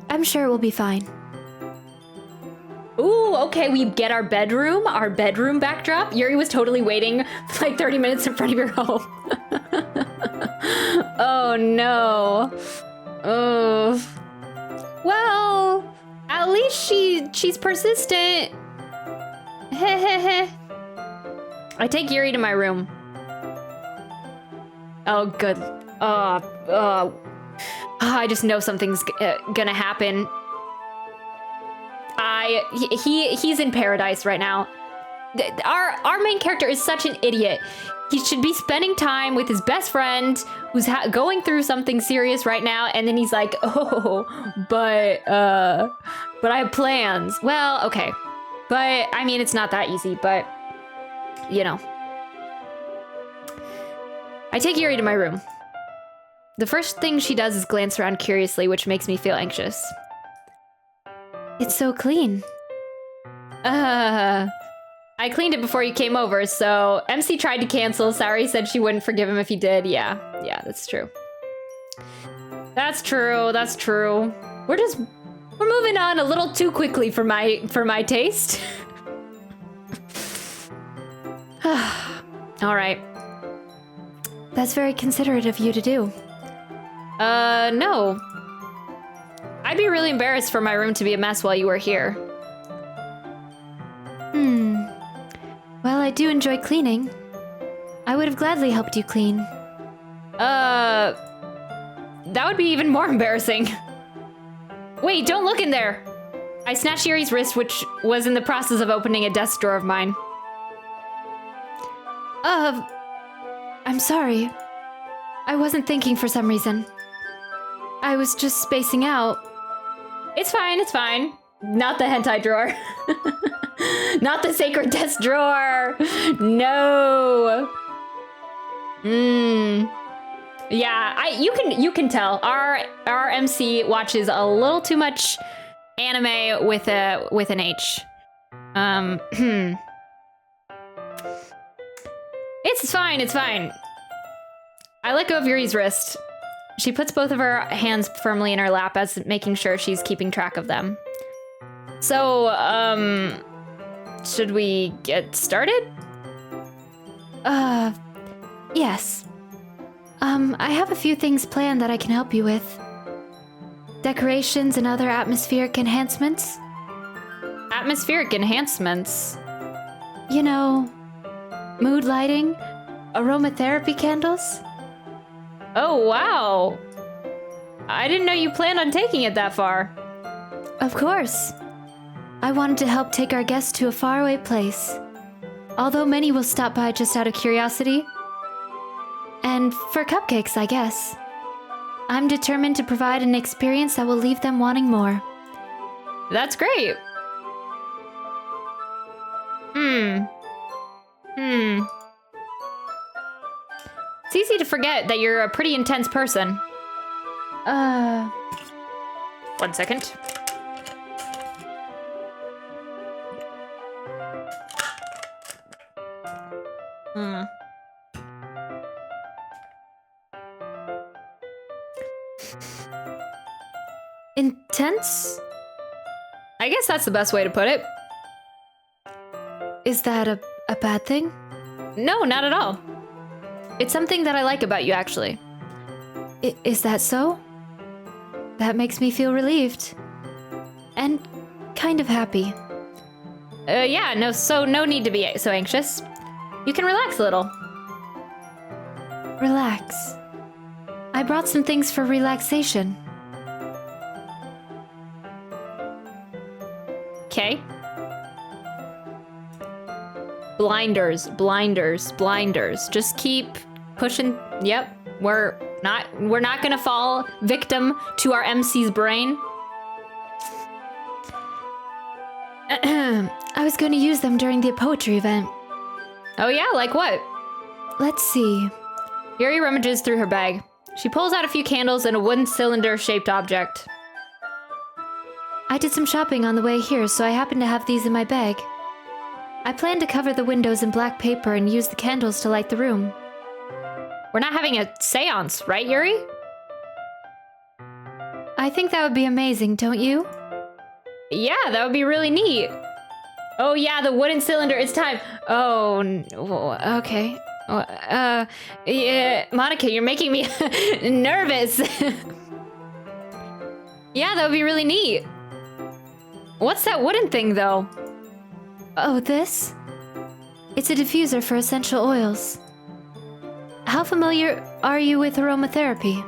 S2: I'm sure it will be fine.
S1: Ooh, okay, we get our bedroom backdrop. Yuri was totally waiting for like 30 minutes in front of your home. Oh no. Oh. Well, at least she's persistent. Hehehe. I take Yuri to my room. Oh, good. I just know something's gonna happen. He's in paradise right now. Our main character is such an idiot. He should be spending time with his best friend who's going through something serious right now, and then he's like, oh, but I have plans. Well, okay. But, I mean, it's not that easy, but, you know. I take Yuri to my room. The first thing she does is glance around curiously, which makes me feel anxious.
S2: It's so clean.
S1: I cleaned it before you came over, so MC tried to cancel. Saori said she wouldn't forgive him if he did. Yeah, that's true. That's true. We're moving on a little too quickly for my taste. All right.
S2: That's very considerate of you to do.
S1: No. I'd be really embarrassed for my room to be a mess while you were here.
S2: Well, I do enjoy cleaning. I would have gladly helped you clean.
S1: That would be even more embarrassing. Wait, don't look in there. I snatched Yuri's wrist, which was in the process of opening a desk drawer of mine.
S2: I'm sorry. I wasn't thinking for some reason. I was just spacing out.
S1: It's fine. Not the hentai drawer. Not the sacred desk drawer. No. Yeah, you can tell our MC watches a little too much anime with an H. It's fine, it's fine. I let go of Yuri's wrist. She puts both of her hands firmly in her lap as making sure she's keeping track of them. So, should we get started?
S2: Yes. I have a few things planned that I can help you with. Decorations and other atmospheric enhancements.
S1: Atmospheric enhancements?
S2: You know, mood lighting, aromatherapy candles.
S1: Oh, wow. I didn't know you planned on taking it that far.
S2: Of course. I wanted to help take our guests to a faraway place. Although many will stop by just out of curiosity. And for cupcakes, I guess. I'm determined to provide an experience that will leave them wanting more.
S1: That's great. It's easy to forget that you're a pretty intense person. 1 second.
S2: Intense?
S1: I guess that's the best way to put it.
S2: Is that a bad thing?
S1: No, not at all. It's something that I like about you, actually.
S2: Is that so? That makes me feel relieved. And kind of happy.
S1: Yeah, no need to be so anxious. You can relax a little.
S2: Relax. I brought some things for relaxation.
S1: Okay. Blinders, blinders, blinders. Just keep pushing. Yep. We're not gonna fall victim to our MC's brain.
S2: I was going to use them during the poetry event.
S1: Oh yeah, like what?
S2: Let's see.
S1: Yuri rummages through her bag. She pulls out a few candles and a wooden cylinder-shaped object.
S2: I did some shopping on the way here, so I happen to have these in my bag. I plan to cover the windows in black paper and use the candles to light the room.
S1: We're not having a seance, right, Yuri?
S2: I think that would be amazing, don't you?
S1: Yeah, that would be really neat. Oh yeah, the wooden cylinder, it's time. Oh, okay. Yeah, Monica, you're making me nervous. Yeah, that would be really neat. What's that wooden thing, though?
S2: Oh, this? It's a diffuser for essential oils. How familiar are you with aromatherapy?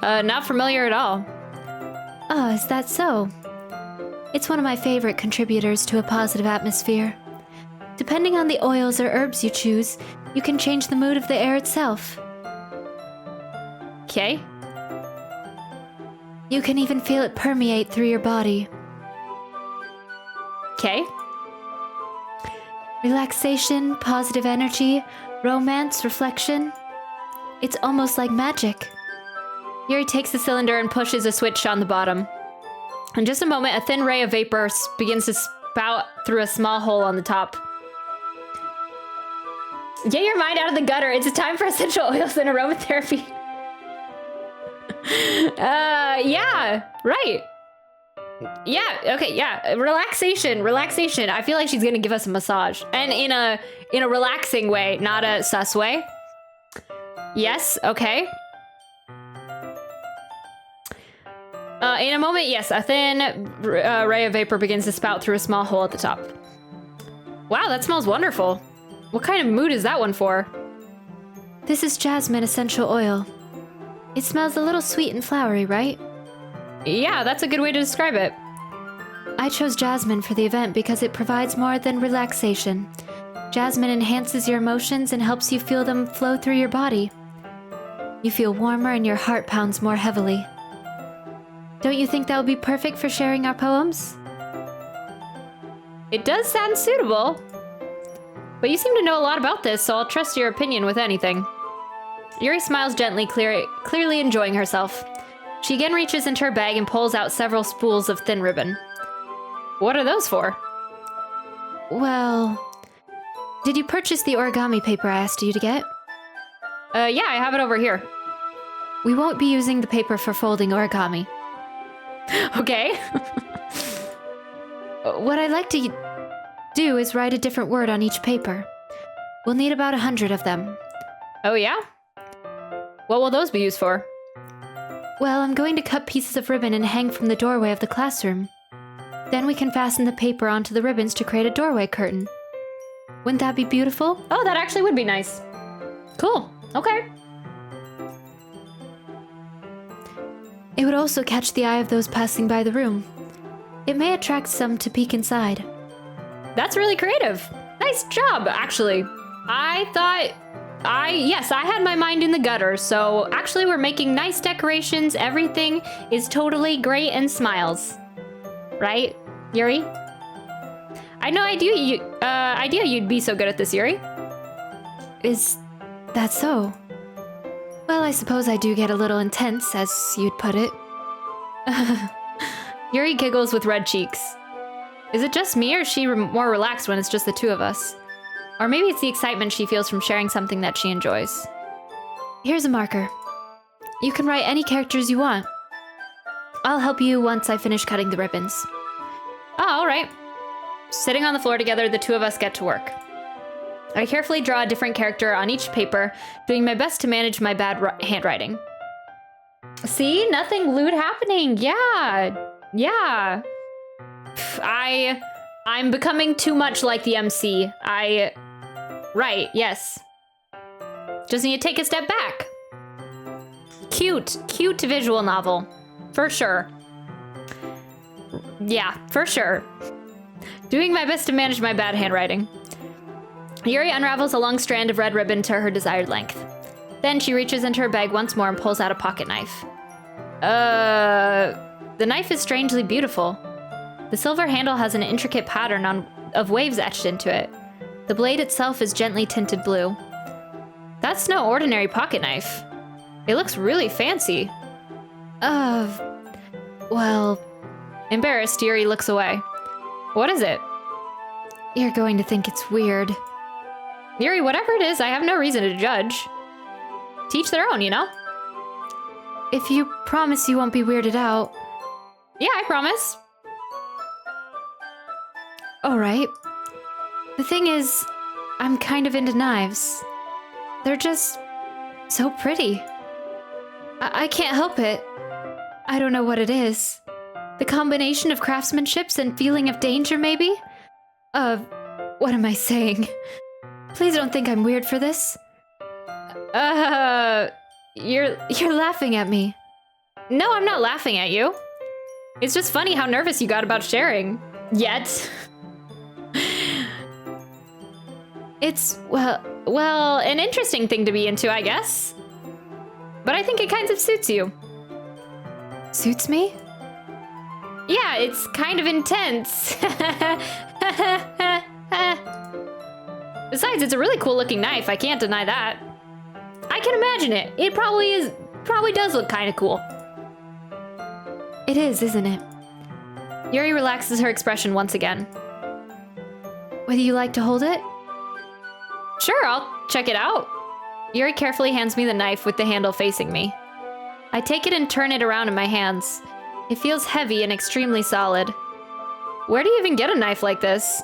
S1: Not familiar at all.
S2: Oh, is that so? It's one of my favorite contributors to a positive atmosphere. Depending on the oils or herbs you choose, you can change the mood of the air itself.
S1: Okay.
S2: You can even feel it permeate through your body.
S1: Okay.
S2: Relaxation, positive energy, romance, reflection. It's almost like magic.
S1: Yuri takes the cylinder and pushes a switch on the bottom. In just a moment, a thin ray of vapor begins to spout through a small hole on the top. Get your mind out of the gutter. It's time for essential oils and aromatherapy. Yeah, right. Yeah, okay, yeah. Relaxation. I feel like she's gonna give us a massage. And in a relaxing way, not a sus way. Yes, okay. In a moment, yes, a thin ray of vapor begins to spout through a small hole at the top. Wow, that smells wonderful. What kind of mood is that one for?
S2: This is jasmine essential oil. It smells a little sweet and flowery, right?
S1: Yeah, that's a good way to describe it.
S2: I chose jasmine for the event because it provides more than relaxation. Jasmine enhances your emotions and helps you feel them flow through your body. You feel warmer and your heart pounds more heavily. Don't you think that would be perfect for sharing our poems?
S1: It does sound suitable. But you seem to know a lot about this, so I'll trust your opinion with anything. Yuri smiles gently, clearly enjoying herself. She again reaches into her bag and pulls out several spools of thin ribbon. What are those for?
S2: Well, did you purchase the origami paper I asked you to get?
S1: Yeah, I have it over here.
S2: We won't be using the paper for folding origami.
S1: Okay.
S2: What I'd like to do is write a different word on each paper. We'll need about 100 of them.
S1: Oh, yeah? What will those be used for?
S2: Well, I'm going to cut pieces of ribbon and hang from the doorway of the classroom. Then we can fasten the paper onto the ribbons to create a doorway curtain. Wouldn't that be beautiful?
S1: Oh, that actually would be nice. Cool. Okay.
S2: It would also catch the eye of those passing by the room. It may attract some to peek inside.
S1: That's really creative. Nice job, actually. Yes, I had my mind in the gutter, so actually we're making nice decorations. Everything is totally great and smiles. Right, Yuri? I had no idea you'd be so good at this, Yuri.
S2: Is that so? Well, I suppose I do get a little intense, as you'd put it.
S1: Yuri giggles with red cheeks. Is it just me, or is she more relaxed when it's just the two of us? Or maybe it's the excitement she feels from sharing something that she enjoys.
S2: Here's a marker. You can write any characters you want. I'll help you once I finish cutting the ribbons.
S1: Oh, all right. Sitting on the floor together, the two of us get to work. I carefully draw a different character on each paper, doing my best to manage my bad handwriting. See? Nothing lewd happening. Yeah. Yeah. I'm becoming too much like the MC. Right, yes. Just need to take a step back. Cute visual novel. For sure. Yeah, for sure. Doing my best to manage my bad handwriting. Yuri unravels a long strand of red ribbon to her desired length. Then she reaches into her bag once more and pulls out a pocket knife. The knife is strangely beautiful. The silver handle has an intricate pattern of waves etched into it. The blade itself is gently tinted blue. That's no ordinary pocket knife. It looks really fancy.
S2: Well...
S1: Embarrassed, Yuri looks away. What is it?
S2: You're going to think it's weird.
S1: Yuri, whatever it is, I have no reason to judge. Teach their own, you know?
S2: If you promise you won't be weirded out.
S1: Yeah, I promise.
S2: Alright. The thing is, I'm kind of into knives. They're just so pretty. I can't help it. I don't know what it is. The combination of craftsmanship and feeling of danger, maybe? What am I saying? Please don't think I'm weird for this.
S1: You're
S2: laughing at me.
S1: No, I'm not laughing at you. It's just funny how nervous you got about sharing. Yet. It's, well, an interesting thing to be into, I guess. But I think it kind of suits you.
S2: Suits me?
S1: Yeah, it's kind of intense. Besides, it's a really cool looking knife. I can't deny that. I can imagine it. It probably does look kind of cool.
S2: It is, isn't it?
S1: Yuri relaxes her expression once again.
S2: Would you like to hold it?
S1: Sure, I'll check it out. Yuri carefully hands me the knife with the handle facing me. I take it and turn it around in my hands. It feels heavy and extremely solid. Where do you even get a knife like this?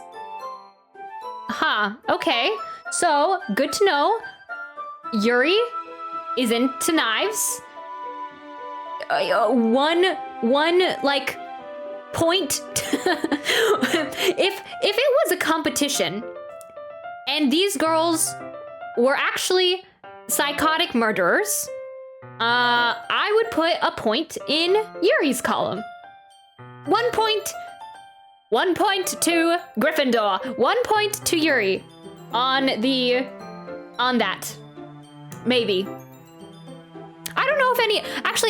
S1: Huh, okay. So, good to know. Yuri is into knives. One like point. If it was a competition and these girls were actually psychotic murderers, I would put a point in Yuri's column. 1 point. 1 point to Gryffindor. 1 point to Yuri on that. Maybe. I don't know if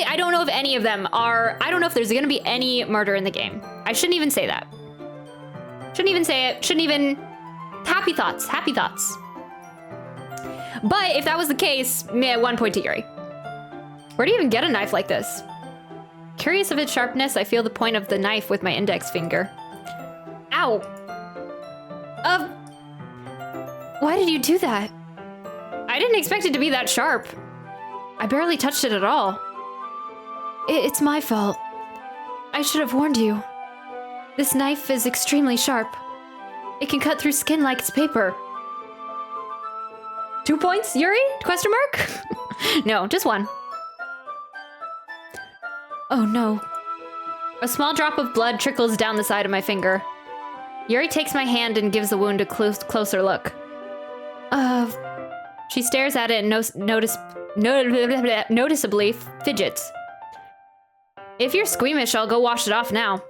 S1: I don't know if any of them are, I don't know if there's gonna be any murder in the game. I shouldn't even say that. Shouldn't even say it. Shouldn't even... Happy thoughts. Happy thoughts. But if that was the case, 1 point to Yuri. Where do you even get a knife like this? Curious of its sharpness, I feel the point of the knife with my index finger. Ow!
S2: Why did you do that?
S1: I didn't expect it to be that sharp. I barely touched it at all.
S2: It's my fault. I should have warned you. This knife is extremely sharp. It can cut through skin like it's paper.
S1: 2 points, Yuri? Question mark? No, just 1.
S2: Oh no.
S1: A small drop of blood trickles down the side of my finger. Yuri takes my hand and gives the wound a closer look. She stares at it and noticeably fidgets. If you're squeamish, I'll go wash it off now.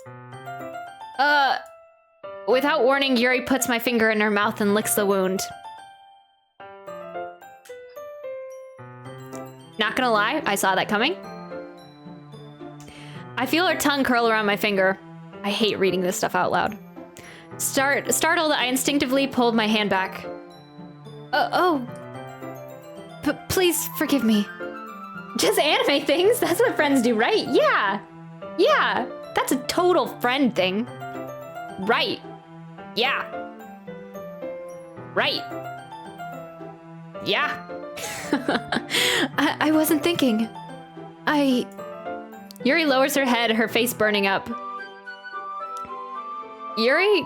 S1: Without warning, Yuri puts my finger in her mouth and licks the wound. Not gonna lie, I saw that coming. I feel her tongue curl around my finger. I hate reading this stuff out loud. Startled, I instinctively pulled my hand back.
S2: Please forgive me.
S1: Just anime things, that's what friends do, right? Yeah, that's a total friend thing. Right. Yeah. Right. Yeah.
S2: I wasn't thinking.
S1: Yuri lowers her head, her face burning up. Yuri?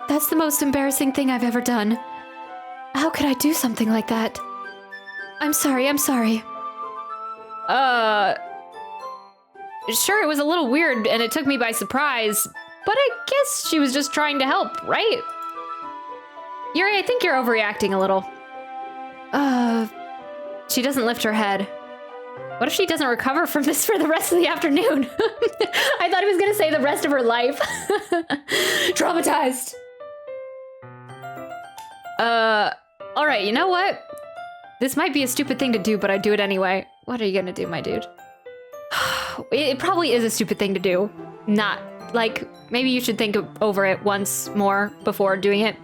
S2: That's the most embarrassing thing I've ever done. How could I do something like that? I'm sorry.
S1: Sure, it was a little weird and it took me by surprise, but I guess she was just trying to help, right? Yuri, I think you're overreacting a little. She doesn't lift her head. What if she doesn't recover from this for the rest of the afternoon? I thought he was gonna say the rest of her life. Traumatized. All right, you know what? This might be a stupid thing to do, but I do it anyway. What are you gonna do, my dude? It probably is a stupid thing to do. Not, like, maybe you should think over it once more before doing it.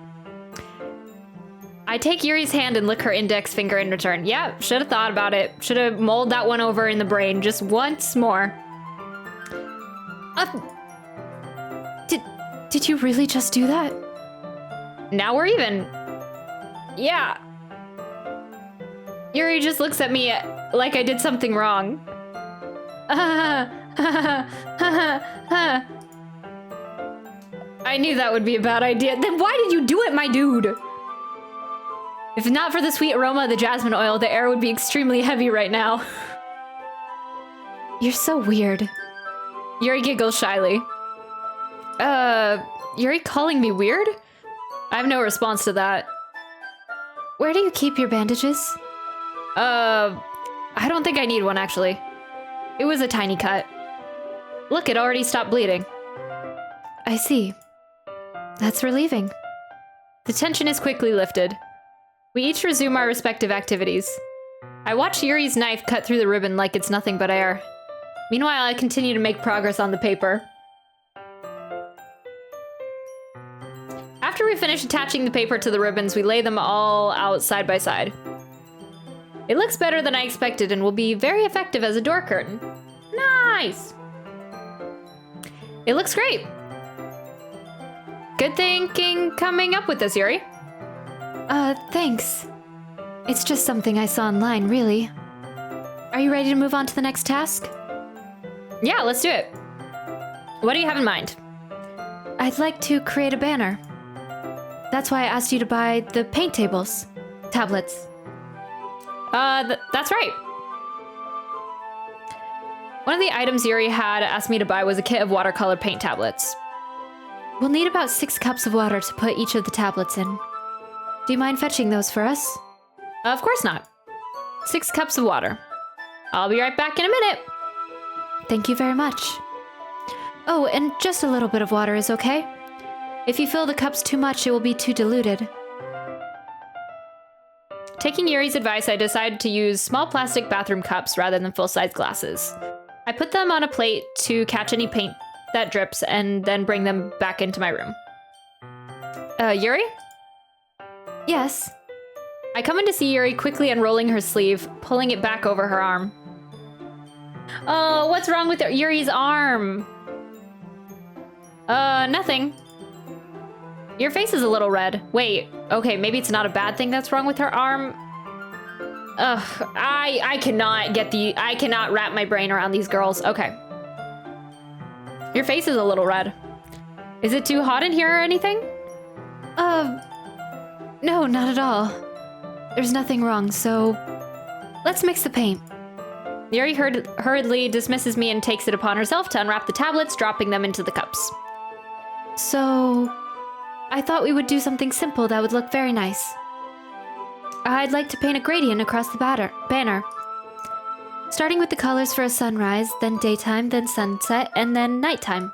S1: I take Yuri's hand and lick her index finger in return. Yeah, should have thought about it. Should have mulled that one over in the brain just once more.
S2: Did you really just do that?
S1: Now we're even. Yeah. Yuri just looks at me like I did something wrong. I knew that would be a bad idea. Then why did you do it, my dude? If not for the sweet aroma of the jasmine oil, the air would be extremely heavy right now.
S2: You're so weird.
S1: Yuri giggles shyly. Yuri calling me weird? I have no response to that.
S2: Where do you keep your bandages?
S1: I don't think I need one, actually. It was a tiny cut. Look, it already stopped bleeding.
S2: I see. That's relieving.
S1: The tension is quickly lifted. We each resume our respective activities. I watch Yuri's knife cut through the ribbon like it's nothing but air. Meanwhile, I continue to make progress on the paper. After we finish attaching the paper to the ribbons, we lay them all out side by side. It looks better than I expected and will be very effective as a door curtain. Nice! It looks great. Good thinking coming up with this, Yuri.
S2: Thanks. It's just something I saw online, really. Are you ready to move on to the next task?
S1: Yeah, let's do it. What do you have in mind?
S2: I'd like to create a banner. That's why I asked you to buy the paint tablets.
S1: That's right. One of the items Yuri had asked me to buy was a kit of watercolor paint tablets.
S2: We'll need about 6 cups of water to put each of the tablets in. Do you mind fetching those for us?
S1: Of course not. 6 cups of water. I'll be right back in a minute.
S2: Thank you very much. Oh, and just a little bit of water is okay. If you fill the cups too much, it will be too diluted.
S1: Taking Yuri's advice, I decided to use small plastic bathroom cups rather than full-size glasses. I put them on a plate to catch any paint that drips and then bring them back into my room. Yuri?
S2: Yes.
S1: I come in to see Yuri quickly unrolling her sleeve, pulling it back over her arm. Oh, what's wrong with Yuri's arm? Nothing. Your face is a little red. Wait, okay, maybe it's not a bad thing that's wrong with her arm. Ugh, I cannot wrap my brain around these girls. Okay. Your face is a little red. Is it too hot in here or anything?
S2: No, not at all. There's nothing wrong, so let's mix the paint.
S1: Yuri hurriedly dismisses me and takes it upon herself to unwrap the tablets, dropping them into the cups.
S2: So, I thought we would do something simple that would look very nice. I'd like to paint a gradient across the banner. Starting with the colors for a sunrise, then daytime, then sunset, and then nighttime.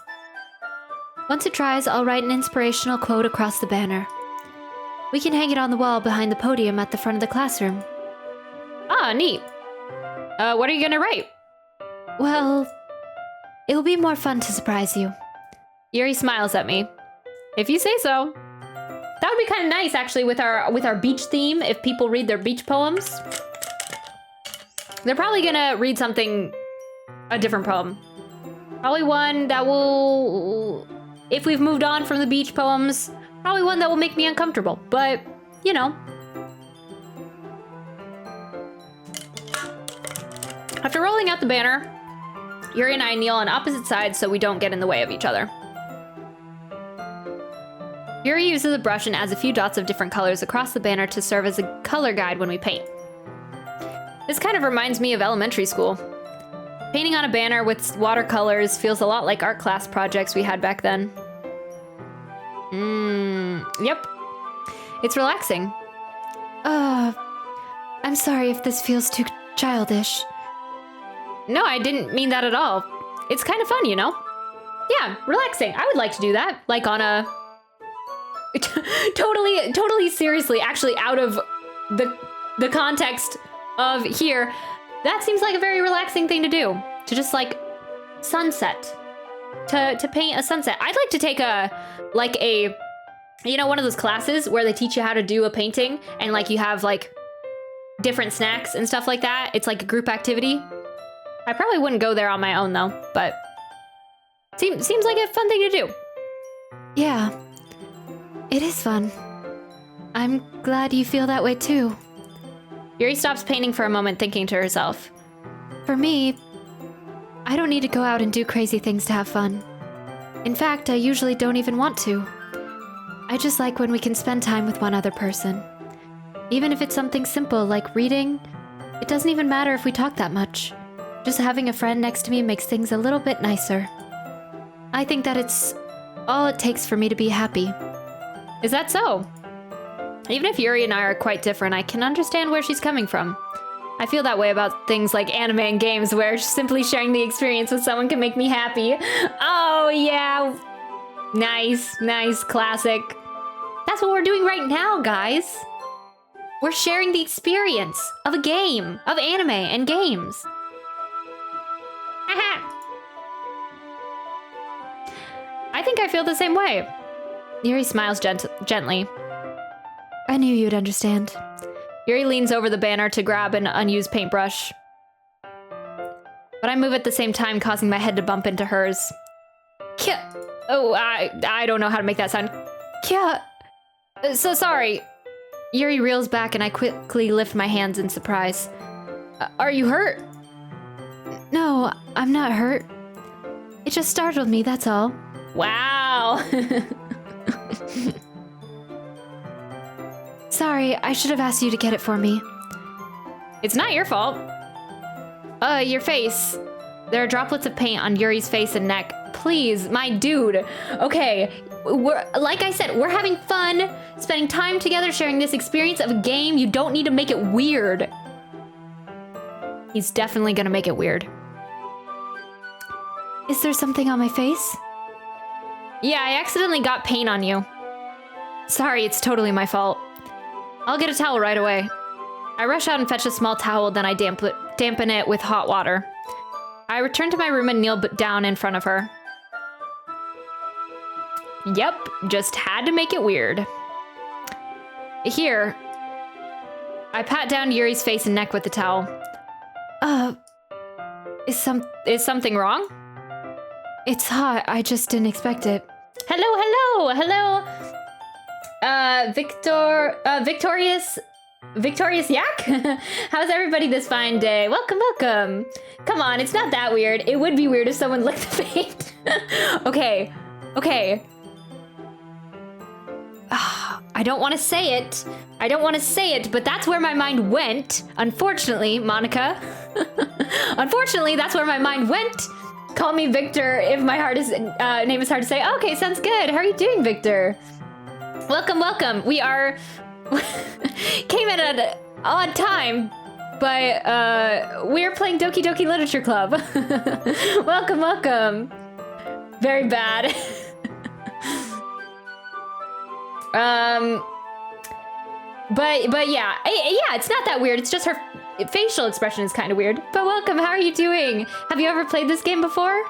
S2: Once it dries, I'll write an inspirational quote across the banner. We can hang it on the wall behind the podium at the front of the classroom.
S1: Ah, neat. What are you gonna write?
S2: Well, it'll be more fun to surprise you.
S1: Yuri smiles at me. If you say so. That would be kind of nice, actually, with our beach theme, if people read their beach poems. They're probably gonna read a different poem. Probably one that will, if we've moved on from the beach poems, probably one that will make me uncomfortable, but, you know. After rolling out the banner, Yuri and I kneel on opposite sides so we don't get in the way of each other. Yuri uses a brush and adds a few dots of different colors across the banner to serve as a color guide when we paint. This kind of reminds me of elementary school. Painting on a banner with watercolors feels a lot like art class projects we had back then. Yep. It's relaxing.
S2: I'm sorry if this feels too childish.
S1: No, I didn't mean that at all. It's kind of fun, you know? Yeah, relaxing. I would like to do that. Like on a... totally seriously, actually out of the context of here, that seems like a very relaxing thing to do. To just like sunset. To paint a sunset. I'd like to take one of those classes where they teach you how to do a painting and like you have like different snacks and stuff like that. It's like a group activity. I probably wouldn't go there on my own though, but seems like a fun thing to do.
S2: Yeah, it is fun. I'm glad you feel that way too.
S1: Yuri stops painting for a moment, thinking to herself.
S2: For me, I don't need to go out and do crazy things to have fun. In fact, I usually don't even want to. I just like when we can spend time with one other person. Even if it's something simple like reading, it doesn't even matter if we talk that much. Just having a friend next to me makes things a little bit nicer. I think that it's all it takes for me to be happy.
S1: Is that so? Even if Yuri and I are quite different, I can understand where she's coming from. I feel that way about things like anime and games where simply sharing the experience with someone can make me happy. Oh yeah. Nice, classic. That's what we're doing right now, guys. We're sharing the experience of a game, of anime and games. I think I feel the same way. Yuri smiles gently.
S2: I knew you'd understand.
S1: Yuri leans over the banner to grab an unused paintbrush. But I move at the same time, causing my head to bump into hers. Kya. Oh, I don't know how to make that sound. Kya. So sorry. Yuri reels back and I quickly lift my hands in surprise. Are you hurt?
S2: No, I'm not hurt. It just startled me, that's all.
S1: Wow.
S2: Sorry, I should have asked you to get it for me.
S1: It's not your fault. Your face. There are droplets of paint on Yuri's face and neck. Please, my dude. Okay, like I said, we're having fun, spending time together, sharing this experience of a game. You don't need to make it weird. He's definitely gonna make it weird.
S2: Is there something on my face?
S1: Yeah, I accidentally got paint on you. Sorry, it's totally my fault. I'll get a towel right away. I rush out and fetch a small towel, then I dampen it with hot water. I return to my room and kneel down in front of her. Yep, just had to make it weird. Here. I pat down Yuri's face and neck with the towel. Is something wrong?
S2: It's hot. I just didn't expect it.
S1: Hello. Victorious Yak? How's everybody this fine day? Welcome. Come on, it's not that weird. It would be weird if someone licked the paint. Okay. I don't want to say it, but that's where my mind went. Unfortunately, Monica. Unfortunately, that's where my mind went. Call me Victor if my name is hard to say. Okay, sounds good. How are you doing, Victor? Welcome. We are... came in at an odd time, but we're playing Doki Doki Literature Club. Welcome. Very bad. But yeah, it's not that weird. It's just her facial expression is kind of weird. But welcome. How are you doing? Have you ever played this game before?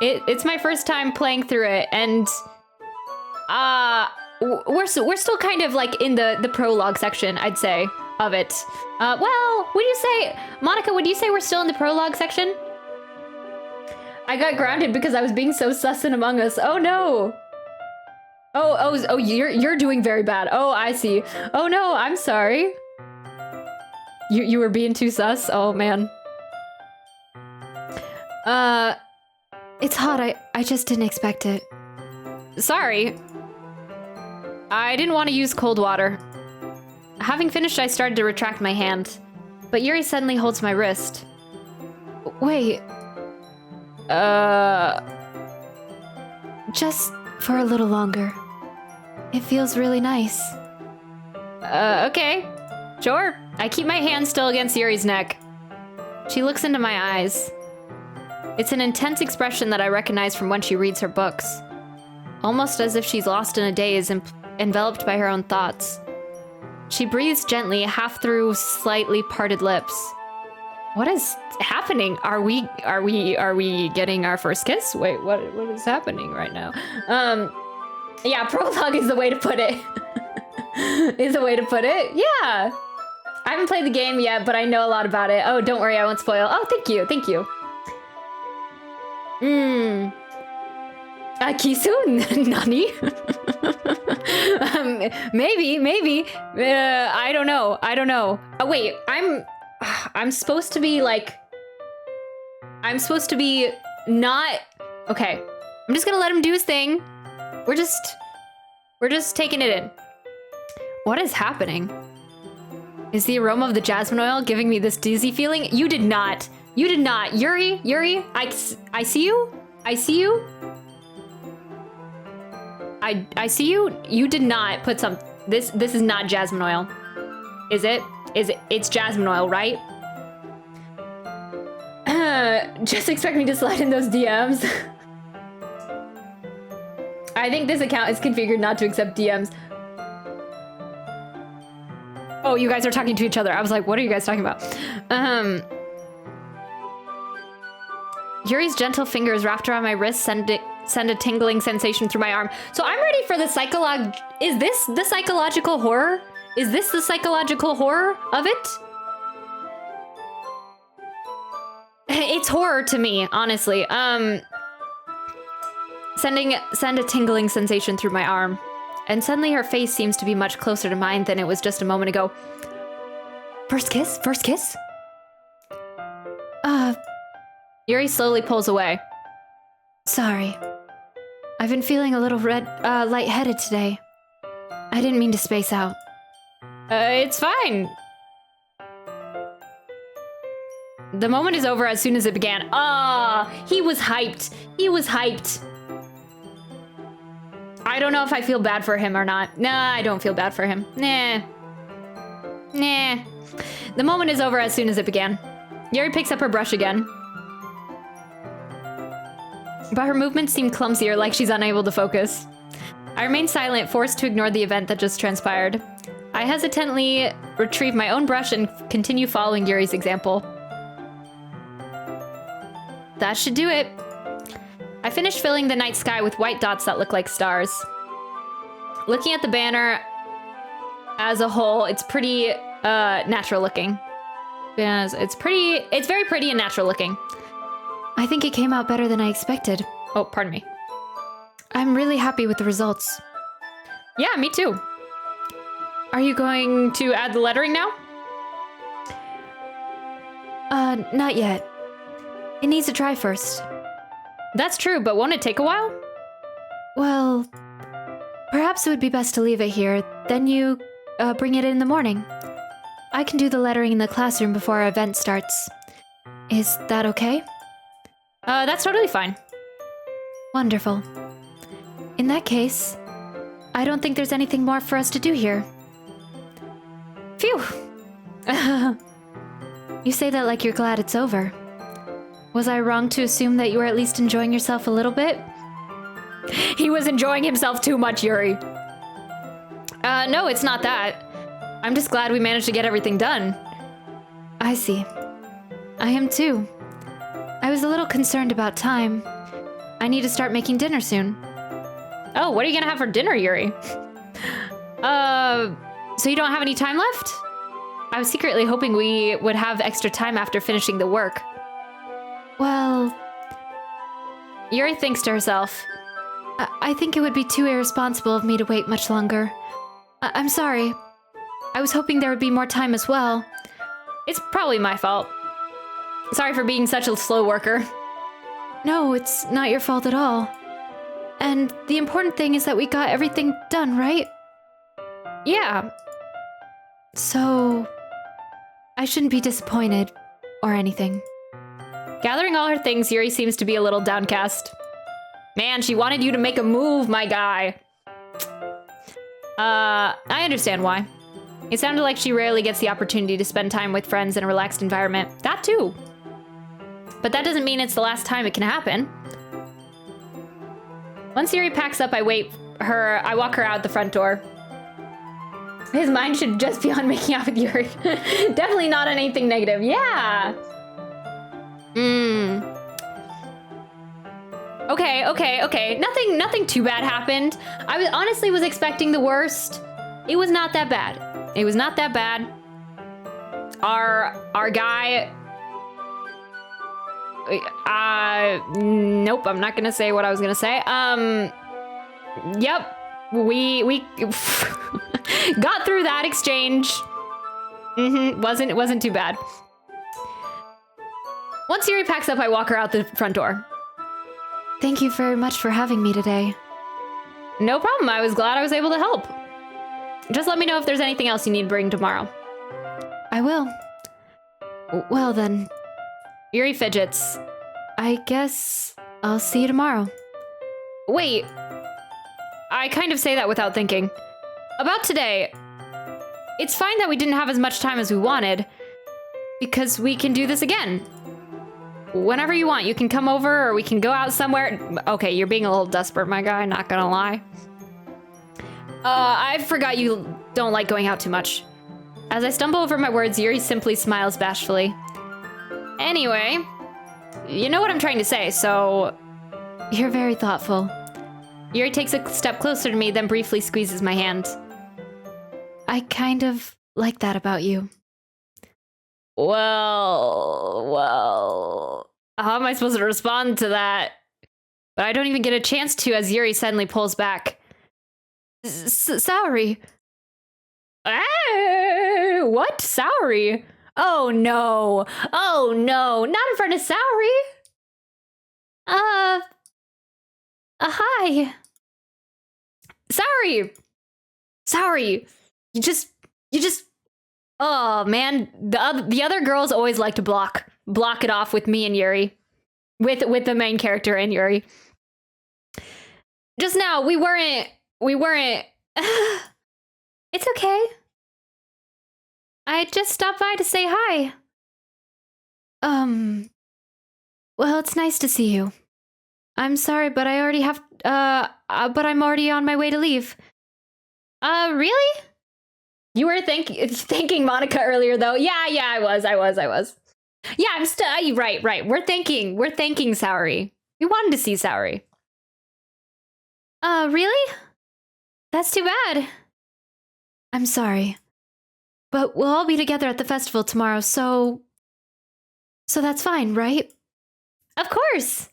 S1: It's my first time playing through it, and we're still kind of like in the prologue section, I'd say, of it. Well, would you say, Monica? Would you say we're still in the prologue section? I got grounded because I was being so sus in Among Us. Oh no. Oh, you're doing very bad. Oh, I see. Oh no, I'm sorry. You were being too sus? Oh man.
S2: It's hot. I just didn't expect it.
S1: Sorry. I didn't want to use cold water. Having finished, I started to retract my hand, but Yuri suddenly holds my wrist.
S2: Wait. Just for a little longer. It feels really nice.
S1: Okay. Sure. I keep my hand still against Yuri's neck. She looks into my eyes. It's an intense expression that I recognize from when she reads her books. Almost as if she's lost in a daze, enveloped by her own thoughts. She breathes gently, half through slightly parted lips. What is happening? Are we getting our first kiss? Wait, what is happening right now? Yeah, prologue is the way to put it. Yeah. I haven't played the game yet, but I know a lot about it. Oh, don't worry, I won't spoil. Oh, thank you. Kisu? Nani? Maybe. I don't know. Oh, wait, I'm supposed to be like... I'm supposed to be not... Okay, I'm just gonna let him do his thing. We're just taking it in. What is happening? Is the aroma of the jasmine oil giving me this dizzy feeling? You did not. Yuri, I see you. I see you. You did not put some... This is not jasmine oil. Is it? It's jasmine oil, right? Just expect me to slide in those DMs. I think this account is configured not to accept DMs. Oh, you guys are talking to each other. I was like, what are you guys talking about? Yuri's gentle fingers wrapped around my wrist send a tingling sensation through my arm. So I'm ready for the Is this the psychological horror? Is this the psychological horror of it? It's horror to me, honestly. Send a tingling sensation through my arm. And suddenly her face seems to be much closer to mine than it was just a moment ago. First kiss? Yuri slowly pulls away.
S2: Sorry. I've been feeling a little lightheaded today. I didn't mean to space out.
S1: It's fine. The moment is over as soon as it began. He was hyped. I don't know if I feel bad for him or not. Nah, I don't feel bad for him. Nah. The moment is over as soon as it began. Yuri picks up her brush again. But her movements seem clumsier, like she's unable to focus. I remain silent, forced to ignore the event that just transpired. I hesitantly retrieve my own brush and continue following Yuri's example. That should do it. I finished filling the night sky with white dots that look like stars. Looking at the banner as a whole, it's pretty natural looking. It's very pretty and natural looking.
S2: I think it came out better than I expected.
S1: Oh, pardon me.
S2: I'm really happy with the results.
S1: Yeah, me too. Are you going to add the lettering now?
S2: Not yet. It needs to dry first.
S1: That's true, but won't it take a while?
S2: Well, perhaps it would be best to leave it here. Then you, bring it in the morning. I can do the lettering in the classroom before our event starts. Is that okay?
S1: That's totally fine.
S2: Wonderful. In that case, I don't think there's anything more for us to do here.
S1: Phew.
S2: You say that like you're glad it's over. Was I wrong to assume that you were at least enjoying yourself a little bit?
S1: He was enjoying himself too much, Yuri. No, it's not that. I'm just glad we managed to get everything done.
S2: I see. I am too. I was a little concerned about time. I need to start making dinner soon.
S1: Oh, what are you gonna have for dinner, Yuri? So you don't have any time left? I was secretly hoping we would have extra time after finishing the work.
S2: Well,
S1: Yuri thinks to herself.
S2: I think it would be too irresponsible of me to wait much longer. I'm sorry. I was hoping there would be more time as well.
S1: It's probably my fault. Sorry for being such a slow worker.
S2: No, it's not your fault at all. And the important thing is that we got everything done, right?
S1: Yeah.
S2: So, I shouldn't be disappointed or anything.
S1: Gathering all her things, Yuri seems to be a little downcast. Man, she wanted you to make a move, my guy. I understand why. It sounded like she rarely gets the opportunity to spend time with friends in a relaxed environment. That too. But that doesn't mean it's the last time it can happen. Once Yuri packs up, I walk her out the front door. His mind should just be on making out with Yuri. Definitely not on anything negative. Yeah. Okay. Nothing too bad happened. I honestly was expecting the worst. It was not that bad. Our guy. Nope. I'm not gonna say what I was gonna say. Yep. We got through that exchange. Wasn't too bad. Once Yuri packs up, I walk her out the front door.
S2: Thank you very much for having me today.
S1: No problem. I was glad I was able to help. Just let me know if there's anything else you need to bring tomorrow.
S2: I will. Well then.
S1: Yuri fidgets.
S2: I guess I'll see you tomorrow.
S1: Wait. I kind of say that without thinking. About today. It's fine that we didn't have as much time as we wanted. Because we can do this again. Whenever you want, you can come over or we can go out somewhere. Okay, you're being a little desperate, my guy, not gonna lie. I forgot you don't like going out too much. As I stumble over my words, Yuri simply smiles bashfully. Anyway, you know what I'm trying to say, so...
S2: You're very thoughtful.
S1: Yuri takes a step closer to me, then briefly squeezes my hand.
S2: I kind of like that about you.
S1: Well, how am I supposed to respond to that? But I don't even get a chance to as Yuri suddenly pulls back.
S2: Sorry.
S1: What? Saori? Oh no, not in front of Saori.
S2: Hi.
S1: Saori, you just, oh man, the other girls always like to block it off with me and Yuri, with the main character and Yuri. Just now, we weren't.
S2: It's okay. I just stopped by to say hi. Well, it's nice to see you. I'm sorry, but I already have, but I'm already on my way to leave.
S1: Really? You were thanking Monica earlier, though. Yeah, I was. Yeah, I'm still right. We're thanking Saori. We wanted to see Saori.
S2: Really? That's too bad. I'm sorry. But we'll all be together at the festival tomorrow, so that's fine, right?
S1: Of course.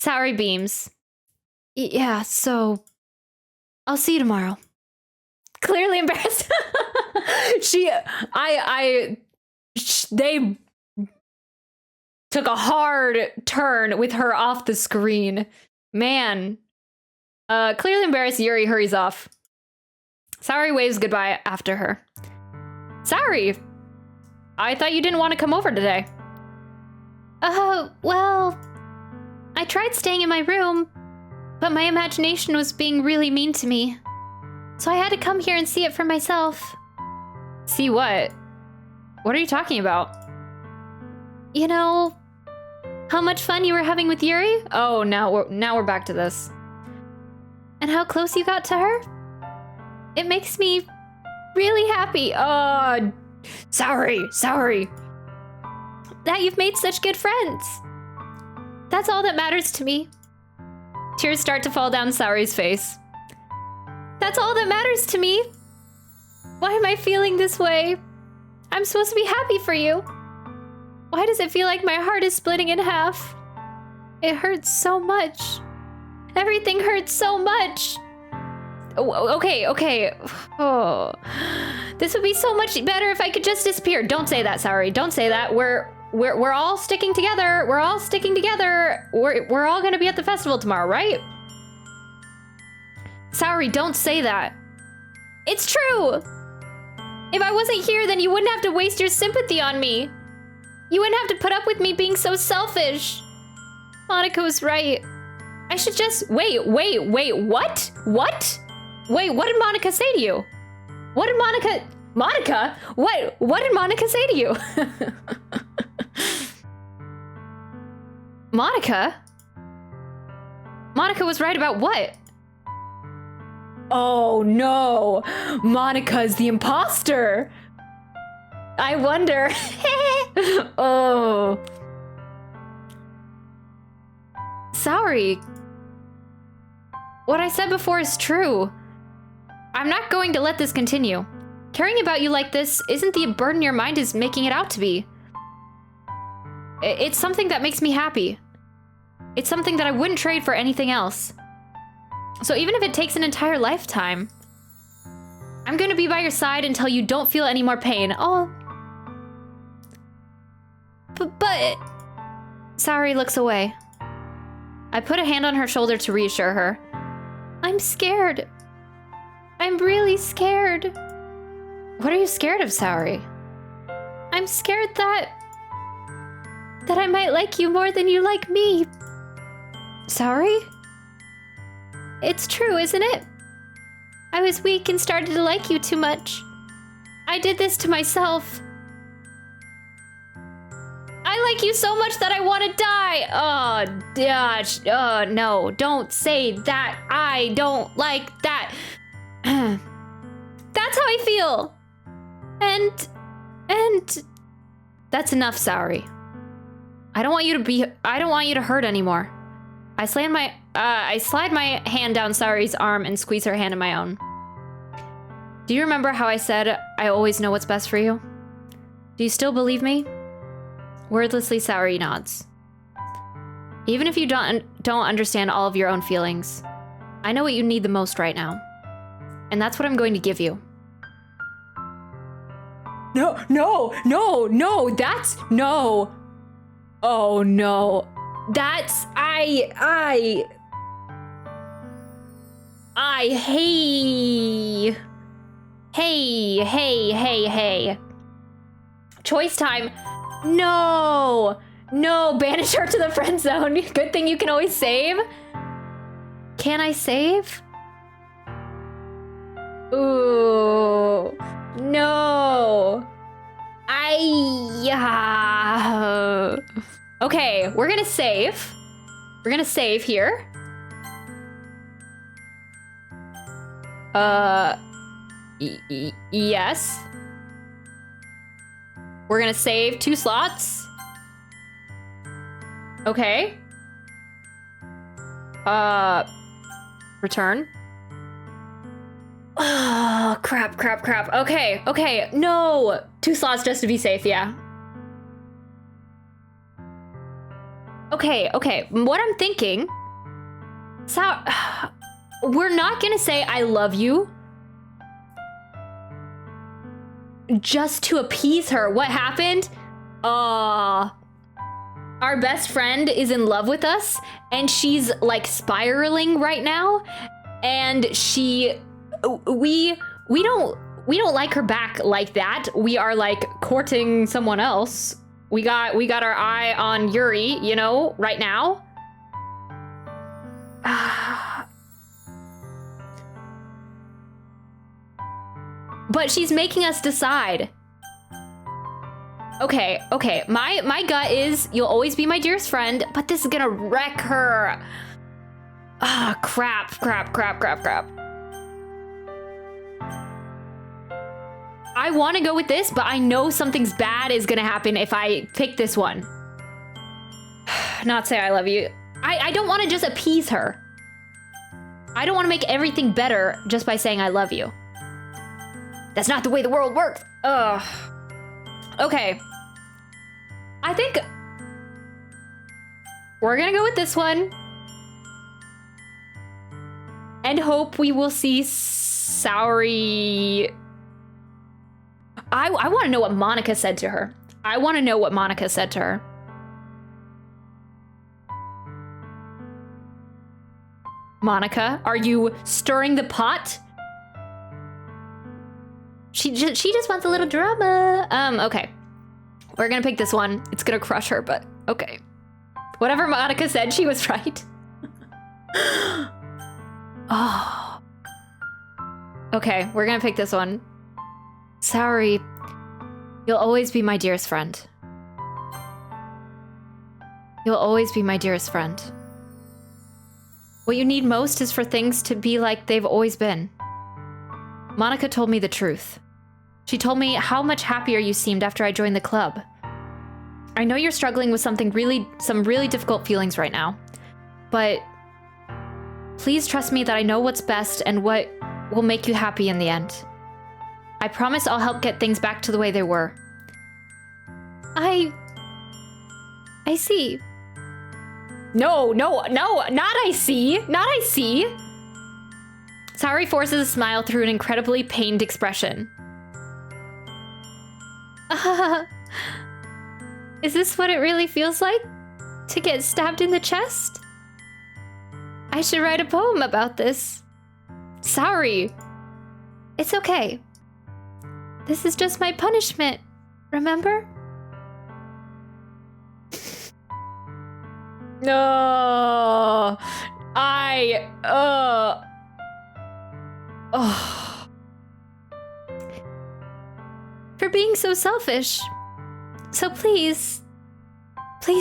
S1: Saori beams.
S2: Yeah, so I'll see you tomorrow.
S1: Clearly embarrassed. They took a hard turn with her off the screen. Man. Clearly embarrassed, Yuri hurries off. Saori waves goodbye after her. Saori, I thought you didn't want to come over today.
S2: Well, I tried staying in my room, but my imagination was being really mean to me. So I had to come here and see it for myself.
S1: See what? What are you talking about?
S2: You know, how much fun you were having with Yuri?
S1: Oh, now we're back to this.
S2: And how close you got to her? It makes me really happy.
S1: Saori.
S2: That you've made such good friends. That's all that matters to me.
S1: Tears start to fall down Saori's face.
S2: That's all that matters to me. Why am I feeling this way? I'm supposed to be happy for you. Why does it feel like my heart is splitting in half? It hurts so much. Everything hurts so much.
S1: Oh, okay. Oh,
S2: this would be so much better if I could just disappear.
S1: Don't say that, Saori. Don't say that. We're all sticking together. We're all sticking together. We're all gonna be at the festival tomorrow, right? Saori, don't say that.
S2: It's true. If I wasn't here, then you wouldn't have to waste your sympathy on me. You wouldn't have to put up with me being so selfish. Monica was right. I should just...
S1: Wait, what? What? Wait, what did Monica say to you? What did Monica... Monica? What did Monica say to you? Monica? Monica was right about what? Oh no! Monica's the imposter! I wonder... Oh... Sorry. What I said before is true. I'm not going to let this continue. Caring about you like this isn't the burden your mind is making it out to be. It's something that makes me happy. It's something that I wouldn't trade for anything else. So even if it takes an entire lifetime, I'm going to be by your side until you don't feel any more pain. Oh. But... Saori looks away. I put a hand on her shoulder to reassure her.
S2: I'm scared. I'm really scared.
S1: What are you scared of, Saori?
S2: I'm scared that I might like you more than you like me.
S1: Saori?
S2: It's true, isn't it? I was weak and started to like you too much. I did this to myself. I like you so much that I want to die. Oh, gosh. Oh, no. Don't say that. I don't like that. That's how I feel. And...
S1: That's enough, Saori. I don't want you to hurt anymore. I slide my hand down Saori's arm and squeeze her hand in my own. Do you remember how I said I always know what's best for you? Do you still believe me? Wordlessly, Saori nods. Even if you don't understand all of your own feelings, I know what you need the most right now. And that's what I'm going to give you. No, that's... No. Oh, no. That's... Hey. Choice time. No, banish her to the friend zone. Good thing you can always save. Can I save? Ooh, no. Okay, we're gonna save. We're gonna save here. Yes. We're gonna save 2 slots. Okay. Return? Oh, crap. Okay. No. 2 slots just to be safe, yeah. Okay. What I'm thinking... we're not gonna say I love you just to appease her. What happened? Our best friend is in love with us, and she's like spiraling right now, and we don't like her back like that. We are like courting someone else. We got our eye on Yuri, you know, right now. But she's making us decide. Okay. My gut is you'll always be my dearest friend, but this is gonna wreck her. Crap. I want to go with this, but I know something's bad is gonna happen if I pick this one. Not say I love you. I don't want to just appease her. I don't want to make everything better just by saying I love you. That's not the way the world works. Ugh. Okay. I think we're gonna go with this one. And hope we will see Saori. I want to know what Monica said to her. Monica, are you stirring the pot? She just wants a little drama. Okay. We're gonna pick this one. It's gonna crush her, but okay. Whatever Monica said, she was right. Oh. Okay, we're gonna pick this one. Saori, you'll always be my dearest friend. You'll always be my dearest friend. What you need most is for things to be like they've always been. Monica told me the truth. She told me how much happier you seemed after I joined the club. I know you're struggling with some really difficult feelings right now, but please trust me that I know what's best and what will make you happy in the end. I promise I'll help get things back to the way they were. I see. No, not I see. Saori forces a smile through an incredibly pained expression. Is this what it really feels like? To get stabbed in the chest? I should write a poem about this. Saori. It's okay. This is just my punishment, remember? No. For being so selfish. So please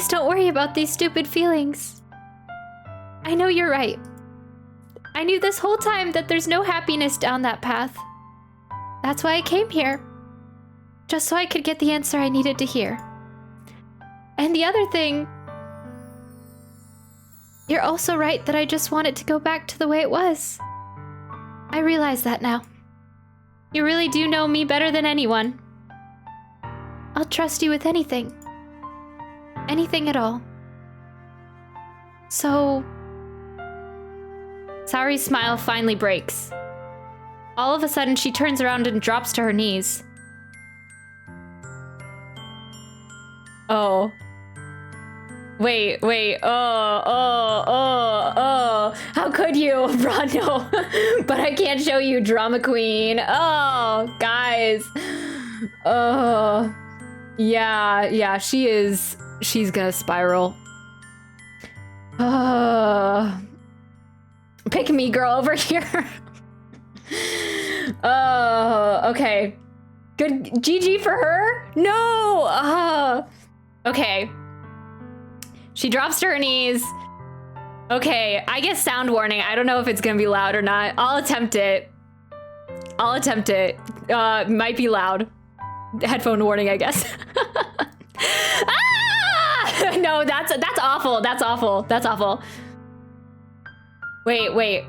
S1: don't worry about these stupid feelings. I know you're right. I knew this whole time that there's no happiness down that path. That's why I came here. Just so I could get the answer I needed to hear. And the other thing, you're also right that I just want it to go back to the way it was. I realize that now. You really do know me better than anyone. I'll trust you with anything. Anything at all. So... Saori's smile finally breaks. All of a sudden, she turns around and drops to her knees. Oh. Wait. How could you, Brando? But I can't show you, drama queen. Oh, guys. Oh. Yeah, she is. She's gonna spiral. Pick me, girl, over here. Oh, okay. Good GG for her? No! Okay. She drops to her knees. Okay, I guess sound warning. I don't know if it's gonna be loud or not. I'll attempt it. Might be loud. Headphone warning, I guess. Ah! No, that's awful. That's awful. Wait.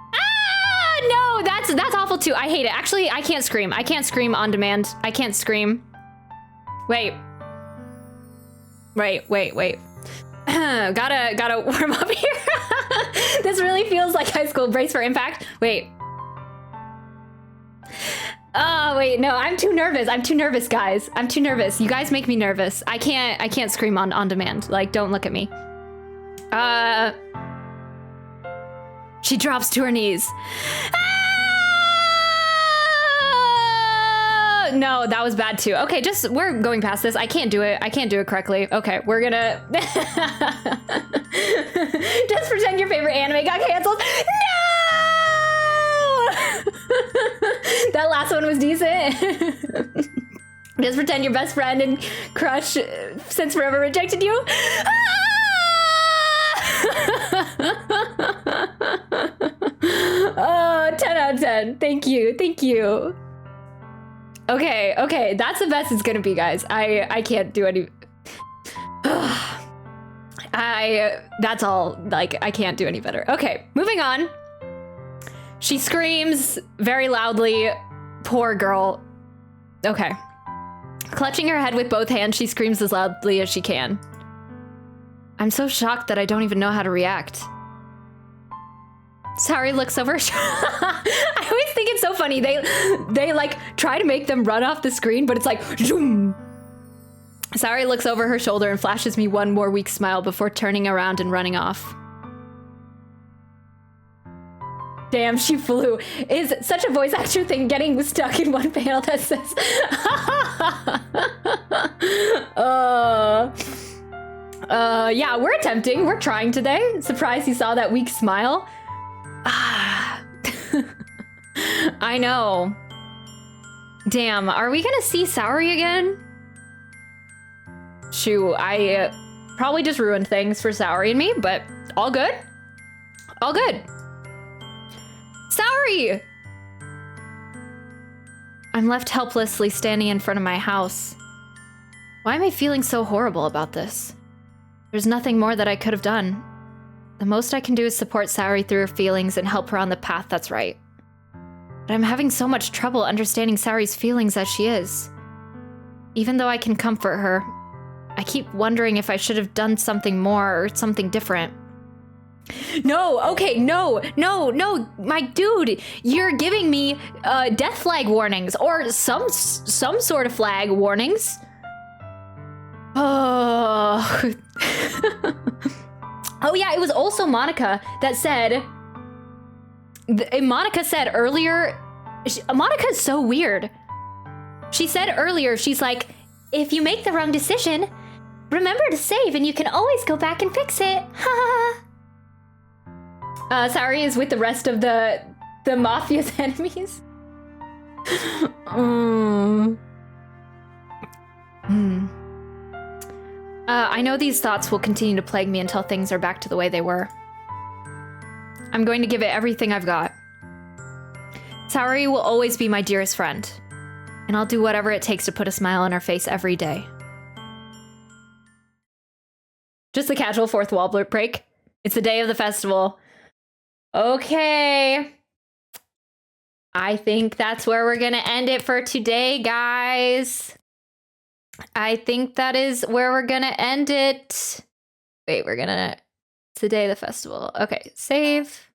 S1: Ah, no, that's awful too. I hate it. Actually, I can't scream. I can't scream on demand. I can't scream. Wait. Gotta warm up here. This really feels like high school. Brace for impact. Wait. Oh, wait, no, I'm too nervous. I'm too nervous, guys. I'm too nervous. You guys make me nervous. I can't scream on demand. Like, don't look at me. She drops to her knees. Ah! No, that was bad too. Okay, we're going past this. I can't do it. I can't do it correctly. Okay, we're gonna... Just pretend your favorite anime got canceled. No! That last one was decent. Just pretend your best friend and crush since forever rejected you. Oh, 10 out of 10. Thank you. Okay, that's the best it's gonna be, guys. I can't do any... That's all, like, I can't do any better. Okay, moving on. She screams very loudly. Poor girl. Okay. Clutching her head with both hands, she screams as loudly as she can. I'm so shocked that I don't even know how to react. Sari looks over. I always think it's so funny. They like try to make them run off the screen, but it's like zoom. Sari looks over her shoulder and flashes me one more weak smile before turning around and running off. Damn, she flew. Is such a voice actor thing getting stuck in one panel that says yeah, we're attempting. We're trying today. Surprised you saw that weak smile. I know. Damn, are we gonna see Saori again? Shoo, I probably just ruined things for Saori and me, but all good. All good. Saori! I'm left helplessly standing in front of my house. Why am I feeling so horrible about this? There's nothing more that I could have done. The most I can do is support Saori through her feelings and help her on the path that's right. But I'm having so much trouble understanding Saori's feelings as she is. Even though I can comfort her, I keep wondering if I should have done something more or something different. No, okay, no, my dude, you're giving me death flag warnings or some sort of flag warnings. Oh. Oh yeah, it was also Monica that said, Monica said earlier, Monica's so weird. She said earlier, she's like, if you make the wrong decision, remember to save and you can always go back and fix it. Ha. Saori is with the rest of the mafia's enemies. I know these thoughts will continue to plague me until things are back to the way they were. I'm going to give it everything I've got. Saori will always be my dearest friend, and I'll do whatever it takes to put a smile on her face every day. Just a casual fourth wall break. It's the day of the festival. Okay. I think that's where we're gonna end it for today, guys. I think that is where we're gonna end it. Wait, it's the day of the festival. Okay, save.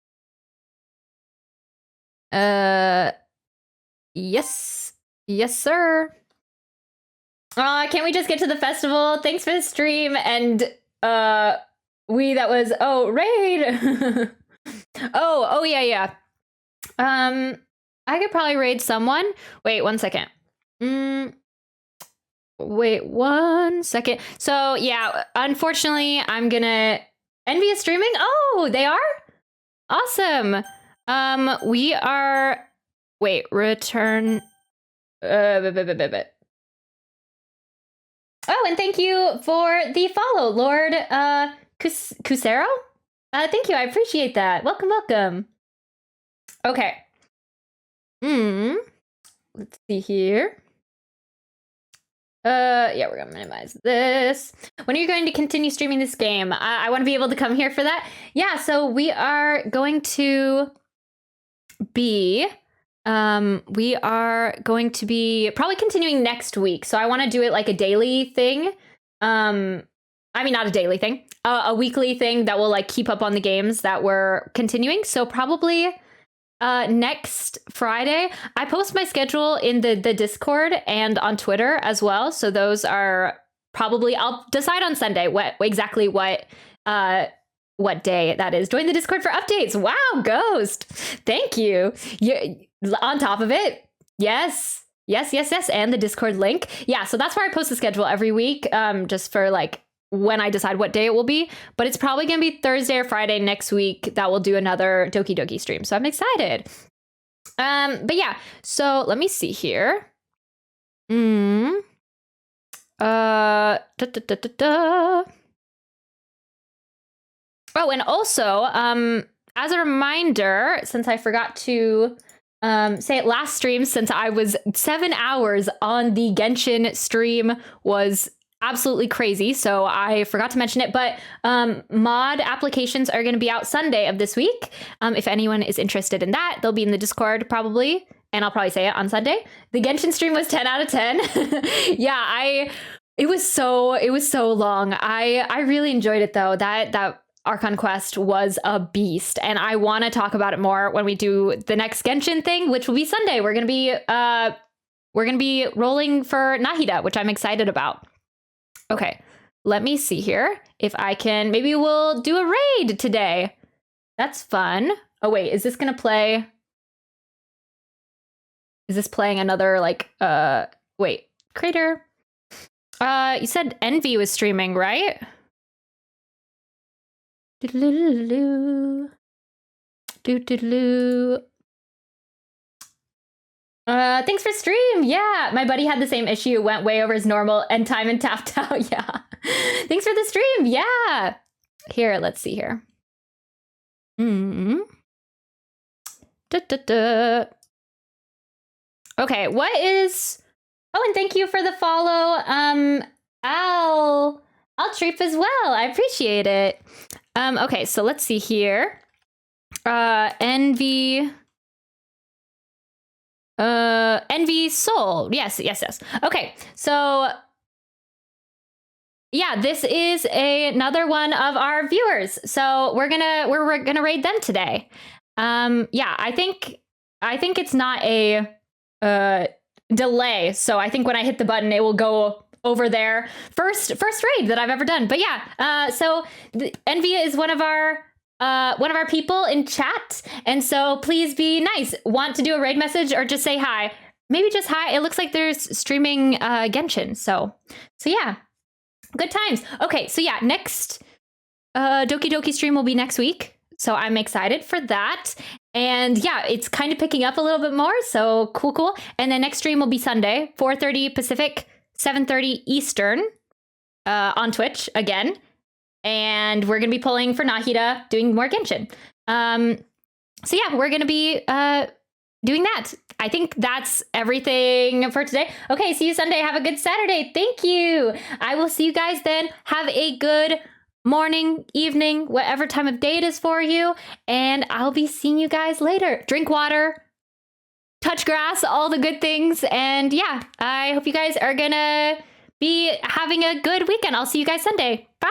S1: Yes, sir. Can't we just get to the festival? Thanks for the stream. And that was raid. oh yeah. I could probably raid someone. Wait 1 second. Wait 1 second. So yeah, unfortunately, I'm gonna envious streaming. Oh, they are awesome. We are. Wait, return. Oh, and thank you for the follow, Lord Cusero. Thank you, I appreciate that. Welcome. Okay. Let's see here. Yeah, we're gonna minimize this. When are you going to continue streaming this game? I want to be able to come here for that. Yeah, so we are going to be probably continuing next week. So I want to do it like a daily thing. I mean, not a daily thing, a weekly thing that will like keep up on the games that we're continuing. So probably next Friday. I post my schedule in the Discord and on Twitter as well. So those are probably, I'll decide on Sunday exactly what day that is. Join the Discord for updates. Wow, Ghost. Thank you. On top of it, yes. And the Discord link. Yeah, so that's where I post the schedule every week, just for like when I decide what day it will be. But it's probably going to be Thursday or Friday next week that we'll do another Doki Doki stream. So I'm excited. But yeah, so let me see here. Oh, and also, as a reminder, since I forgot to say it last stream, since I was 7 hours on the Genshin stream, was absolutely crazy. So I forgot to mention it, but mod applications are going to be out Sunday of this week. If anyone is interested in that, they'll be in the Discord probably, and I'll probably say it on Sunday. The Genshin stream was 10 out of 10. Yeah, it was so long. I really enjoyed it though. That Archon Quest was a beast, and I want to talk about it more when we do the next Genshin thing, which will be Sunday. We're gonna be rolling for Nahida, which I'm excited about. Okay, let me see here if I can. Maybe we'll do a raid today. That's fun. Oh wait, is this gonna play? Is this playing another like? Wait, Crater. You said Envy was streaming, right? Thanks for stream. Yeah, my buddy had the same issue, went way over his normal end time and tapped out. Yeah. Thanks for the stream. Yeah. Here, let's see here. Okay, what is... Oh, and thank you for the follow. I'll treat as well. I appreciate it. Okay, so let's see here. Envy Soul. Yes. Okay, so yeah, this is another one of our viewers. So we're gonna raid them today. Yeah, I think it's not a delay. So I think when I hit the button, it will go over there. First raid that I've ever done. But yeah, so Envia is one of our people in chat, and so please be nice. Want to do a raid message or just say hi? Maybe just hi. It looks like there's streaming Genshin. So yeah, good times. Okay, so yeah, next Doki Doki stream will be next week. So I'm excited for that. And yeah, it's kind of picking up a little bit more. So cool. And then next stream will be Sunday, 4:30 Pacific, 7:30 Eastern, on Twitch again. And we're going to be pulling for Nahida, doing more Genshin. So yeah, we're going to be doing that. I think that's everything for today. Okay, see you Sunday. Have a good Saturday. Thank you. I will see you guys then. Have a good morning, evening, whatever time of day it is for you. And I'll be seeing you guys later. Drink water, touch grass, all the good things. And yeah, I hope you guys are going to be having a good weekend. I'll see you guys Sunday. Bye.